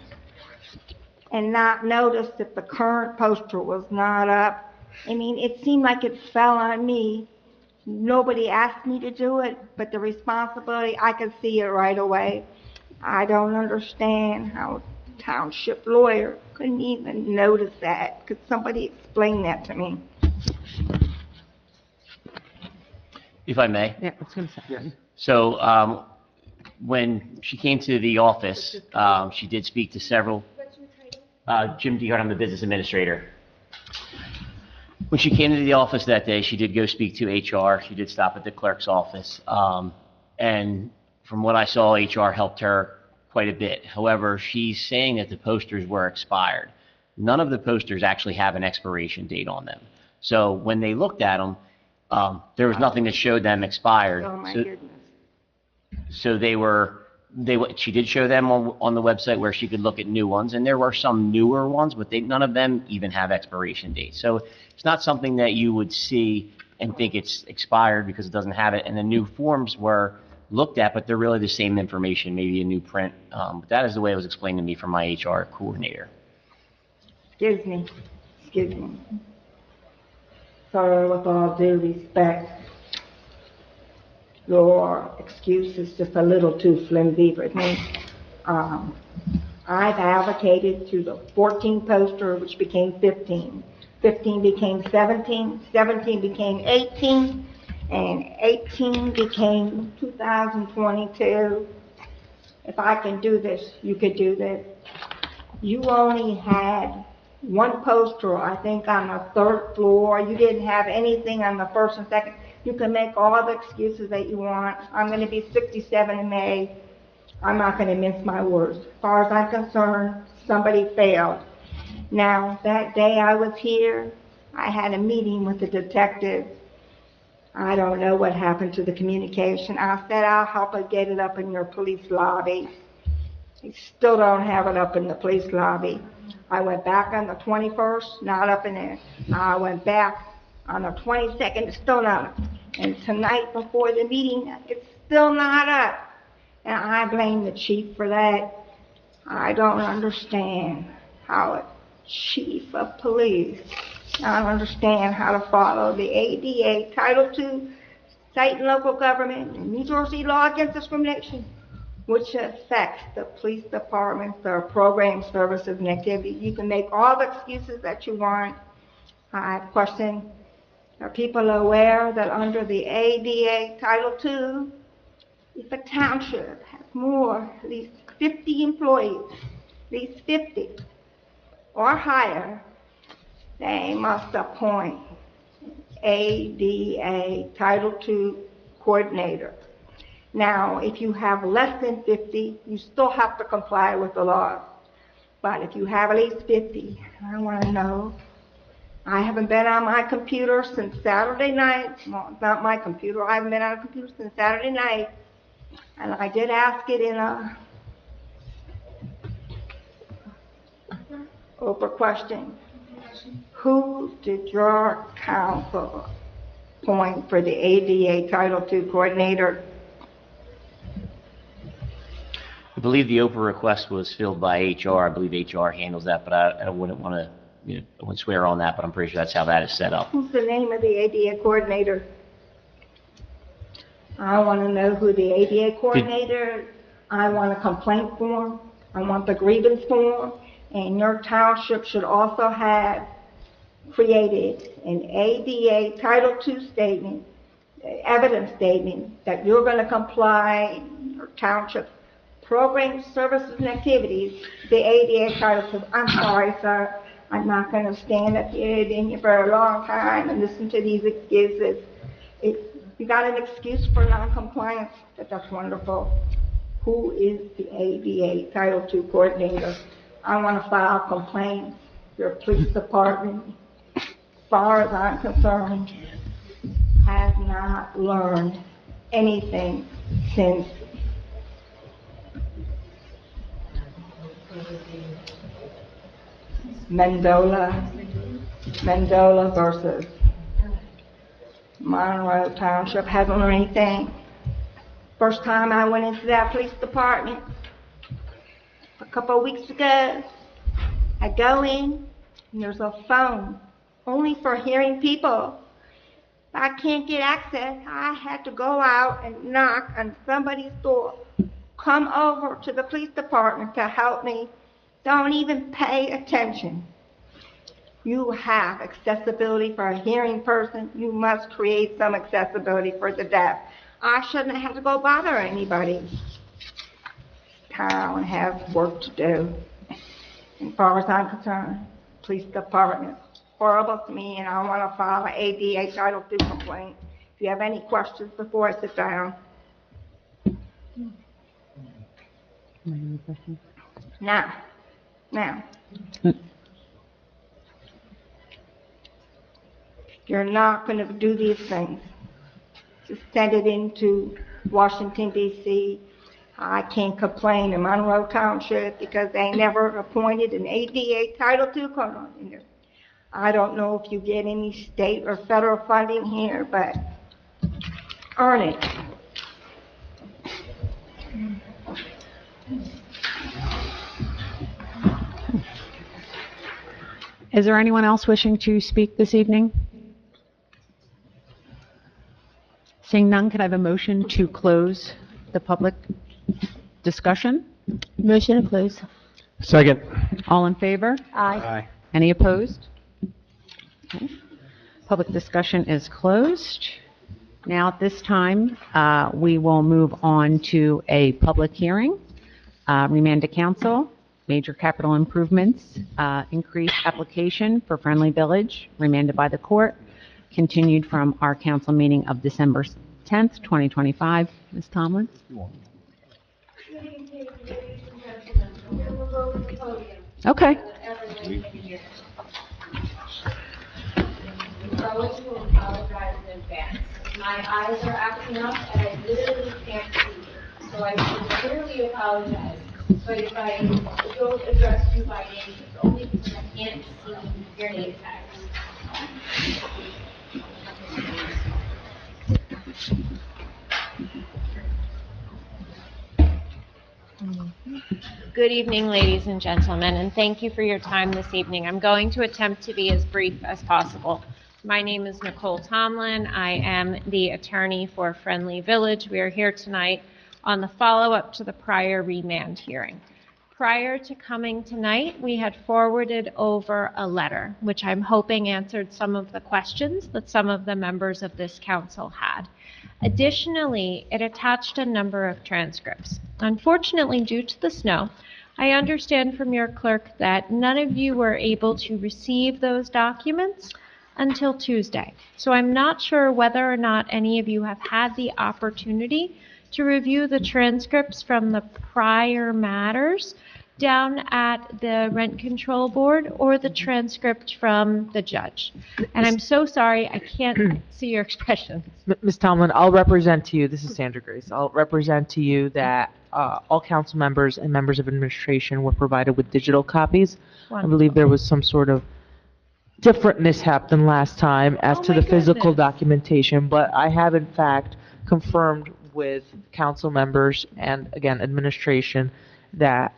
and not notice that the current poster was not up. I mean, it seemed like it fell on me. Nobody asked me to do it, but the responsibility, I could see it right away. I don't understand how a township lawyer couldn't even notice that. Could somebody explain that to me? If I may. Yeah, I was going to say. Yes. So when she came to the office, she did speak to several. Jim DeHart, I'm the business administrator. When she came to the office that day, she did go speak to HR. She did stop at the clerk's office. And from what I saw, HR helped her quite a bit. However, she's saying that the posters were expired. None of the posters actually have an expiration date on them. So when they looked at them, there was nothing that showed them expired. Oh my goodness. So she did show them on the website where she could look at new ones, and there were some newer ones, but none of them even have expiration dates. So it's not something that you would see and think it's expired because it doesn't have it. And the new forms were looked at, but they're really the same information, maybe a new print. But that is the way it was explained to me from my HR coordinator. Excuse me. Sir, with all due respect, your excuse is just a little too flimsy for me. I've advocated to the 14 poster, which became 15. 15 became 17, 17 became 18, and 18 became 2022. If I can do this, you could do this. You only had one poster, I think, on the third floor. You didn't have anything on the first and second. You can make all the excuses that you want. I'm going to be 67 in May. I'm not going to mince my words. As far as I'm concerned, somebody failed. Now, that day I was here, I had a meeting with the detective. I don't know what happened to the communication. I said I'll help her get it up in your police lobby. They still don't have it up in the police lobby. I went back on the 21st, not up in there. I went back On the 22nd, it's still not up. And tonight before the meeting, it's still not up. And I blame the chief for that. I don't understand how a chief of police, I don't understand how to follow the ADA Title II, state and local government, and New Jersey law against discrimination, which affects the police department, their programs, services, and activities. You can make all the excuses that you want. I question, are people aware that under the ADA Title II, if a township has more, at least 50 employees, at least 50 or higher, they must appoint ADA Title II coordinator. Now, if you have less than 50, you still have to comply with the law. But if you have at least 50, I want to know. I haven't been on my computer since Saturday night. Well, it's not my computer. I haven't been on a computer since Saturday night. And I did ask it in a open question. Who did your council appoint for the ADA Title II coordinator? I believe the Oprah request was filled by HR. I believe HR handles that, but I wouldn't want to, I wouldn't swear on that, but I'm pretty sure that's how that is set up. Who's the name of the ADA coordinator? I want to know who the ADA coordinator is. I want a complaint form. I want the grievance form. And your township should also have created an ADA Title II statement, evidence statement that you're going to comply, your township programs, services, and activities, the ADA Title II. I'm sorry, sir. I'm not going to stand up here in you for a long time and listen to these excuses. You got an excuse for non-compliance, but that's wonderful. Who is the ADA Title II coordinator? I want to file complaints. Your police department, as far as I'm concerned, has not learned anything since Mendola versus Monroe Township. Hasn't learned anything. First time I went into that police department, a couple of weeks ago, I go in and there's a phone only for hearing people. I can't get access. I had to go out and knock on somebody's door. Come over to the police department to help me. Don't even pay attention. You have accessibility for a hearing person. You must create some accessibility for the deaf. I shouldn't have to go bother anybody. Town has work to do. As far as I'm concerned, police department, horrible to me, and I want to file an ADA Title II complaint. If you have any questions before I sit down. Now, you're not going to do these things. Just send it into Washington, D.C. I can't complain in Monroe Township because they never appointed an ADA Title II coordinator. I don't know if you get any state or federal funding here, but earn it. Is there anyone else wishing to speak this evening? Seeing none, could I have a motion to close the public discussion? Motion to close. Second. All in favor? Aye. Any opposed? Okay. Public discussion is closed. Now, at this time, we will move on to a public hearing. Remand to council, major capital improvements, increased application for Friendly Village, remanded by the court, continued from our council meeting of December 10th, 2025. Ms. Tomlin? Okay. I want to apologize in advance. My eyes are acting up and I literally can't see. So I sincerely apologize. But if I don't address you by name, it's only because I can't see your name tags. Good evening, ladies and gentlemen, and thank you for your time this evening. I'm going to attempt to be as brief as possible. My name is Nicole Tomlin. I am the attorney for Friendly Village. We are here tonight on the follow-up to the prior remand hearing. Prior to coming tonight, we had forwarded over a letter, which I'm hoping answered some of the questions that some of the members of this council had. Additionally, it attached a number of transcripts. Unfortunately, due to the snow, I understand from your clerk that none of you were able to receive those documents until Tuesday. So I'm not sure whether or not any of you have had the opportunity to review the transcripts from the prior matters down at the Rent Control Board or the transcript from the judge. And I'm so sorry, I can't see your expressions. Ms. Tomlin, I'll represent to you, this is Sandra Grace, I'll represent to you that all council members and members of administration were provided with digital copies. I believe there was some sort of different mishap than last time as to the physical documentation, but I have in fact confirmed with council members and, again, administration that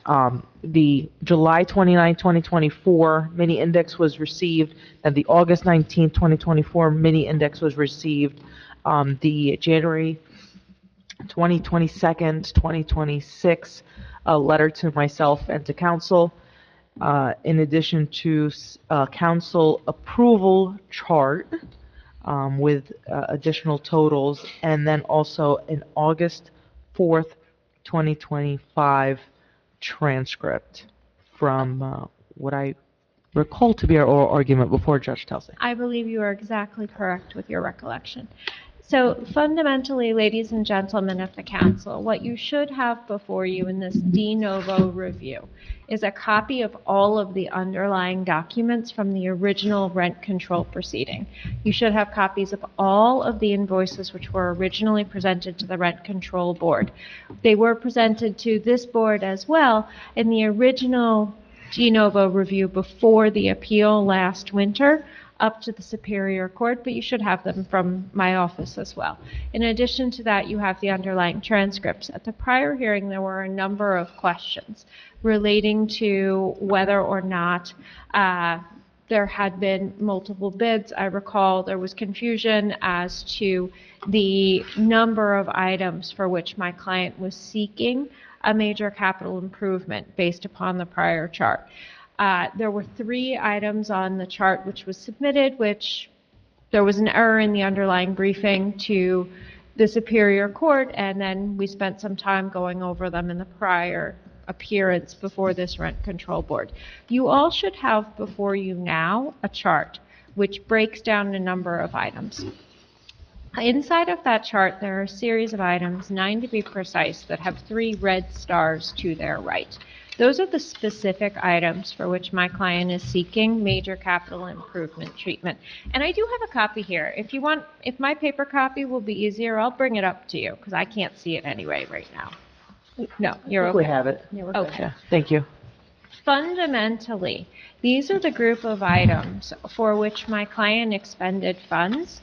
the July 29, 2024 mini index was received, and the August 19, 2024 mini index was received. The January 2026 letter to myself and to council, in addition to council approval chart with additional totals, and then also an August 4th, 2025 transcript from what I recall to be our oral argument before Judge Telsey. I believe you are exactly correct with your recollection. So fundamentally, ladies and gentlemen of the council, what you should have before you in this de novo review is a copy of all of the underlying documents from the original rent control proceeding. You should have copies of all of the invoices which were originally presented to the Rent Control Board. They were presented to this board as well in the original de novo review before the appeal last winter up to the Superior Court, but you should have them from my office as well. In addition to that, you have the underlying transcripts. At the prior hearing, there were a number of questions relating to whether or not there had been multiple bids. I recall there was confusion as to the number of items for which my client was seeking a major capital improvement based upon the prior chart. There were 3 items on the chart which was submitted, which there was an error in the underlying briefing to the Superior Court, and then we spent some time going over them in the prior appearance before this Rent Control Board. You all should have before you now a chart which breaks down a number of items. Inside of that chart, there are a series of items, 9 to be precise, that have 3 red stars to their right. Those are the specific items for which my client is seeking major capital improvement treatment. And I do have a copy here. If you want, if my paper copy will be easier, I'll bring it up to you because I can't see it anyway right now. No, you're okay. We have it. Yeah, we're okay. Yeah, thank you. Fundamentally, these are the group of items for which my client expended funds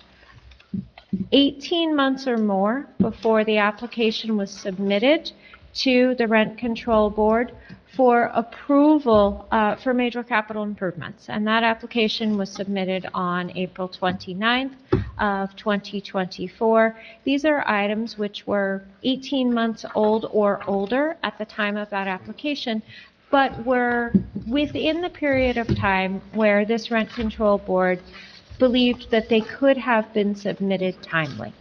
18 months or more before the application was submitted to the Rent Control Board for approval for major capital improvements. And that application was submitted on April 29th of 2024. These are items which were 18 months old or older at the time of that application, but were within the period of time where this Rent Control Board believed that they could have been submitted timely.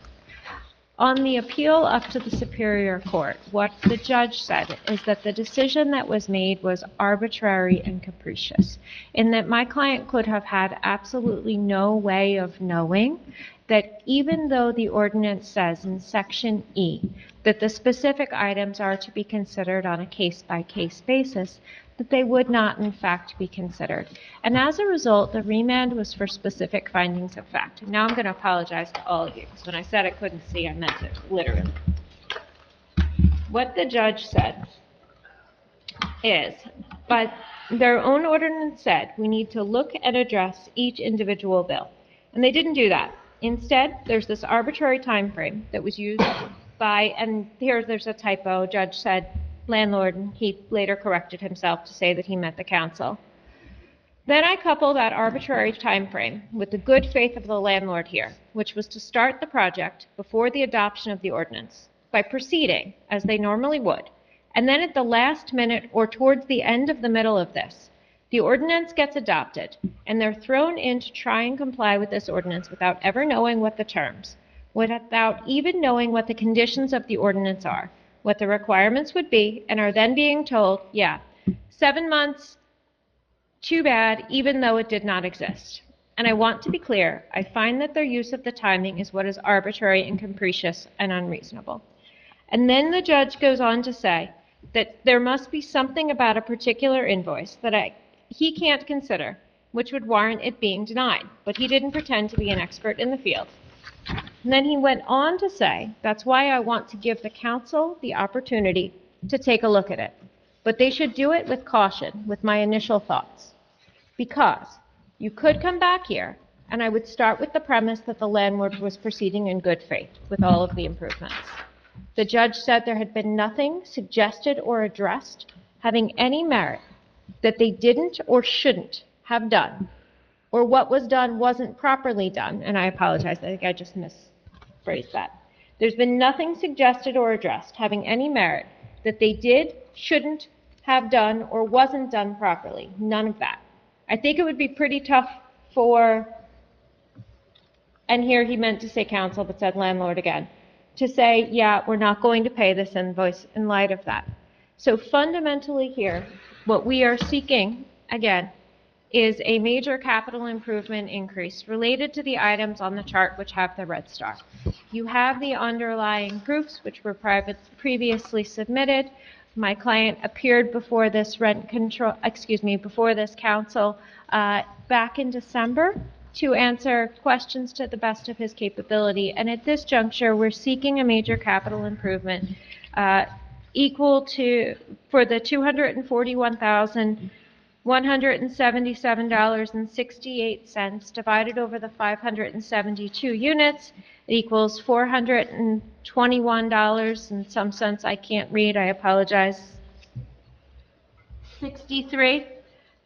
On the appeal up to the Superior Court, what the judge said is that the decision that was made was arbitrary and capricious, in that my client could have had absolutely no way of knowing that even though the ordinance says in Section E that the specific items are to be considered on a case-by-case basis, that they would not in fact be considered. And as a result, the remand was for specific findings of fact. Now I'm going to apologize to all of you, because when I said I couldn't see, I meant it, literally. What the judge said is, but their own ordinance said, we need to look and address each individual bill. And they didn't do that. Instead, there's this arbitrary time frame that was used by, and here there's a typo, judge said landlord, and he later corrected himself to say that he meant the council. Then I couple that arbitrary time frame with the good faith of the landlord here, which was to start the project before the adoption of the ordinance by proceeding as they normally would. And then at the last minute or towards the end of the middle of this, the ordinance gets adopted and they're thrown in to try and comply with this ordinance without ever knowing what the terms, without even knowing what the conditions of the ordinance are, what the requirements would be, and are then being told, yeah, 7 months, too bad, even though it did not exist. And I want to be clear, I find that their use of the timing is what is arbitrary and capricious and unreasonable. And then the judge goes on to say that there must be something about a particular invoice that he can't consider, which would warrant it being denied. But he didn't pretend to be an expert in the field. And then he went on to say, that's why I want to give the council the opportunity to take a look at it. But they should do it with caution, with my initial thoughts. Because you could come back here, and I would start with the premise that the landlord was proceeding in good faith with all of the improvements. The judge said there had been nothing suggested or addressed having any merit that they didn't or shouldn't have done, or what was done wasn't properly done, and I apologize, I think I just misphrased that. There's been nothing suggested or addressed having any merit that they did, shouldn't have done, or wasn't done properly. None of that. I think it would be pretty tough for, and here he meant to say council, but said landlord again, to say, yeah, we're not going to pay this invoice in light of that. So fundamentally here, what we are seeking, again, is a major capital improvement increase related to the items on the chart which have the red star. You have the underlying proofs which were previously submitted. My client appeared before this before this council back in December to answer questions to the best of his capability. And at this juncture, we're seeking a major capital improvement equal to, for the $241,177.68 divided over the 572 units, it equals $421 in some sense I can't read, I apologize. 63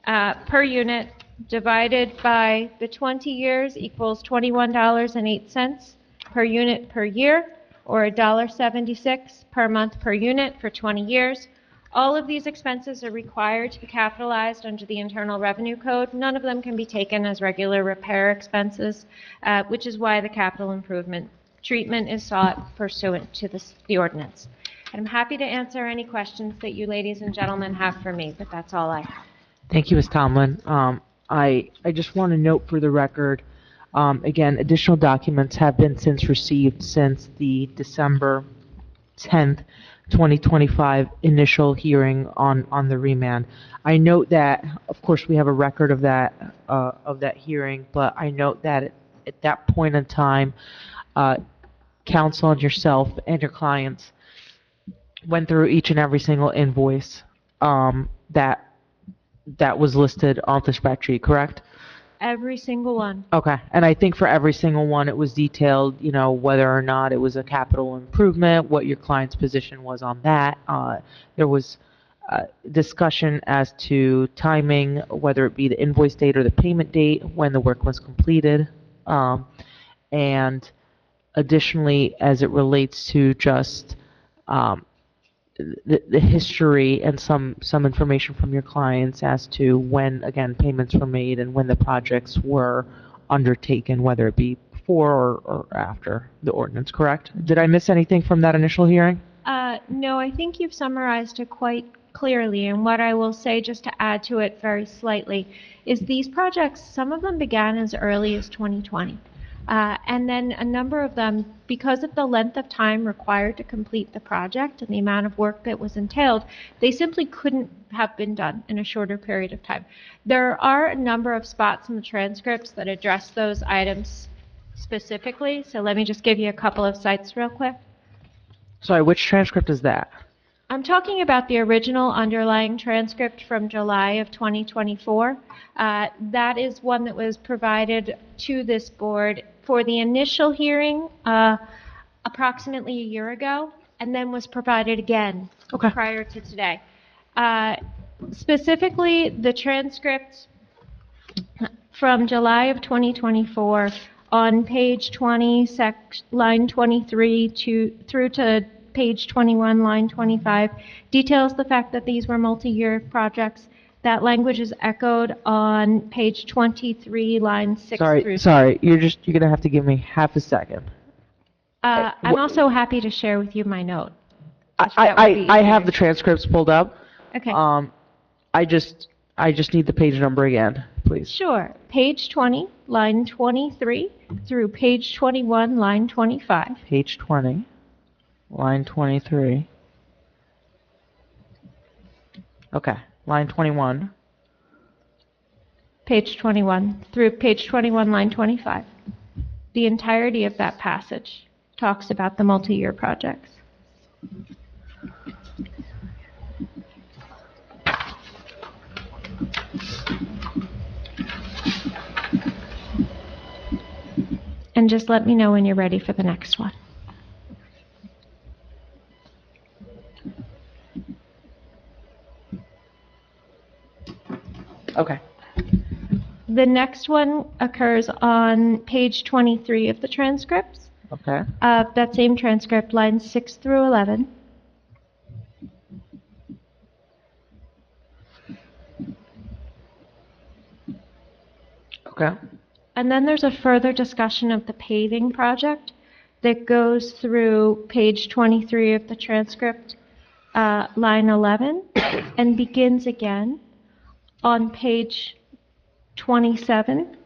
per unit divided by the 20 years equals $21.08 per unit per year, or $1.76 per month per unit for 20 years. All of these expenses are required to be capitalized under the Internal Revenue Code. None of them can be taken as regular repair expenses, which is why the capital improvement treatment is sought pursuant to the ordinance. And I'm happy to answer any questions that you ladies and gentlemen have for me, but that's all I have. Thank you, Ms. Tomlin. I just want to note for the record, again, additional documents have been since received since the December 10th, 2025 initial hearing on the remand. I note that, of course, we have a record of that hearing, but I note that at that point in time, counsel and yourself and your clients went through each and every single invoice that was listed on the spreadsheet, correct? Every single one. Okay, and I think for every single one, it was detailed, whether or not it was a capital improvement, what your client's position was on that. There was discussion as to timing, whether it be the invoice date or the payment date, when the work was completed. And additionally, as it relates to just the history and some information from your clients as to when, again, payments were made and when the projects were undertaken, whether it be before or after the ordinance, correct? Did I miss anything from that initial hearing? No, I think you've summarized it quite clearly, and what I will say, just to add to it very slightly, is these projects, some of them began as early as 2020. And then a number of them, because of the length of time required to complete the project and the amount of work that was entailed, they simply couldn't have been done in a shorter period of time. There are a number of spots in the transcripts that address those items specifically, so let me just give you a couple of sites real quick. Sorry, which transcript is that? I'm talking about the original underlying transcript from July of 2024. That is one that was provided to this board for the initial hearing approximately a year ago, and then was provided again prior to today. Specifically, the transcript from July of 2024 on page 20, line 23 through to page 21, line 25, details the fact that these were multi-year projects. That language is echoed on page 23, line 6 through... Sorry, you're gonna have to give me half a second. I'm also happy to share with you my note. I have the transcripts pulled up. Okay. I just need the page number again, please. Sure. Page 20, line 23 through page 21, line 25. Page 20, line 23. Okay, line 21. Page 21 through page 21, line 25. The entirety of that passage talks about the multi-year projects. And just let me know when you're ready for the next one. Okay. The next one occurs on page 23 of the transcripts. Okay. That same transcript, lines 6 through 11. Okay. And then there's a further discussion of the paving project that goes through page 23 of the transcript, line 11, and begins again on page 27.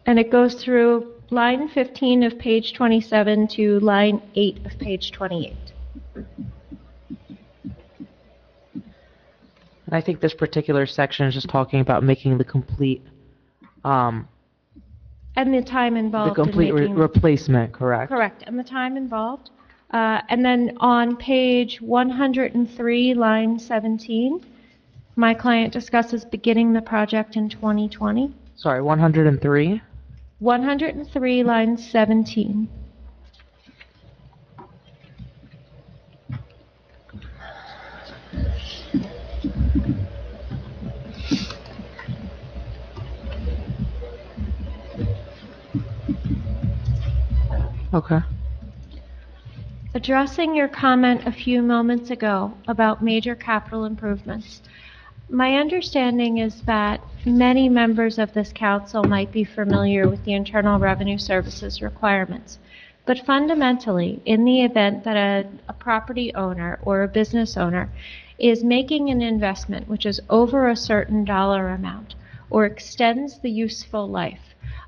And it goes through line 15 of page 27 to line 8 of page 28. And I think this particular section is just talking about making the complete, And the time involved the complete in making... replacement, correct? Correct, and the time involved. And then on page 103, line 17, my client discusses beginning the project in 2020. Sorry, 103? 103, line 17. Okay. Addressing your comment a few moments ago about major capital improvements, my understanding is that many members of this council might be familiar with the Internal Revenue Services requirements. But fundamentally, in the event that a property owner or a business owner is making an investment which is over a certain dollar amount or extends the useful life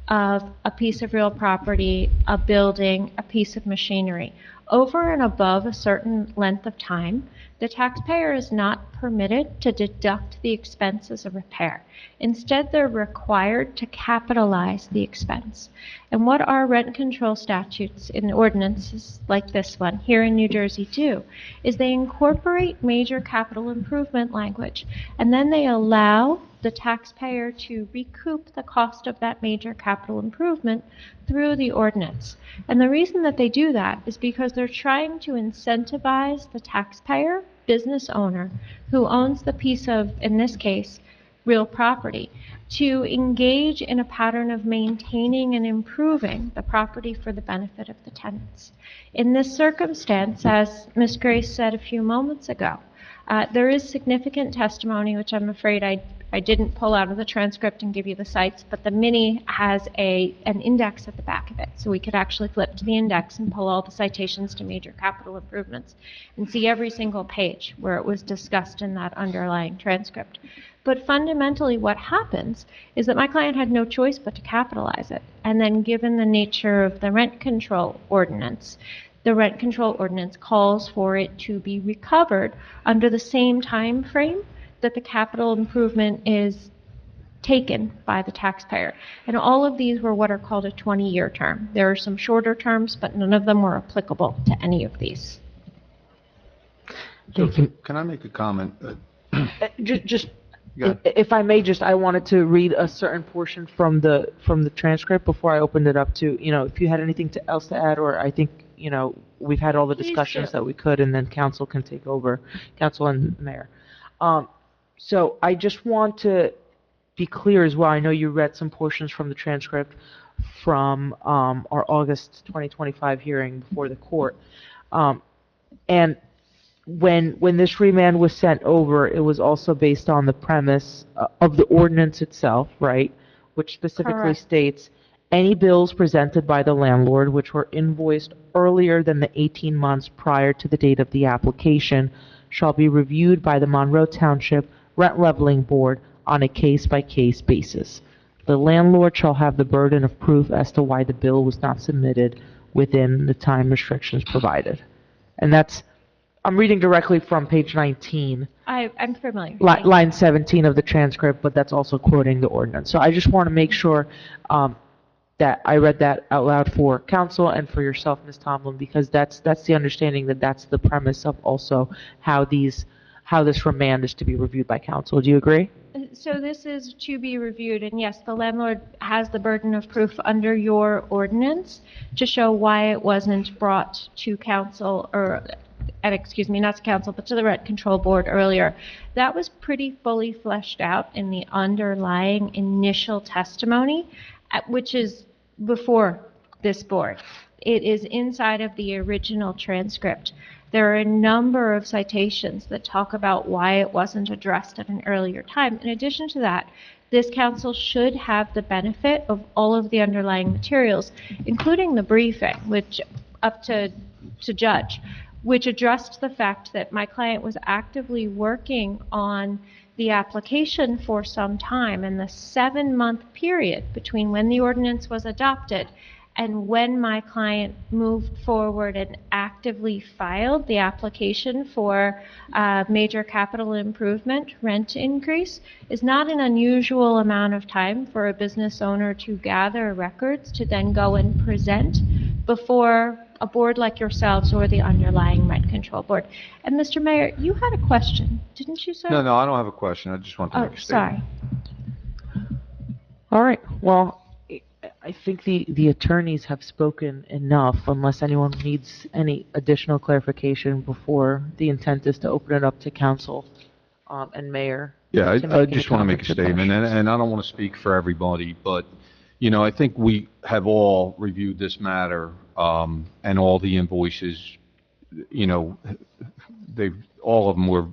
of a piece of real property, a building, a piece of machinery, over and above a certain length of time, the taxpayer is not permitted to deduct the expenses of repair. Instead, they're required to capitalize the expense. And what our rent control statutes and ordinances like this one here in New Jersey do is they incorporate major capital improvement language, and then they allow the taxpayer to recoup the cost of that major capital improvement through the ordinance. And the reason that they do that is because they're trying to incentivize the taxpayer, business owner, who owns the piece of, in this case, real property, to engage in a pattern of maintaining and improving the property for the benefit of the tenants. In this circumstance, as Ms. Grace said a few moments ago, there is significant testimony, which I'm afraid I didn't pull out of the transcript and give you the sites, but the mini has an index at the back of it. So we could actually flip to the index and pull all the citations to major capital improvements and see every single page where it was discussed in that underlying transcript. But fundamentally what happens is that my client had no choice but to capitalize it. And then given the nature of the rent control ordinance, the rent control ordinance calls for it to be recovered under the same time frame that the capital improvement is taken by the taxpayer. And all of these were what are called a 20-year term. There are some shorter terms, but none of them were applicable to any of these. So can I make a comment? Just If I may just, I wanted to read a certain portion from the transcript before I opened it up to, if you had anything else to add, or I think, we've had all the Please discussions do. that we could, and then council can take over, council and mayor. So I just want to be clear as well. I know you read some portions from the transcript from our August 2025 hearing before the court. And when this remand was sent over, it was also based on the premise of the ordinance itself, right? Which specifically Correct. states, any bills presented by the landlord which were invoiced earlier than the 18 months prior to the date of the application shall be reviewed by the Monroe Township Rent Leveling Board on a case-by-case basis. The landlord shall have the burden of proof as to why the bill was not submitted within the time restrictions provided. And I'm reading directly from page 19, I'm familiar. Thank you. line 17 of the transcript, but that's also quoting the ordinance. So I just want to make sure that I read that out loud for council and for yourself, Ms. Tomlin, because that's the understanding that that's the premise of also how this remand is to be reviewed by council. Do you agree? So this is to be reviewed, and yes, the landlord has the burden of proof under your ordinance to show why it wasn't brought to council, excuse me, not to council, but to the Rent Control Board earlier. That was pretty fully fleshed out in the underlying initial testimony, which is before this board. It is inside of the original transcript. There are a number of citations that talk about why it wasn't addressed at an earlier time. In addition to that, this council should have the benefit of all of the underlying materials, including the briefing, which up to judge, which addressed the fact that my client was actively working on the application for some time, and the 7-month period between when the ordinance was adopted and when my client moved forward and actively filed the application for major capital improvement rent increase is not an unusual amount of time for a business owner to gather records to then go and present before a board like yourselves or the underlying rent control board. And Mr. Mayor, you had a question, didn't you, sir? No, I don't have a question. I just want to make a statement. Sorry. All right. Well, I think the attorneys have spoken enough, unless anyone needs any additional clarification before the intent is to open it up to council and mayor. Yeah, to I make just any want to make a comments or statement, questions. and I don't want to speak for everybody, but, I think we have all reviewed this matter, and all the invoices, all of them were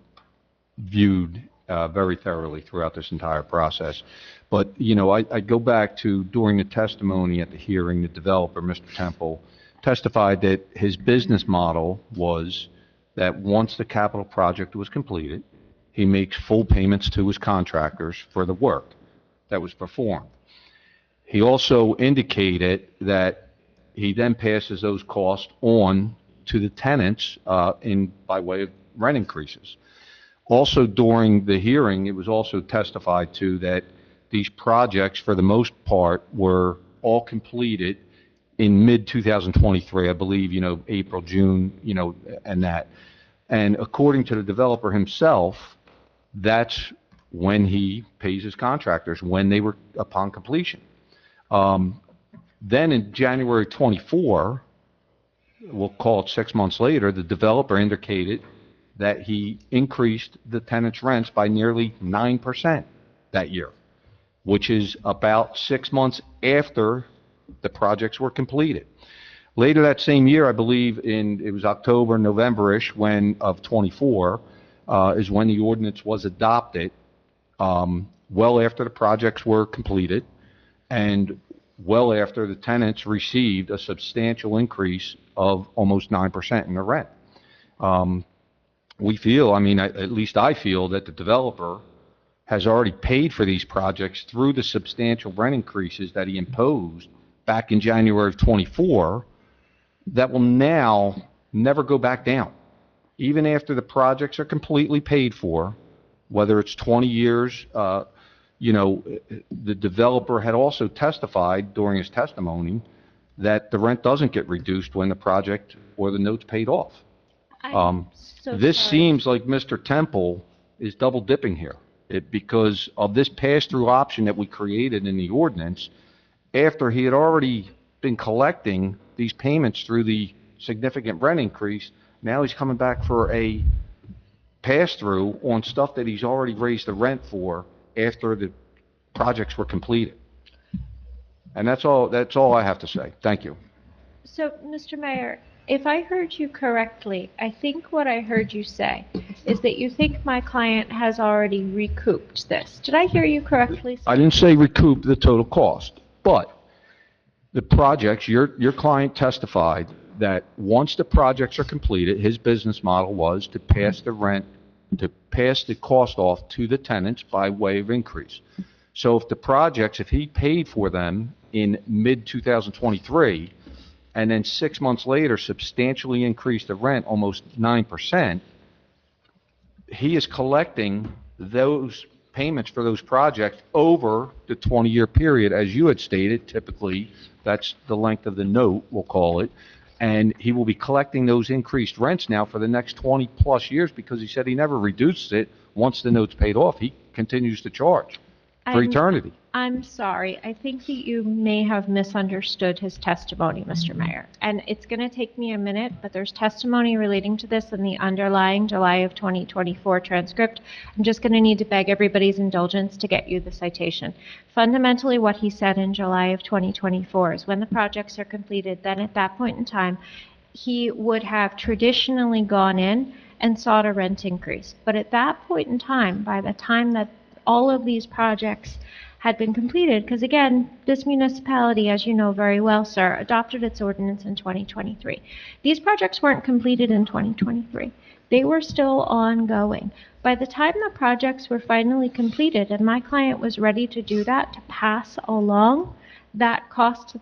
viewed very thoroughly throughout this entire process. But, I go back to during the testimony at the hearing, the developer, Mr. Temple, testified that his business model was that once the capital project was completed, he makes full payments to his contractors for the work that was performed. He also indicated that he then passes those costs on to the tenants by way of rent increases. Also, during the hearing, it was also testified to that these projects, for the most part, were all completed in mid-2023, I believe, April, June, and that. And according to the developer himself, that's when he pays his contractors, when they were upon completion. Then in January 24, we'll call it 6 months later, the developer indicated that he increased the tenants' rents by nearly 9% that year, which is about 6 months after the projects were completed. Later that same year, I believe it was October, November-ish of 24, is when the ordinance was adopted, well after the projects were completed and well after the tenants received a substantial increase of almost 9% in their rent. We feel, at least I feel, that the developer has already paid for these projects through the substantial rent increases that he imposed back in January of 24 that will now never go back down. Even after the projects are completely paid for, whether it's 20 years, the developer had also testified during his testimony that the rent doesn't get reduced when the project or the note's paid off. This seems like Mr. Temple is double dipping here. it because of this pass-through option that we created in the ordinance after he had already been collecting these payments through the significant rent increase. Now he's coming back for a pass-through on stuff that he's already raised the rent for after the projects were completed. And that's all I have to say. Thank you. So, Mr. Mayor, if I heard you correctly, I think what I heard you say is that you think my client has already recouped this. Did I hear you correctly, sir? I didn't say recoup the total cost, but the projects, your client testified that once the projects are completed, his business model was to pass the rent, to pass the cost off to the tenants by way of increase. So if the projects, if he paid for them in mid-2023, and then 6 months later substantially increased the rent almost 9%, he is collecting those payments for those projects over the 20-year period, as you had stated. Typically, that's the length of the note, we'll call it, and he will be collecting those increased rents now for the next 20-plus years because he said he never reduces it once the note's paid off. He continues to charge for eternity. I'm sorry. I think that you may have misunderstood his testimony, Mr. Mayor. And it's going to take me a minute, but there's testimony relating to this in the underlying July of 2024 transcript. I'm just going to need to beg everybody's indulgence to get you the citation. Fundamentally, what he said in July of 2024 is when the projects are completed, then at that point in time, he would have traditionally gone in and sought a rent increase. But at that point in time, by the time that all of these projects had been completed, because again, this municipality, as you know very well, sir, adopted its ordinance in 2023. These projects weren't completed in 2023. They were still ongoing. By the time the projects were finally completed and my client was ready to do that, to pass along that cost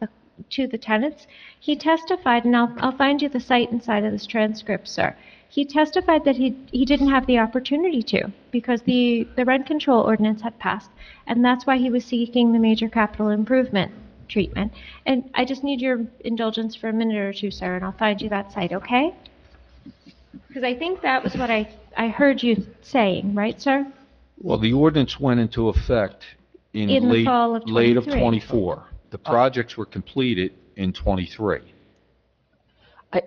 to the tenants, he testified, and I'll find you the site inside of this transcript, sir. He testified that he didn't have the opportunity to because the rent control ordinance had passed, and that's why he was seeking the major capital improvement treatment. And I just need your indulgence for a minute or two, sir, and I'll find you that site, okay? Because I think that was what I heard you saying, right, sir? Well, the ordinance went into effect in the late, fall of late of 23. 24. The projects were completed in 23.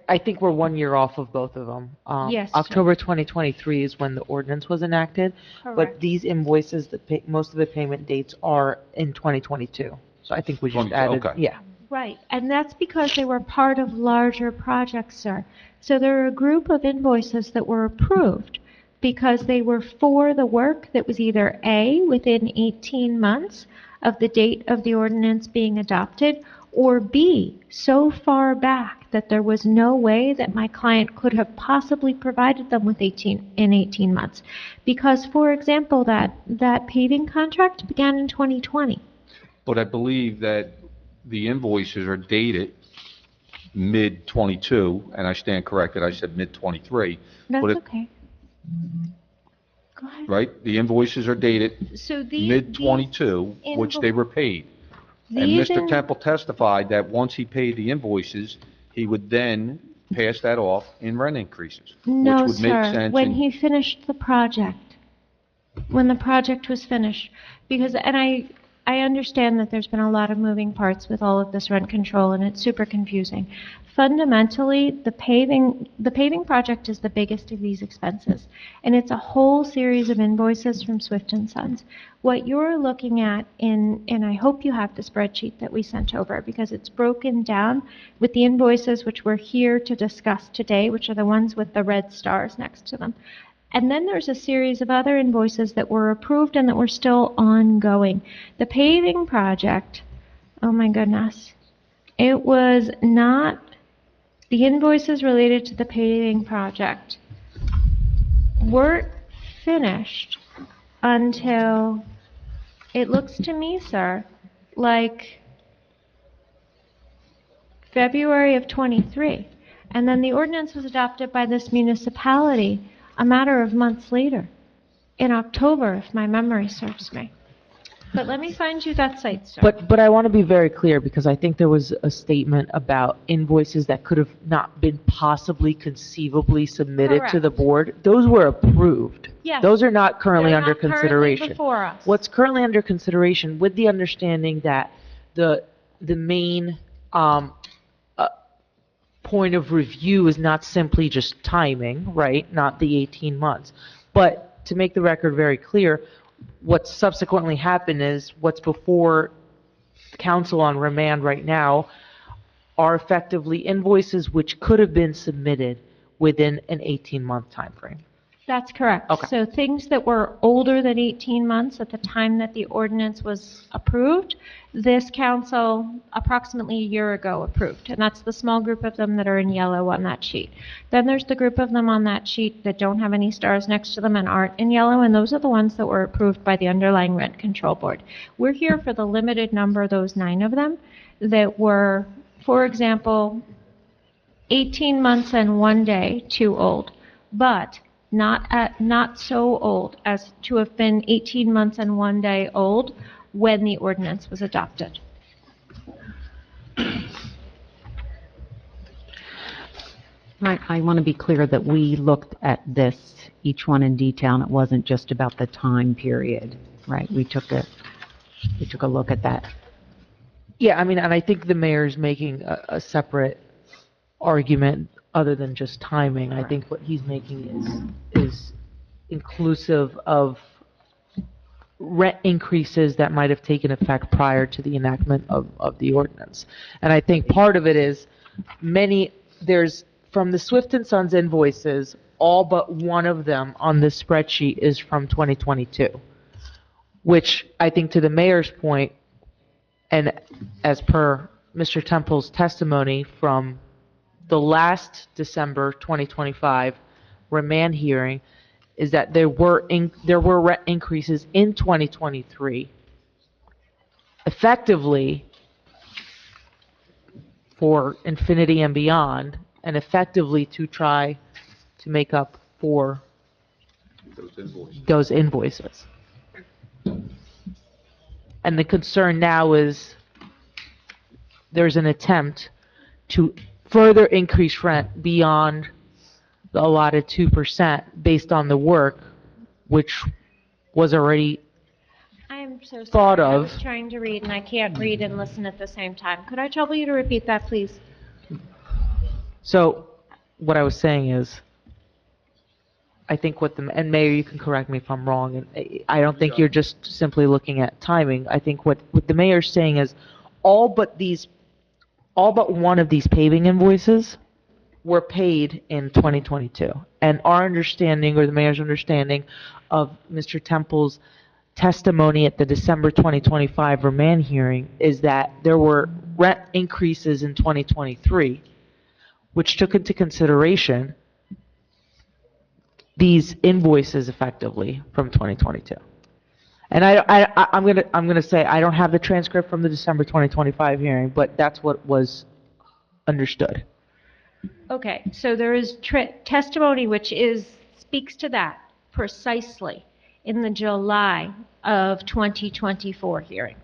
I think we're 1 year off of both of them. Yes, October 2023 is when the ordinance was enacted, but Correct. these invoices, most of the payment dates are in 2022. So I think we just 22, added, okay. yeah. Right, and that's because they were part of larger projects, sir. So there are a group of invoices that were approved because they were for the work that was either A, within 18 months of the date of the ordinance being adopted, or B, so far back that there was no way that my client could have possibly provided them with 18 months. Because, for example, that paving contract began in 2020. But I believe that the invoices are dated mid-22, and I stand corrected, I said mid-23. That's But okay. Go ahead. right, the invoices are dated So mid-22, these which they were paid. And These Mr. in- Temple testified that once he paid the invoices, he would then pass that off in rent increases, No, which would make sir, sense. when in- he finished the project, when the project was finished, because, and I understand that there's been a lot of moving parts with all of this rent control, and it's super confusing. Fundamentally, the paving project is the biggest of these expenses, and it's a whole series of invoices from Swift and Sons. What you're looking at and I hope you have the spreadsheet that we sent over, because it's broken down with the invoices which we're here to discuss today, which are the ones with the red stars next to them. And then there's a series of other invoices that were approved and that were still ongoing. The paving project, oh my goodness, it was not, the invoices related to the paving project weren't finished until, it looks to me, sir, like February of 23. And then the ordinance was adopted by this municipality a matter of months later, in October, if my memory serves me. But let me find you that site, sir. But I want to be very clear, because I think there was a statement about invoices that could have not been possibly conceivably submitted to the Correct. board. Those were approved. Yes. Those are not currently They're under not currently consideration. before us. What's currently under consideration, with the understanding that the main point of review is not simply just timing, right? Not the 18 months. But to make the record very clear, what subsequently happened is what's before council on remand right now are effectively invoices which could have been submitted within an 18-month time frame. That's correct. Okay. So things that were older than 18 months at the time that the ordinance was approved, this council approximately a year ago approved. And that's the small group of them that are in yellow on that sheet. Then there's the group of them on that sheet that don't have any stars next to them and aren't in yellow, and those are the ones that were approved by the underlying rent control board. We're here for the limited number, those 9 of them, that were, for example, 18 months and 1 day too old, but not so old as to have been 18 months and 1 day old when the ordinance was adopted. I want to be clear that we looked at this, each one in detail, and it wasn't just about the time period, right? We took a look at that. Yeah, I mean, and I think the mayor's making a separate argument other than just timing. I think what he's making is inclusive of rent increases that might have taken effect prior to the enactment of the ordinance. And I think part of it is there's, from the Swift and Sons invoices, all but one of them on this spreadsheet is from 2022, which I think, to the mayor's point, and as per Mr. Temple's testimony from the last December 2025 remand hearing, is that there were rent increases in 2023, effectively for Infinity and Beyond, and effectively to try to make up for those invoices. And the concern now is there's an attempt to further increase rent beyond the allotted 2% based on the work, which was already I'm so sorry. thought I of. was trying to read and I can't read and listen at the same time. Could I trouble you to repeat that, please? So what I was saying is, I think and Mayor, you can correct me if I'm wrong, and I don't think you're just simply looking at timing. I think what the mayor's saying is all but one of these paving invoices were paid in 2022. And our understanding, or the mayor's understanding, of Mr. Temple's testimony at the December 2025 remand hearing is that there were rent increases in 2023, which took into consideration these invoices effectively from 2022. And I'm gonna say I don't have the transcript from the December 2025 hearing, but that's what was understood. Okay, so there is testimony which speaks to that precisely in the July of 2024 hearing.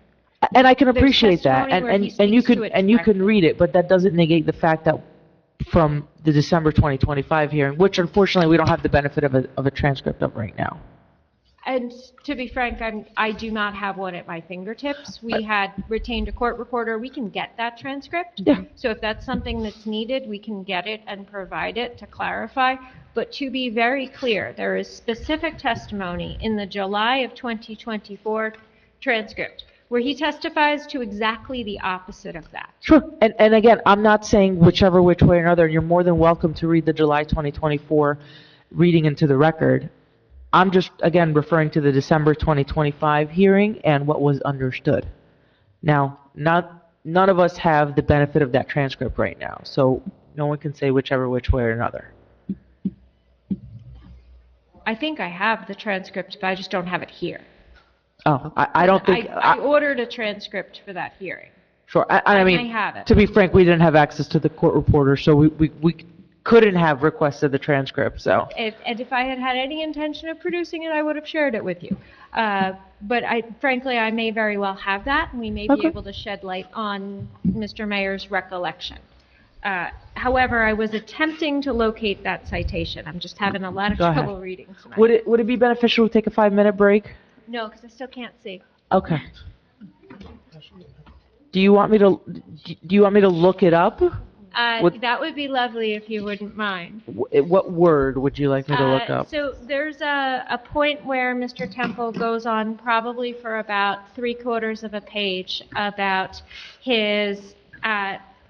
And I can There's appreciate that, testimony where he and you speaks to can it you can read it, but that doesn't negate the fact that from the December 2025 hearing, which unfortunately we don't have the benefit of a transcript of right now. And to be frank, I do not have one at my fingertips. We had retained a court reporter. We can get that transcript. Yeah. So if that's something that's needed, we can get it and provide it to clarify. But to be very clear, there is specific testimony in the July of 2024 transcript where he testifies to exactly the opposite of that. Sure. And again, I'm not saying which way or another. You're more than welcome to read the July 2024 reading into the record. I'm just, again, referring to the December 2025 hearing and what was understood. Now, none of us have the benefit of that transcript right now, so no one can say which way or another. I think I have the transcript, but I just don't have it here. Oh, I don't think... I ordered a transcript for that hearing. Sure. I mean, I have it. to be frank, we didn't have access to the court reporter, so we couldn't have requested the transcript, so. And if I had had any intention of producing it, I would have shared it with you. But frankly, I may very well have that, and we may be able to shed light on Mr. Mayor's recollection. However, I was attempting to locate that citation. I'm just having a lot of Go ahead. trouble reading tonight. Would it be beneficial to take a 5-minute break? No, because I still can't see. Okay. Do you want me to look it up? That would be lovely if you wouldn't mind. What word would you like me to look up? So there's a point where Mr. Temple goes on probably for about 3/4 of a page about his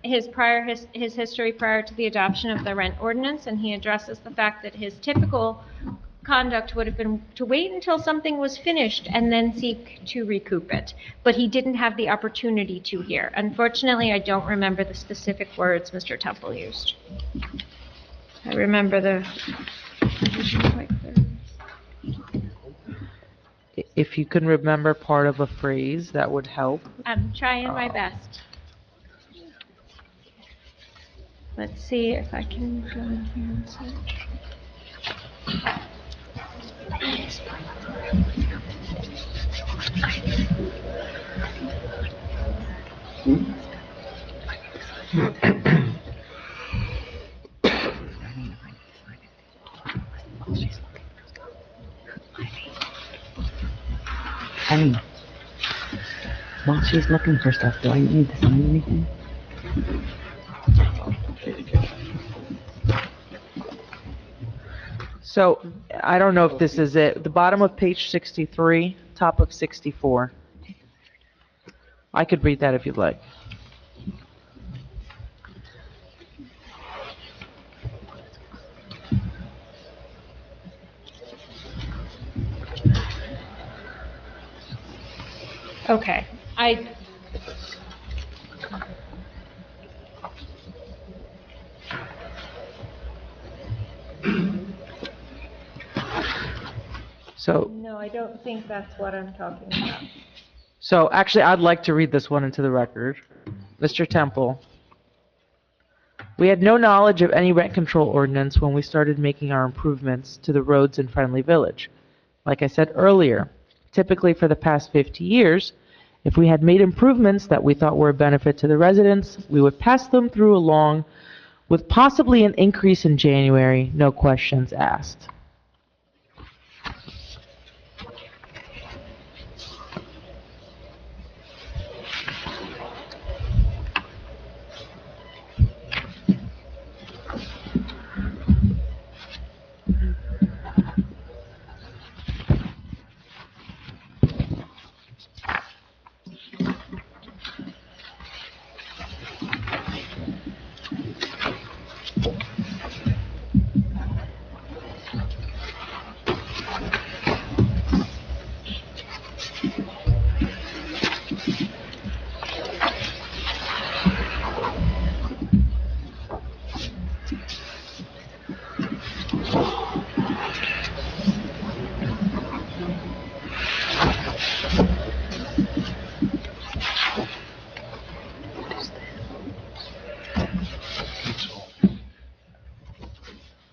history prior to the adoption of the rent ordinance, and he addresses the fact that his typical conduct would have been to wait until something was finished and then seek to recoup it. But he didn't have the opportunity to here. Unfortunately, I don't remember the specific words Mr. Temple used. I remember If you can remember part of a phrase, that would help. I'm trying my best. Let's see if I can go in here and search. Penny, while she's looking for stuff, do I need to sign anything? So, I don't know if this is it. The bottom of page 63, top of 64. I could read that if you'd like. Okay. So, No, I don't think that's what I'm talking about. so actually, I'd like to read this one into the record. Mr. Temple, we had no knowledge of any rent control ordinance when we started making our improvements to the roads in Friendly Village. Like I said earlier, typically for the past 50 years, if we had made improvements that we thought were a benefit to the residents, we would pass them through along with possibly an increase in January, no questions asked.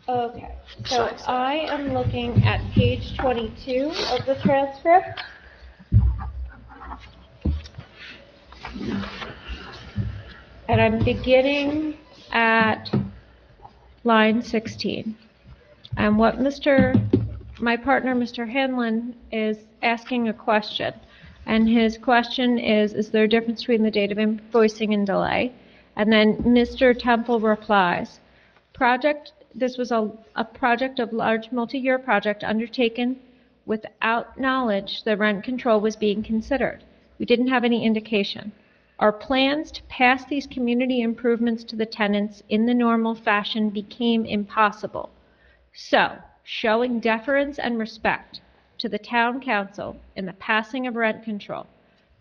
Okay, so I am looking at page 22 of the transcript. And I'm beginning at line 16. And what my partner, Mr. Hanlon, is asking a question. And his question is there a difference between the date of invoicing and delay? And then Mr. Temple replies, this was a project of large multi-year project undertaken without knowledge that rent control was being considered. We didn't have any indication. Our plans to pass these community improvements to the tenants in the normal fashion became impossible. So, showing deference and respect to the town council in the passing of rent control,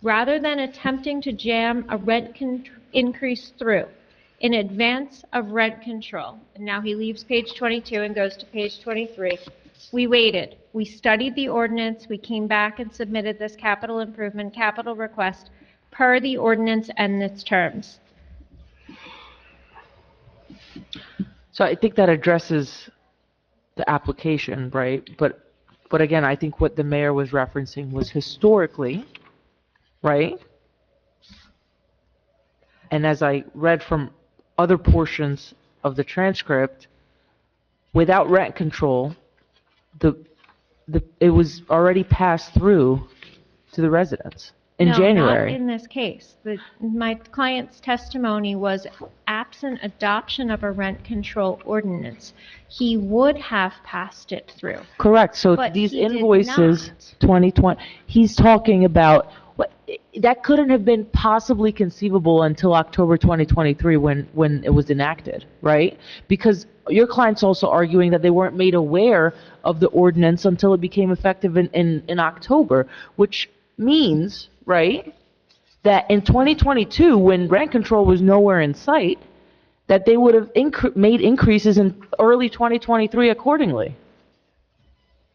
rather than attempting to jam a rent increase through in advance of rent control. And now he leaves page 22 and goes to page 23. We waited. We studied the ordinance. We came back and submitted this capital improvement, capital request per the ordinance and its terms. So I think that addresses the application, right? But again, I think what the mayor was referencing was historically, right? And as I read from other portions of the transcript, without rent control, it was already passed through to the residents in No, January. not in this case. My client's testimony was absent adoption of a rent control ordinance. He would have passed it through. Correct, so But these he did invoices, not. 2020, he's talking about, that couldn't have been possibly conceivable until October 2023 when it was enacted, right? Because your client's also arguing that they weren't made aware of the ordinance until it became effective in October, which means, right, that in 2022, when rent control was nowhere in sight, that they would have made increases in early 2023 accordingly.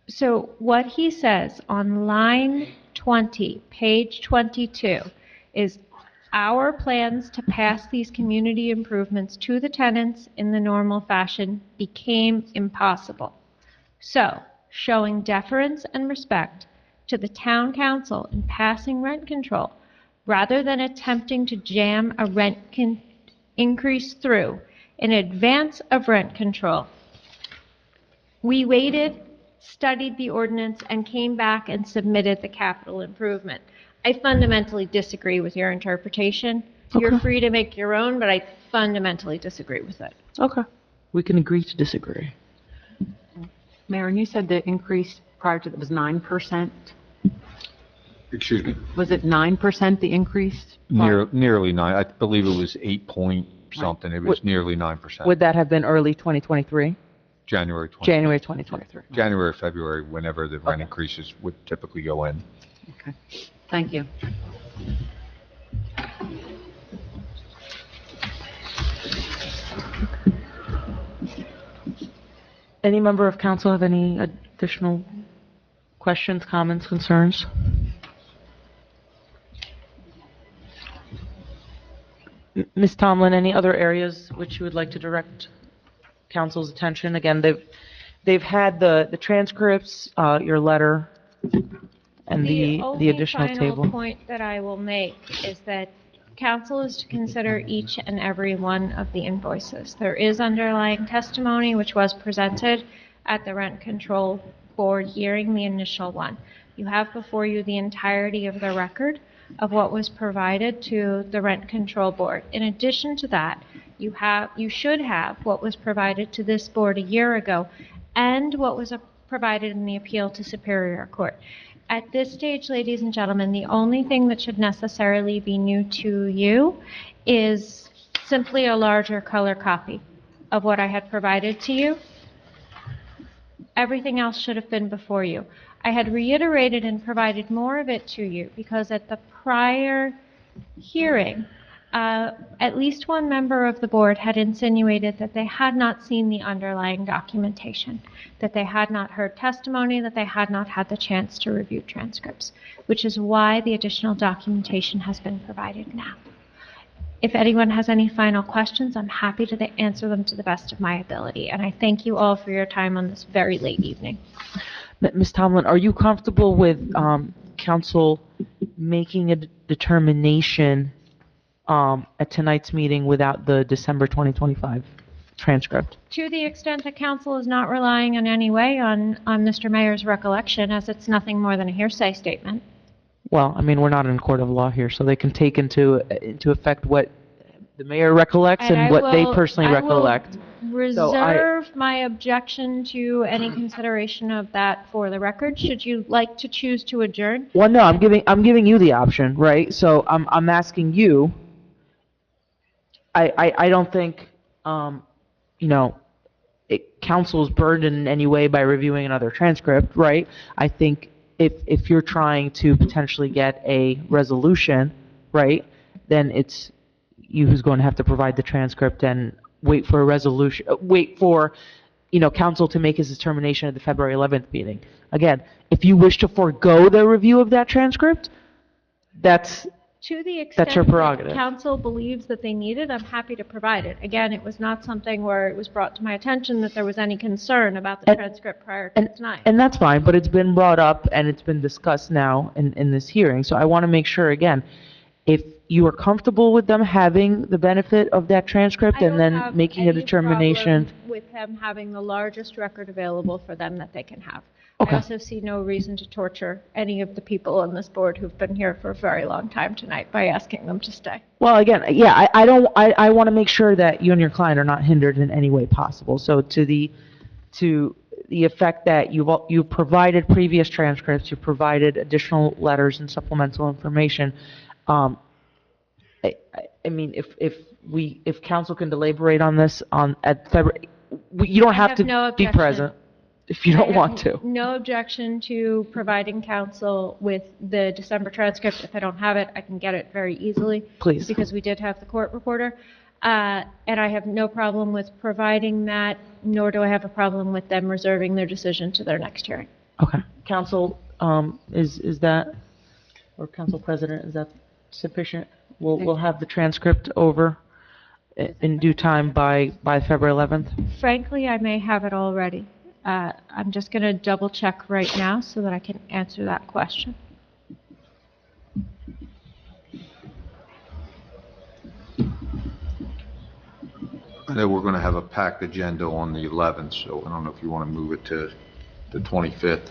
So what he says on line 20, page 22, is our plans to pass these community improvements to the tenants in the normal fashion became impossible. So, showing deference and respect to the town council in passing rent control, rather than attempting to jam a rent increase through in advance of rent control, we waited, studied the ordinance, and came back and submitted the capital improvement. I fundamentally disagree with your interpretation. You're free to make your own, but I fundamentally disagree with it. Okay. We can agree to disagree. Mayor, and you said the increase prior to that was 9%? Excuse me? Was it 9% the increase? Nearly 9. I believe it was 8 point something. It was nearly 9%. Would that have been early 2023? January 20. January 2023. January, February, whenever the rent increases would typically go in. Okay. Thank you. Any member of council have any additional questions, comments, concerns? Ms. Tomlin, any other areas which you would like to direct council's attention? Again, they've had the transcripts, your letter, and the additional The only table. final point that I will make is that council is to consider each and every one of the invoices. There is underlying testimony which was presented at the rent control board hearing, the initial one. You have before you the entirety of the record of what was provided to the rent control board. In addition to that, you should have what was provided to this board a year ago and what was provided in the appeal to Superior Court. At this stage, ladies and gentlemen, the only thing that should necessarily be new to you is simply a larger color copy of what I had provided to you. Everything else should have been before you. I had reiterated and provided more of it to you because at the prior hearing, at least one member of the board had insinuated that they had not seen the underlying documentation, that they had not heard testimony, that they had not had the chance to review transcripts, which is why the additional documentation has been provided now. If anyone has any final questions, I'm happy to answer them to the best of my ability, and I thank you all for your time on this very late evening. Ms. Tomlin, are you comfortable with council making a determination at tonight's meeting without the December 2025 transcript? To the extent that council is not relying in any way on Mr. Mayor's recollection, as it's nothing more than a hearsay statement. Well, I mean, we're not in a court of law here, so they can take into effect what the mayor recollects and what they personally recollect. Reserve my objection to any consideration of that for the record. Should you like to choose to adjourn? Well, no, I'm giving you the option, right? So I'm asking you. I don't think council is burdened in any way by reviewing another transcript, right? I think if you're trying to potentially get a resolution, right, then it's you who's going to have to provide the transcript and wait for a resolution, wait for, council to make his determination at the February 11th meeting. Again, if you wish to forego the review of that transcript, that's To the extent That's your that prerogative. council believes that they need it, I'm happy to provide it. Again, it was not something where it was brought to my attention that there was any concern about the transcript prior to tonight. And that's fine, but it's been brought up and it's been discussed now in this hearing. So I want to make sure, again, if you are comfortable with them having the benefit of that transcript and then making a determination. Problem with them having the largest record available for them that they can have. Okay. I also see no reason to torture any of the people on this board who've been here for a very long time tonight by asking them to stay. Well, again, yeah, I want to make sure that you and your client are not hindered in any way possible. So to the effect that you've provided previous transcripts, you've provided additional letters and supplemental information. I mean, if council can deliberate on this at February, you don't have to be present if you don't want to. No objection to providing council with the December transcript. If I don't have it, I can get it very easily. Please. Because we did have the court reporter. And I have no problem with providing that, nor do I have a problem with them reserving their decision to their next hearing. Okay. Council, is that, or Council President, is that sufficient? We'll have the transcript over in due time by February 11th. Frankly, I may have it already. I'm just going to double check right now so that I can answer that question. I know we're going to have a packed agenda on the 11th, so I don't know if you want to move it to the 25th.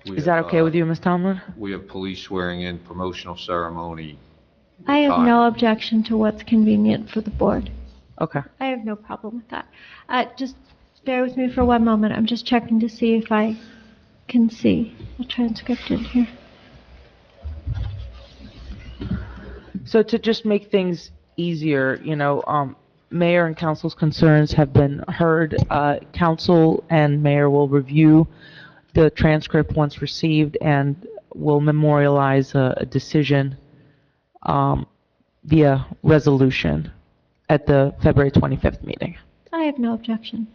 Is that okay with you, Ms. Tomlin? We have police swearing in, promotional ceremony. I have no objection to what's convenient for the board. Okay. I have no problem with that. Just bear with me for one moment. I'm just checking to see if I can see the transcript in here. So to just make things easier, mayor and council's concerns have been heard. Council and mayor will review the transcript once received and will memorialize a decision via resolution at the February 25th meeting. I have no objection.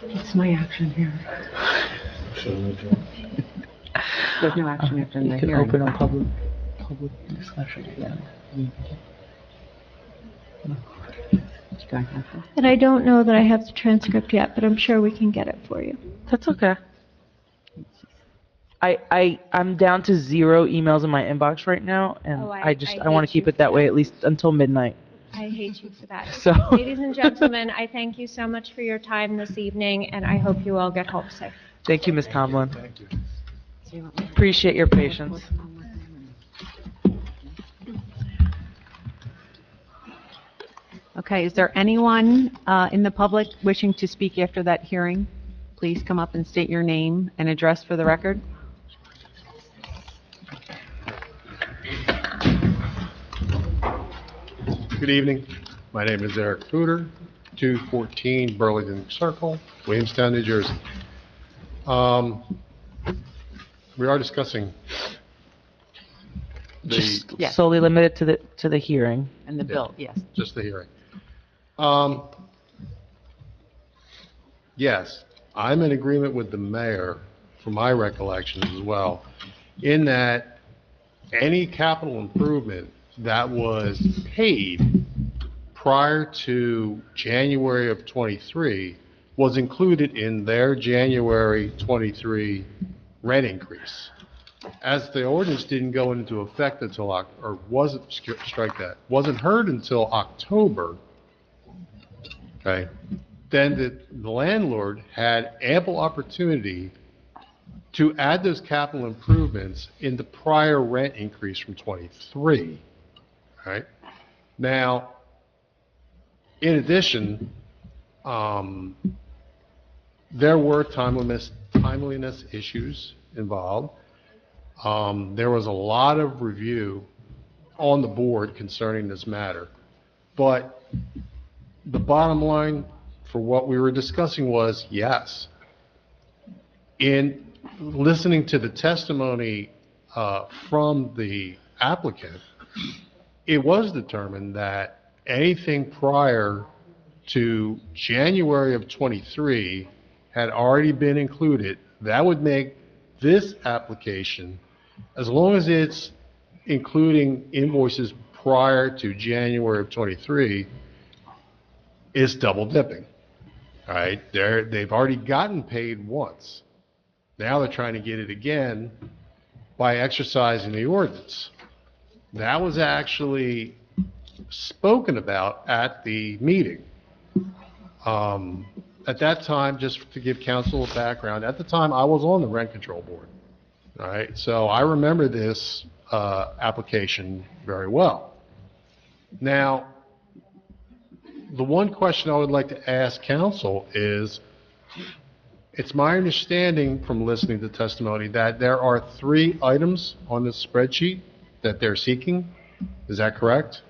What's my action here? There's no action after the You can hearing. open a public discussion again. And I don't know that I have the transcript yet, but I'm sure we can get it for you. That's okay. I'm down to 0 emails in my inbox right now, and Oh, I I want to hate keep you it that for way that. at least until midnight. I hate you for that. So- Ladies and gentlemen, I thank you so much for your time this evening, and I hope you all get home safe. Thank you, Ms. Tomlin. Appreciate your patience. Okay, is there anyone in the public wishing to speak after that hearing? Please come up and state your name and address for the record. Good evening. My name is Eric Footer, 214 Burlington Circle, Williamstown, New Jersey. We are discussing Just the, solely limited to the hearing. And the bill, yes. just the hearing. Yes, I'm in agreement with the mayor, from my recollection as well, in that any capital improvement that was paid prior to January of '23 was included in their January '23 rent increase. As the ordinance didn't go into effect until, or wasn't, strike that, wasn't heard until October, okay, then the landlord had ample opportunity to add those capital improvements in the prior rent increase from '23, right? Now, in addition, there were timeliness issues involved. There was a lot of review on the board concerning this matter, but the bottom line for what we were discussing was, yes, in listening to the testimony from the applicant, it was determined that anything prior to January of '23 had already been included, that would make this application, as long as it's including invoices prior to January of '23, is double dipping. All right, they've already gotten paid once. Now they're trying to get it again by exercising the ordinance. That was actually spoken about at the meeting. At that time, just to give council a background, at the time I was on the rent control board. All right, so I remember this application very well. Now, the one question I would like to ask council is, it's my understanding from listening to testimony that there are 3 items on this spreadsheet that they're seeking. Is that correct?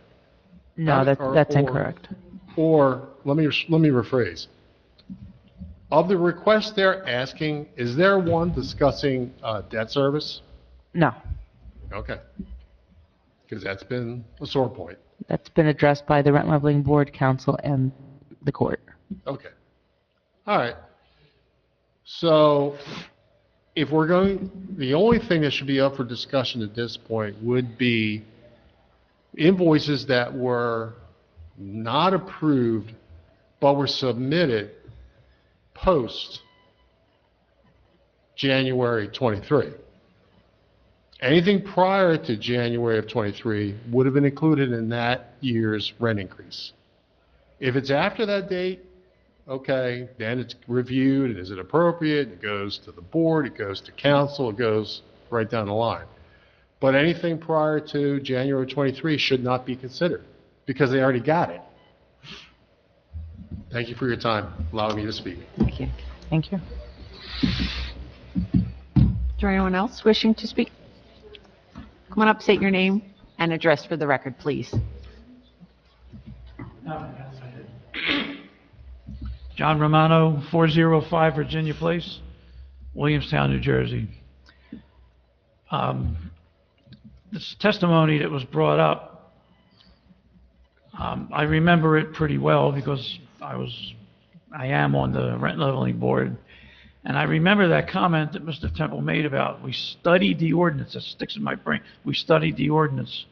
No, that's incorrect. Or, let me rephrase. Of the requests they're asking, is there one discussing debt service? No, Okay. Because that's been a sore point. that's been addressed by the Rent Leveling Board, Council, and the court. Okay. All right. So, if we're going, the only thing that should be up for discussion at this point would be invoices that were not approved, but were submitted post January 23. Anything prior to January of 23 would have been included in that year's rent increase. If it's after that date, okay, then it's reviewed, and is it appropriate? It goes to the board, it goes to council, it goes right down the line. But anything prior to January 23 should not be considered, because they already got it. Thank you for your time, allowing me to speak. Thank you. Thank you. Is there anyone else wishing to speak? Come on up, state your name and address for the record, please. John Romano, 405 Virginia Place, Williamstown, New Jersey. This testimony that was brought up, I remember it pretty well because I am on the Rent Leveling Board. And I remember that comment that Mr. Temple made about, we studied the ordinance. That sticks in my brain. We studied the ordinance.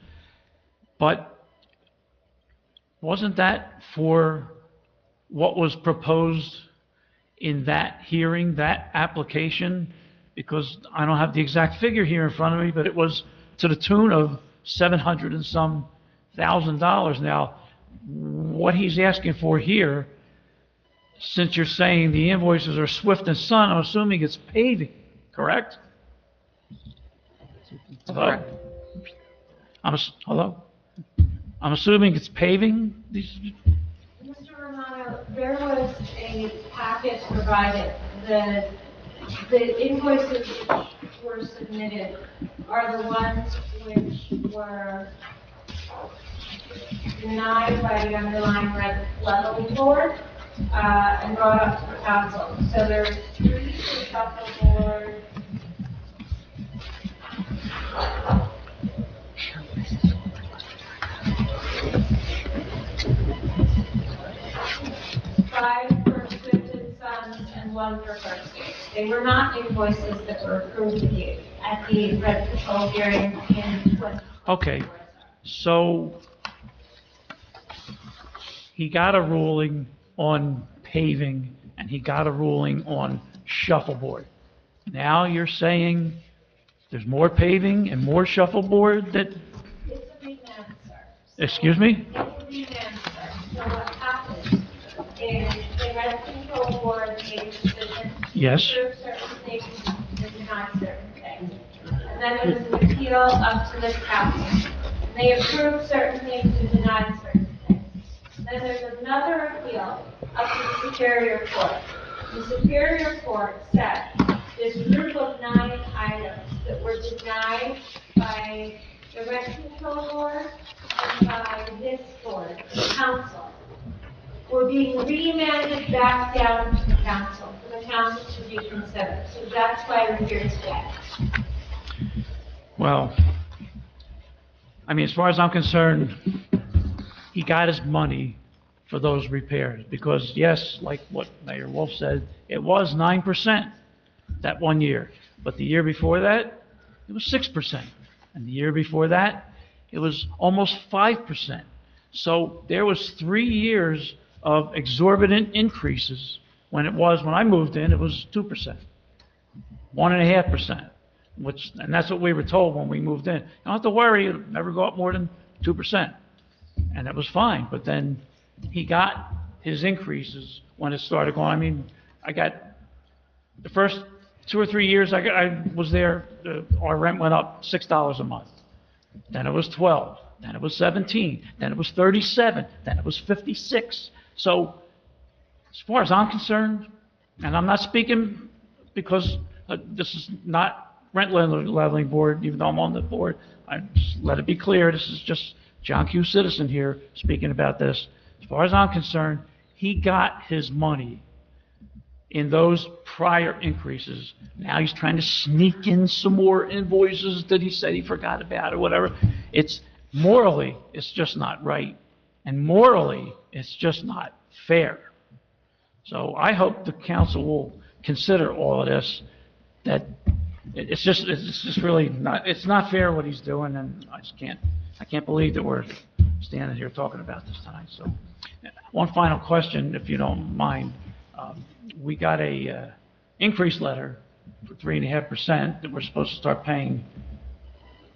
But wasn't that for what was proposed in that hearing, that application? Because I don't have the exact figure here in front of me, but it was to the tune of $700 and some thousand. Now, what he's asking for here, since you're saying the invoices are Swift and Son, I'm assuming it's paving, correct? Hello? Hello? I'm assuming it's paving? Mr. Romano, there was a packet provided. The invoices which were submitted are the ones which were denied by the underlying Rent Leveling Board and brought up to the council. So there's 3 for shuffleboard. Five for Swift and Sons and 1 for First State. They were not invoices that were approved at the rent control hearing in 20. Okay, so he got a ruling on paving and he got a ruling on shuffleboard. Now you're saying there's more paving and more shuffleboard that... It's a remand, sir. Excuse me? It's a remand, sir. So what happened is the rent control board made a decision. Yes. To approve certain things and deny certain things. And then there was an appeal up to this council. And they approved certain things and denied certain things. Then there's another appeal up to the Superior Court. The Superior Court said this group of 9 items that were denied by the Rent Control Board and by this board, the council, were being remanded back down to the council for the council to reconsider. So that's why we're here today. Well, I mean, as far as I'm concerned, he got his money for those repairs. Because yes, like what Mayor Wolf said, it was 9% that one year. But the year before that, it was 6%. And the year before that, it was almost 5%. So there was 3 years of exorbitant increases when I moved in, it was 2%, 1.5%, and that's what we were told when we moved in. You don't have to worry, it'll never go up more than 2%. And that was fine, but then he got his increases when it started going. I mean, I got the first 2 or 3 years I was there, our rent went up $6 a month. Then it was 12, then it was 17, then it was 37, then it was 56. So as far as I'm concerned, and I'm not speaking because this is not rent leveling board, even though I'm on the board, let it be clear, this is just John Q. Citizen here speaking about this. As far as I'm concerned, he got his money in those prior increases. Now he's trying to sneak in some more invoices that he said he forgot about or whatever. Morally, it's just not right. And morally, it's just not fair. So I hope the council will consider all of this, that it's just really not, it's not fair what he's doing, and I can't believe that we're standing here talking about this tonight. So one final question, if you don't mind. We got a increase letter for 3.5% that we're supposed to start paying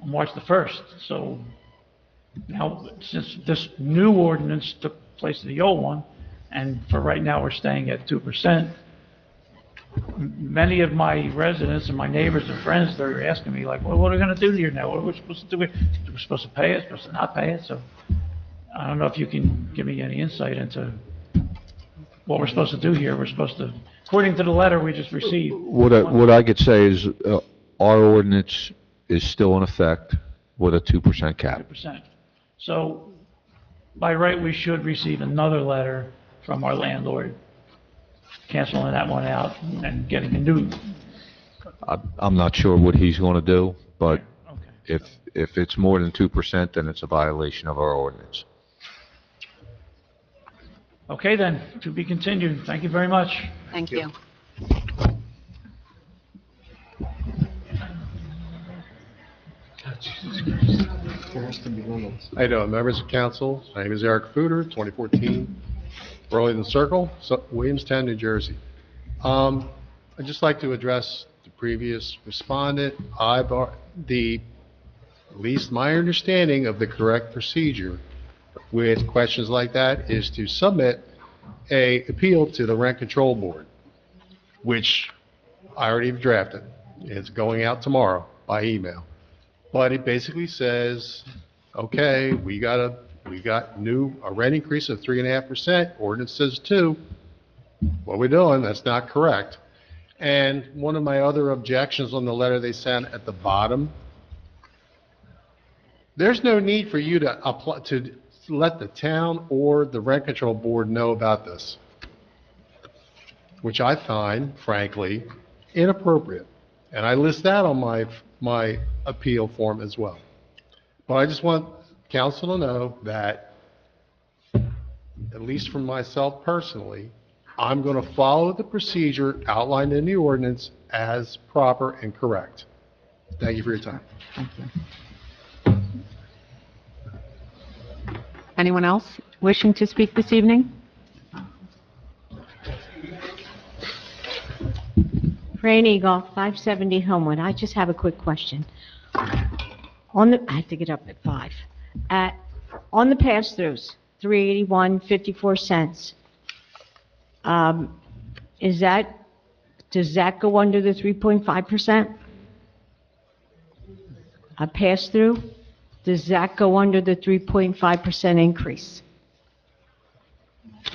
on March the 1st. So now, since this new ordinance took place of the old one, and for right now we're staying at 2%, many of my residents and my neighbors and friends, they're asking me like, well, what are we going to do here now? What are we supposed to do? We're supposed to pay it, supposed to not pay it. So I don't know if you can give me any insight into what we're supposed to do here. We're supposed to, according to the letter we just received. What I could say is, our ordinance is still in effect with a 2% cap. 2%. So by right, we should receive another letter from our landlord canceling that one out and getting a new. I'm not sure what he's going to do, but if it's more than 2%, then it's a violation of our ordinance. Okay then, to be continued. Thank you very much. Thank you. How you doing, members of council? My name is Eric Footer, 2014 Burlington Circle, Williamstown, New Jersey. I'd just like to address the previous respondent. At least my understanding of the correct procedure with questions like that is to submit a appeal to the Rent Control Board, which I already have drafted. It's going out tomorrow by email. But it basically says, okay, we got a rent increase of 3.5%, ordinance says 2%. What are we doing? That's not correct. And one of my other objections on the letter they sent at the bottom, there's no need for you to apply to let the town or the Rent Control Board know about this, which I find, frankly, inappropriate. And I list that on my appeal form as well. But I just want council to know that, at least for myself personally, I'm going to follow the procedure outlined in the ordinance as proper and correct. Thank you for your time. Thank you. Anyone else wishing to speak this evening? Rain Eagle, 570 Homewood. I just have a quick question. I have to get up at 5. On the pass-throughs, 381.54 cents. Does that go under the 3.5%? A pass-through? Does that go under the 3.5% increase?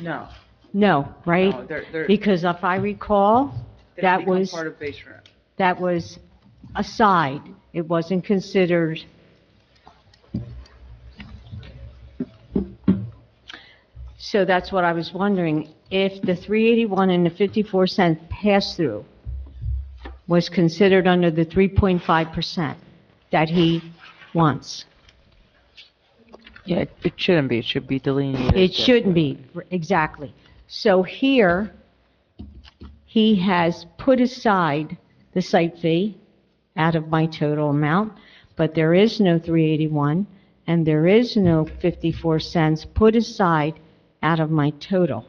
No. No, right? No, they're- Because if I recall, They that become was, part of base rent. that was aside. It wasn't considered. So that's what I was wondering. If the 381 and the 54 cent pass-through was considered under the 3.5% that he wants. Yeah, it shouldn't be. It should be delineated. It shouldn't be, exactly. So here, he has put aside the site fee out of my total amount, but there is no 381, and there is no 54 cents put aside out of my total.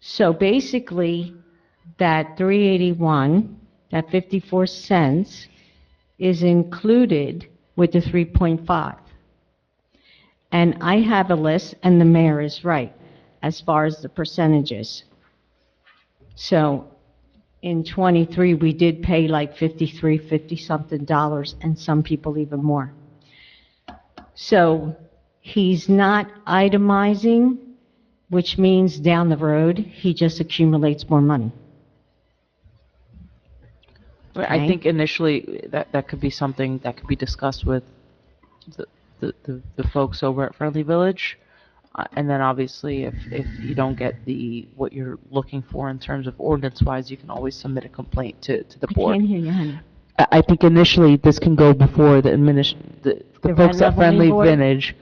So basically, that 381, that 54 cents is included with the 3.5. And I have a list, and the mayor is right, as far as the percentages. So in '23, we did pay like 50-something dollars, and some people even more. So he's not itemizing, which means down the road, he just accumulates more money. I Okay. think initially that could be something that could be discussed with the folks over at Friendly Village. And then obviously if you don't get what you're looking for in terms of ordinance-wise, you can always submit a complaint to the I board. can't hear you, honey. I think initially this can go before the folks at Friendly Board? Village.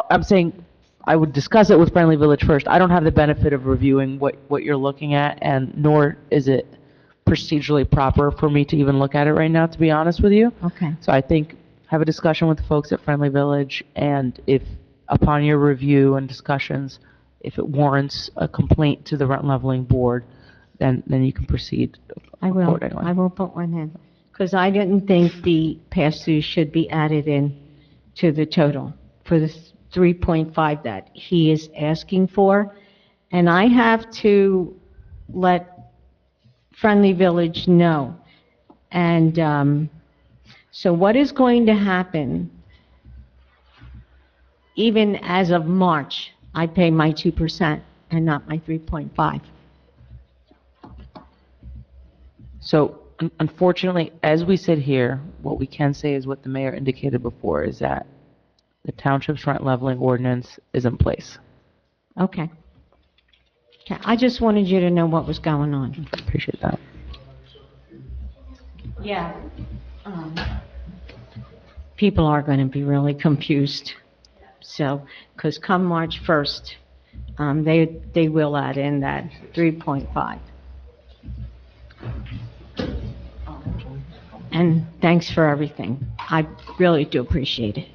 I'm saying I would discuss it with Friendly Village first. I don't have the benefit of reviewing what you're looking at, and nor is it procedurally proper for me to even look at it right now, to be honest with you. Okay. So I think have a discussion with the folks at Friendly Village, and if upon your review and discussions, if it warrants a complaint to the rent leveling board, then you can proceed accordingly. I will put one in, because I didn't think the pass-through should be added in to the total for the 3.5 that he is asking for. And I have to let Friendly Village know. And so what is going to happen, even as of March, I pay my 2% and not my 3.5. So unfortunately, as we sit here, what we can say is what the mayor indicated before, is that the township's rent leveling ordinance is in place. Okay. Okay, I just wanted you to know what was going on. Appreciate that. Yeah. People are going to be really confused. So, because come March 1st, they will add in that 3.5. And thanks for everything. I really do appreciate it.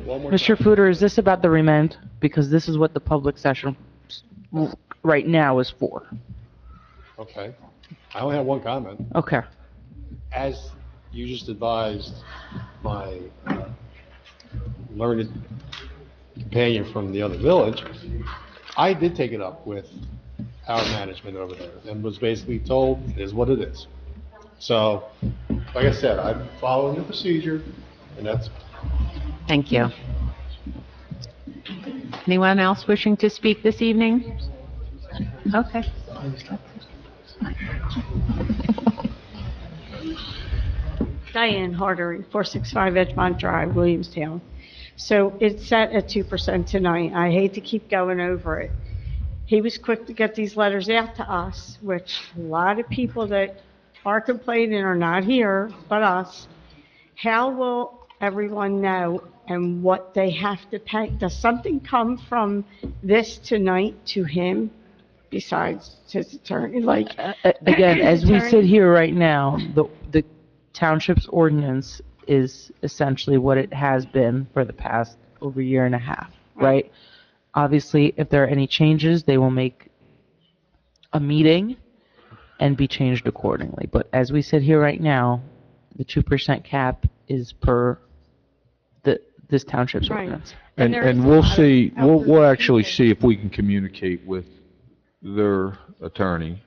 Mr. Footer, is this about the remand? Because this is what the public session right now is for. Okay. I only have one comment. Okay. As you just advised my learned companion from the other village, I did take it up with our management over there and was basically told it is what it is. So, like I said, I'm following the procedure, and that's... Thank you. Anyone else wishing to speak this evening? Okay. Diane Hardery, 465 Edgemont Drive, Williamstown. So it's set at 2% tonight. I hate to keep going over it. He was quick to get these letters out to us, which a lot of people that are complaining are not here but us. How will everyone know and what they have to pay? Does something come from this tonight to him besides his attorney? Like, Again, as we attorney? sit here right now, the township's ordinance is essentially what it has been for the past over a year and a half, right? Obviously, if there are any changes, they will make a meeting and be changed accordingly. But as we sit here right now, the 2% cap is per this township's Right. ordinance. And we'll see, we'll actually see if we can communicate with their attorney.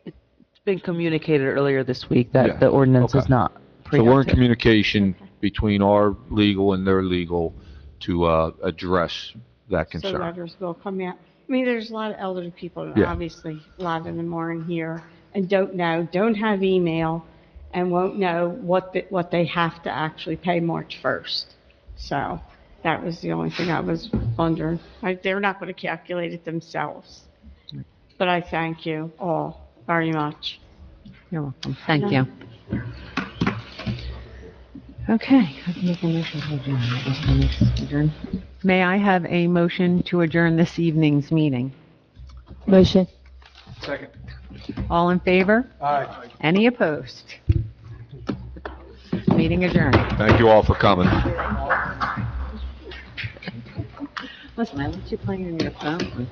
It's been communicated earlier this week that Yeah, the ordinance is okay. not So we're in preemptive. communication between our legal and their legal to address that So concern. letters will come out. I mean, there's a lot of elderly people, Yeah. obviously, a lot of them are in here and don't know, don't have email, and won't know what they have to actually pay March 1st. So that was the only thing I was wondering. They're not going to calculate it themselves. But I thank you all very much. You're welcome. Thank you. Okay. I can make a motion to adjourn. I guess I need to adjourn. May I have a motion to adjourn this evening's meeting? Motion. Second. All in favor? Aye. Any opposed? Meeting adjourned. Thank you all for coming. Listen, I let you play on your phone.